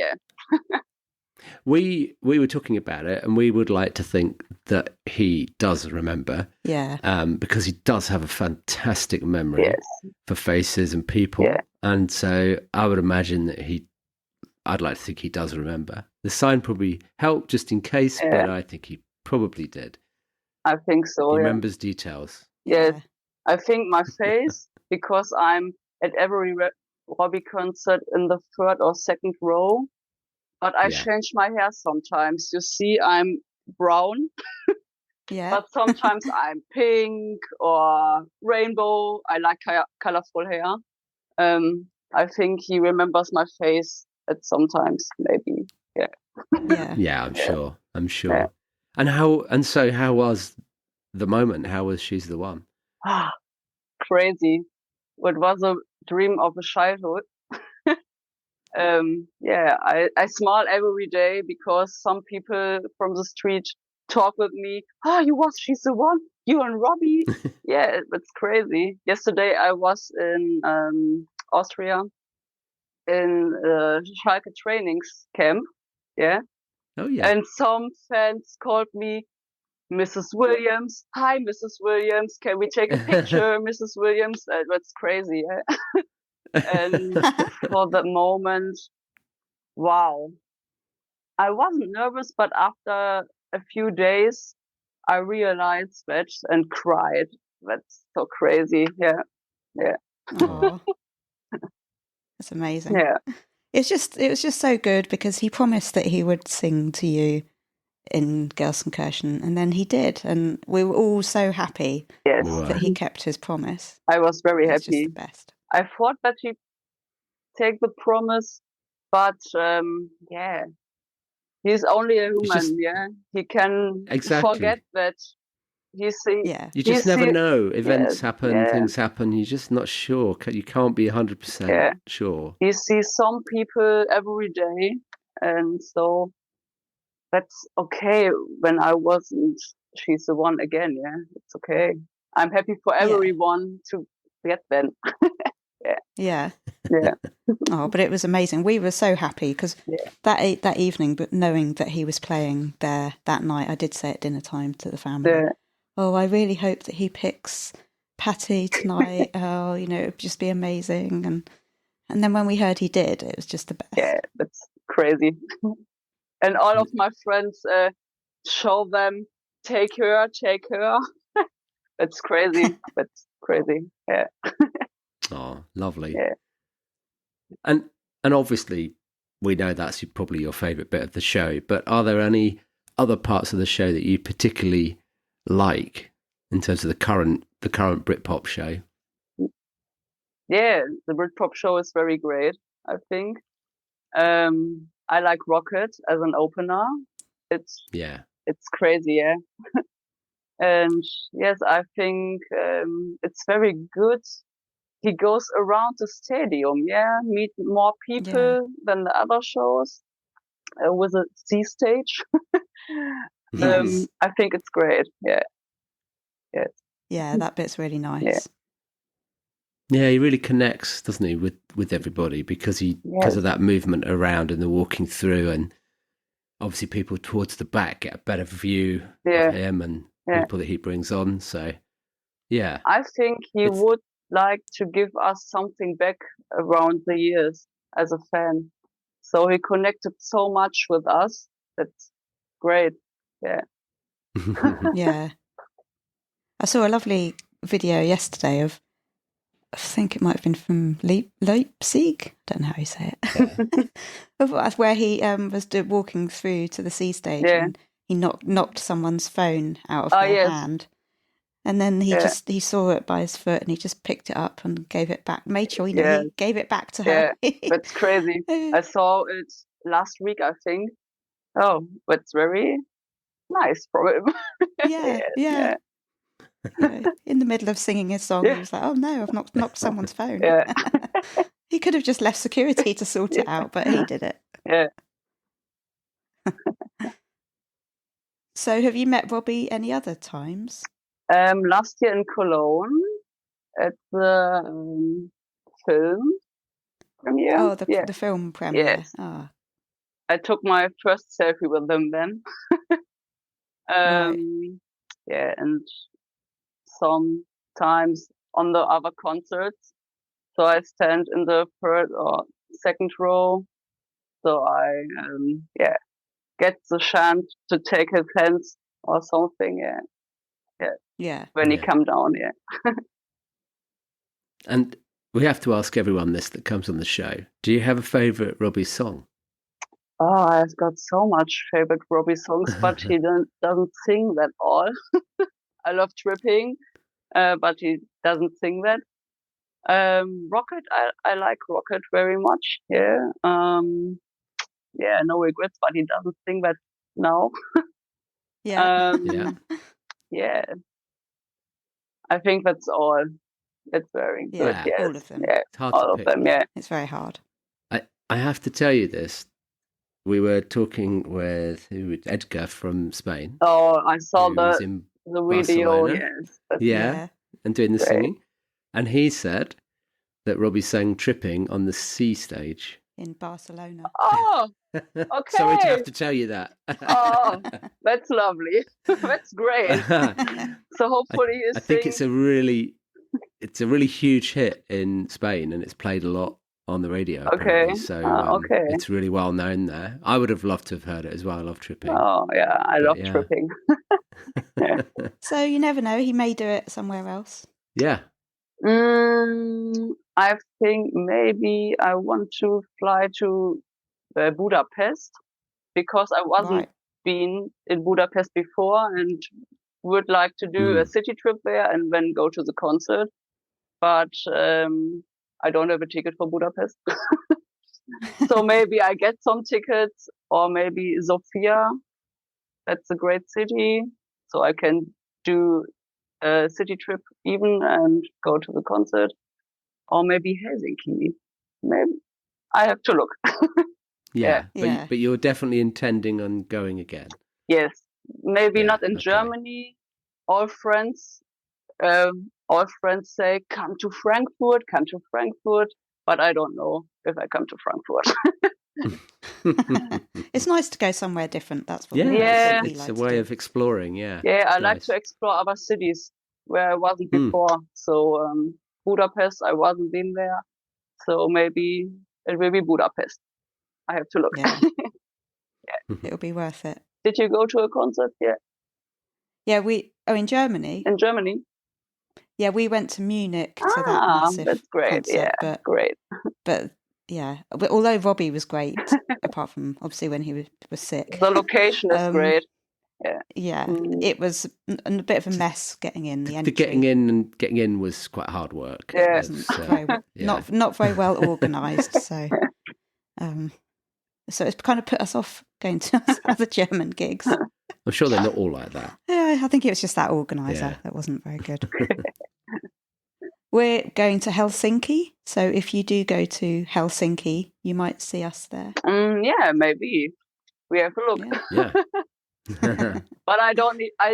We were talking about it, and we would like to think that he does remember. Yeah. Because he does have a fantastic memory for faces and people. Yeah. And so I would imagine that I'd like to think he does remember. The sign probably helped just in case, but I think he probably did. I think so. He remembers details. Yes. I think my face, because I'm at every Robbie concert in the third or second row. But I change my hair sometimes. You see, I'm brown. Yeah. But sometimes I'm pink or rainbow. I like colorful hair. I think he remembers my face at sometimes, maybe. Yeah. Yeah. I'm sure. Yeah. And how was the moment? How was She's the One? Crazy. It was a dream of a childhood. I smile every day because some people from the street talk with me. She's the one. You and Robbie. Yeah, it's crazy. Yesterday I was in Austria in Schalke trainings camp. Yeah. Oh yeah. And some fans called me Mrs. Williams. Hi, Mrs. Williams. Can we take a picture, Mrs. Williams? That's crazy. Yeah? And for the moment, wow. I wasn't nervous, but after a few days, I realized that and cried. That's so crazy. Yeah. Aww. That's amazing. Yeah. It was just so good because he promised that he would sing to you in Gelsenkirchen, and then he did, and we were all so happy that he kept his promise. I was very happy. Just the best. I thought that he'd take the promise, but he's only a human. He can forget that. You just never know. Events happen, things happen. You're just not sure. You can't be 100% sure. You see some people every day, and so that's okay. When I wasn't, She's the One again. Yeah, it's okay. I'm happy for everyone to get them. Yeah. Oh, but it was amazing. We were so happy because that evening, but knowing that he was playing there that night, I did say at dinner time to the family. Yeah. Oh, I really hope that he picks Pati tonight. Oh, it would just be amazing. And then when we heard he did, it was just the best. Yeah, that's crazy. And all of my friends show them, take her. That's crazy. That's crazy. Yeah. Oh, lovely. Yeah. And obviously, we know that's probably your favourite bit of the show. But are there any other parts of the show that you particularly like in terms of the current Britpop show? Yeah, the Britpop show is very great, I think. I like Rocket as an opener. It's crazy, yeah. And yes, I think it's very good. He goes around the stadium, meet more people than the other shows with a C stage. I think it's great. Yeah. Yes. Yeah, that bit's really nice. Yeah, he really connects, doesn't he, with everybody because of that movement around and the walking through, and obviously people towards the back get a better view of him and people that he brings on. So, yeah. I think he would like to give us something back around the years as a fan. So he connected so much with us. That's great. Yeah. Yeah. I saw a lovely video yesterday of, I think it might have been from Leipzig. I don't know how you say it. Of where he was walking through to the C stage and he knocked someone's phone out of their hand. And then he saw it by his foot and he just picked it up and gave it back. Made sure he gave it back to her. Yeah, that's crazy. I saw it last week, I think. Oh, that's very nice from him. Yeah. In the middle of singing his song, he was like, "Oh no, I've knocked someone's phone." Yeah. He could have just left security to sort it out, but he did it. Yeah. So, have you met Robbie any other times? Last year in Cologne at the film premiere. Oh, the film premiere. Yes. Oh. I took my first selfie with them then. Right. Yeah, and sometimes on the other concerts. So I stand in the third or second row. So I get the chance to take his hands or something. Yeah. When he come down, And we have to ask everyone this that comes on the show. Do you have a favourite Robbie song? Oh, I've got so much favorite Robbie songs, but he doesn't sing that all. I love Tripping, but he doesn't sing that. Rocket, I like Rocket very much. Yeah. Yeah, No Regrets, but he doesn't sing that now. Yeah. Yeah. I think that's all. It's very good. Yes. All of them. Yeah, all of them. Yeah. It's very hard. I have to tell you this. We were talking with Edgar from Spain. Oh, I saw the video. Barcelona. Yes. Yeah, and doing the singing. And he said that Robbie sang Tripping on the C stage. In Barcelona. Oh, okay. Sorry to have to tell you that. Oh, that's lovely. That's great. So hopefully I think it's a really huge hit in Spain, and it's played a lot on the radio. Okay. So okay. It's really well known there. I would have loved to have heard it as well. I love Tripping. Oh yeah, I love Tripping. So you never know, he may do it somewhere else. Yeah. I think maybe I want to fly to Budapest, because I wasn't been in Budapest before and would like to do a city trip there and then go to the concert. But I don't have a ticket for Budapest. So maybe I get some tickets, or maybe Sofia. That's a great city. So I can do a city trip even and go to the concert. Or maybe Helsinki. Maybe I have to look. Yeah. But you're definitely intending on going again. Yes. Maybe not in Germany. All friends say, come to Frankfurt. But I don't know if I come to Frankfurt. It's nice to go somewhere different. That's what it's a way of exploring. Yeah. Yeah, I like to explore other cities where I wasn't before. So Budapest, I wasn't been there. So maybe it will be Budapest. I have to look. Yeah. It'll be worth it. Did you go to a concert? Yeah. Yeah, in Germany. In Germany? Yeah, we went to Munich to that massive that's great. concert. Yeah, great. But yeah, although Robbie was great, apart from obviously when he was sick. The location is great. Yeah, it was a bit of a mess getting in. The entry. Getting in was quite hard work. Yeah, not very well organised. So, so it's kind of put us off going to other German gigs. I'm sure they're not all like that. Yeah, I think it was just that organiser that wasn't very good. We're going to Helsinki, so if you do go to Helsinki, you might see us there. Yeah, maybe we have a look. Yeah. But I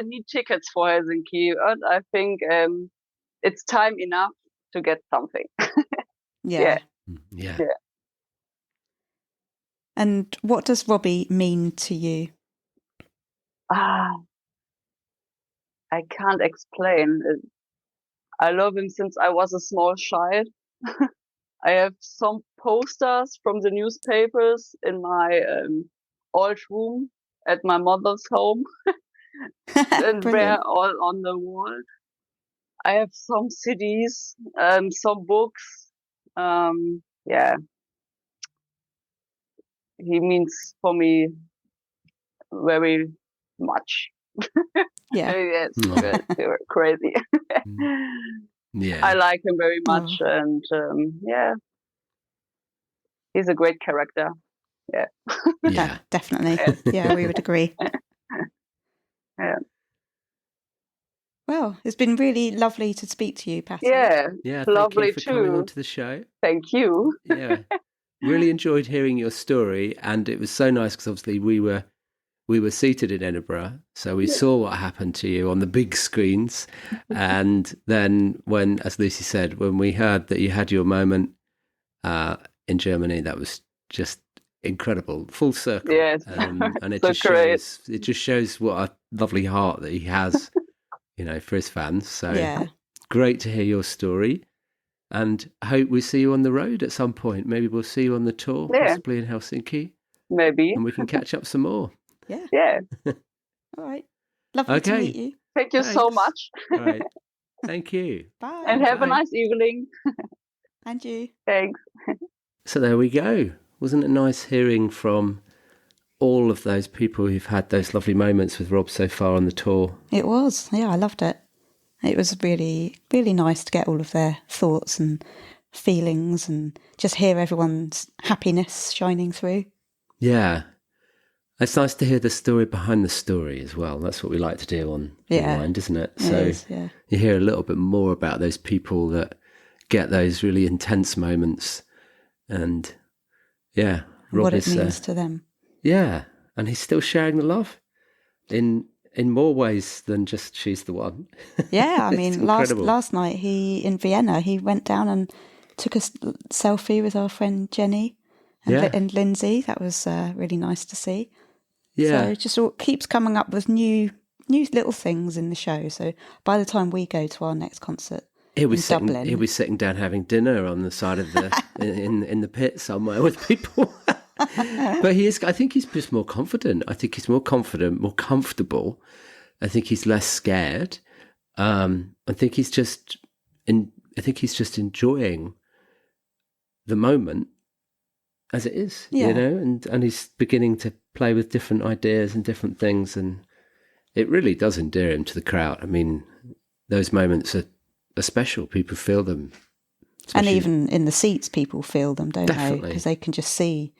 need tickets for Helsinki. And I think it's time enough to get something. Yeah. Yeah. And what does Robbie mean to you? I can't explain. I love him since I was a small child. I have some posters from the newspapers in my old room at my mother's home. And they're all on the wall. I have some CDs, some books. Yeah. He means for me very much. Yeah. Yes, crazy. Yeah. I like him very much, and he's a great character. Yeah. Yeah, definitely. Yeah, we would agree. Yeah. Well, it's been really lovely to speak to you, Pati. Yeah, lovely thank you for coming too. onto the show. Thank you. Yeah, really enjoyed hearing your story, and it was so nice because obviously we were seated in Edinburgh, so we saw what happened to you on the big screens, and then when, as Lucy said, when we heard that you had your moment in Germany, that was just incredible, full circle. Yes, and it so just shows what a lovely heart that he has. For his fans. So great to hear your story, and I hope we see you on the road at some point. Maybe we'll see you on the tour, possibly in Helsinki. Maybe. And we can catch up some more. Yeah. Yeah. All right. Lovely to meet you. Thank you so much. All right. Thank you. Bye. And have a nice evening. And you. Thanks. So there we go. Wasn't it nice hearing from all of those people who've had those lovely moments with Rob so far on the tour. It was, yeah, I loved it. It was really, really nice to get all of their thoughts and feelings and just hear everyone's happiness shining through. Yeah. It's nice to hear the story behind the story as well. That's what we like to do on Rewind, isn't it? You hear a little bit more about those people that get those really intense moments and, Rob what it means to them. Yeah, and he's still sharing the love in more ways than just she's the one. Yeah, I mean, last night in Vienna, he went down and took a selfie with our friend Jenny and Lindsay. That was really nice to see. Yeah. So it just keeps coming up with new little things in the show. So by the time we go to our next concert Dublin, he'll be sitting down having dinner on the side of the in the pit somewhere with people. But I think he's just more confident. I think he's more confident, more comfortable. I think he's less scared. I think he's just enjoying the moment as it is, and he's beginning to play with different ideas and different things, and it really does endear him to the crowd. I mean, those moments are special. People feel them. And even in the seats, people feel them, don't they? Because they can just see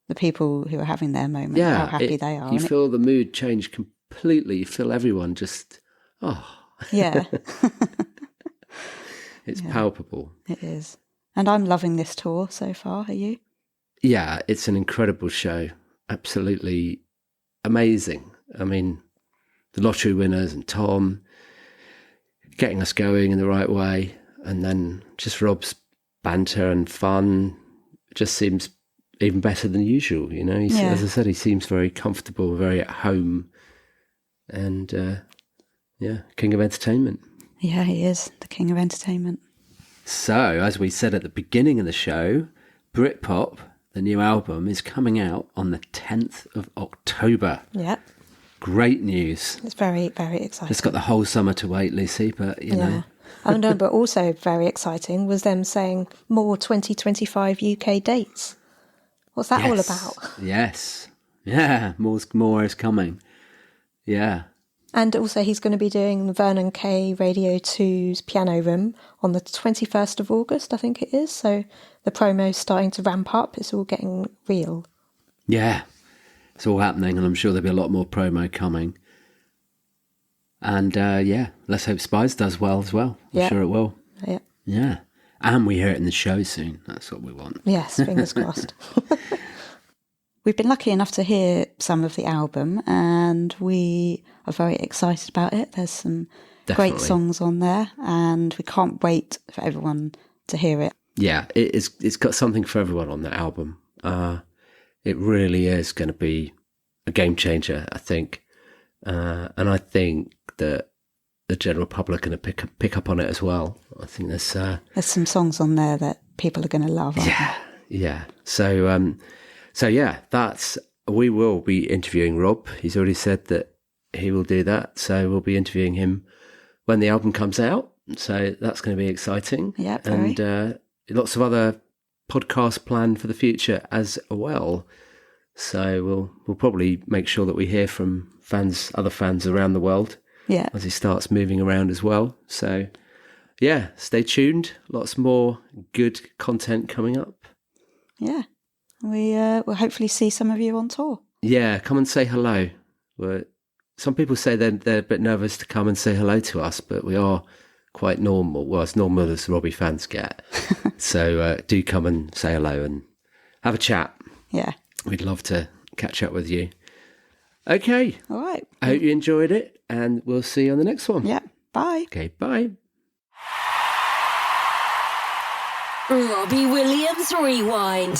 the people who are having their moment, how happy they are. You feel the mood change completely. You feel everyone just, Yeah. It's palpable. It is. And I'm loving this tour so far. Are you? Yeah, it's an incredible show. Absolutely amazing. I mean, the lottery winners and Tom getting us going in the right way. And then just Rob's banter and fun just seems even better than usual. As I said, he seems very comfortable, very at home. And, king of entertainment. Yeah, he is the king of entertainment. So, as we said at the beginning of the show, Britpop, the new album, is coming out on the 10th of October. Yeah. Great news. It's very, very exciting. It's got the whole summer to wait, Lucy, but, you know. Oh, no, but also very exciting was them saying more 2025 UK dates. What's that all about? Yes. Yeah, more is coming. Yeah. And also he's going to be doing Vernon Kay Radio 2's Piano Room on the 21st of August, I think it is. So the promo's starting to ramp up. It's all getting real. Yeah, it's all happening, and I'm sure there'll be a lot more promo coming. And let's hope Spies does well as well. I'm sure it will. Yeah. Yeah. And we hear it in the show soon. That's what we want. Yes, fingers crossed. We've been lucky enough to hear some of the album, and we are very excited about it. There's some great songs on there, and we can't wait for everyone to hear it. Yeah, it's got something for everyone on the album. It really is going to be a game changer, I think. And I think that the general public are going to pick up on it as well. I think there's some songs on there that people are going to love. Yeah. So we will be interviewing Rob. He's already said that he will do that. So we'll be interviewing him when the album comes out. So that's going to be exciting. Yeah, and lots of other podcasts planned for the future as well. So we'll probably make sure that we hear from other fans around the world. Yeah. As he starts moving around as well. So stay tuned. Lots more good content coming up. Yeah. We'll hopefully see some of you on tour. Yeah, come and say hello. Some people say they're a bit nervous to come and say hello to us, but we are quite normal. Well, as normal as Robbie fans get. So do come and say hello and have a chat. Yeah. We'd love to catch up with you. Okay. All right. I hope you enjoyed it, and we'll see you on the next one. Yeah. Bye. Okay, bye. Robbie Williams Rewind.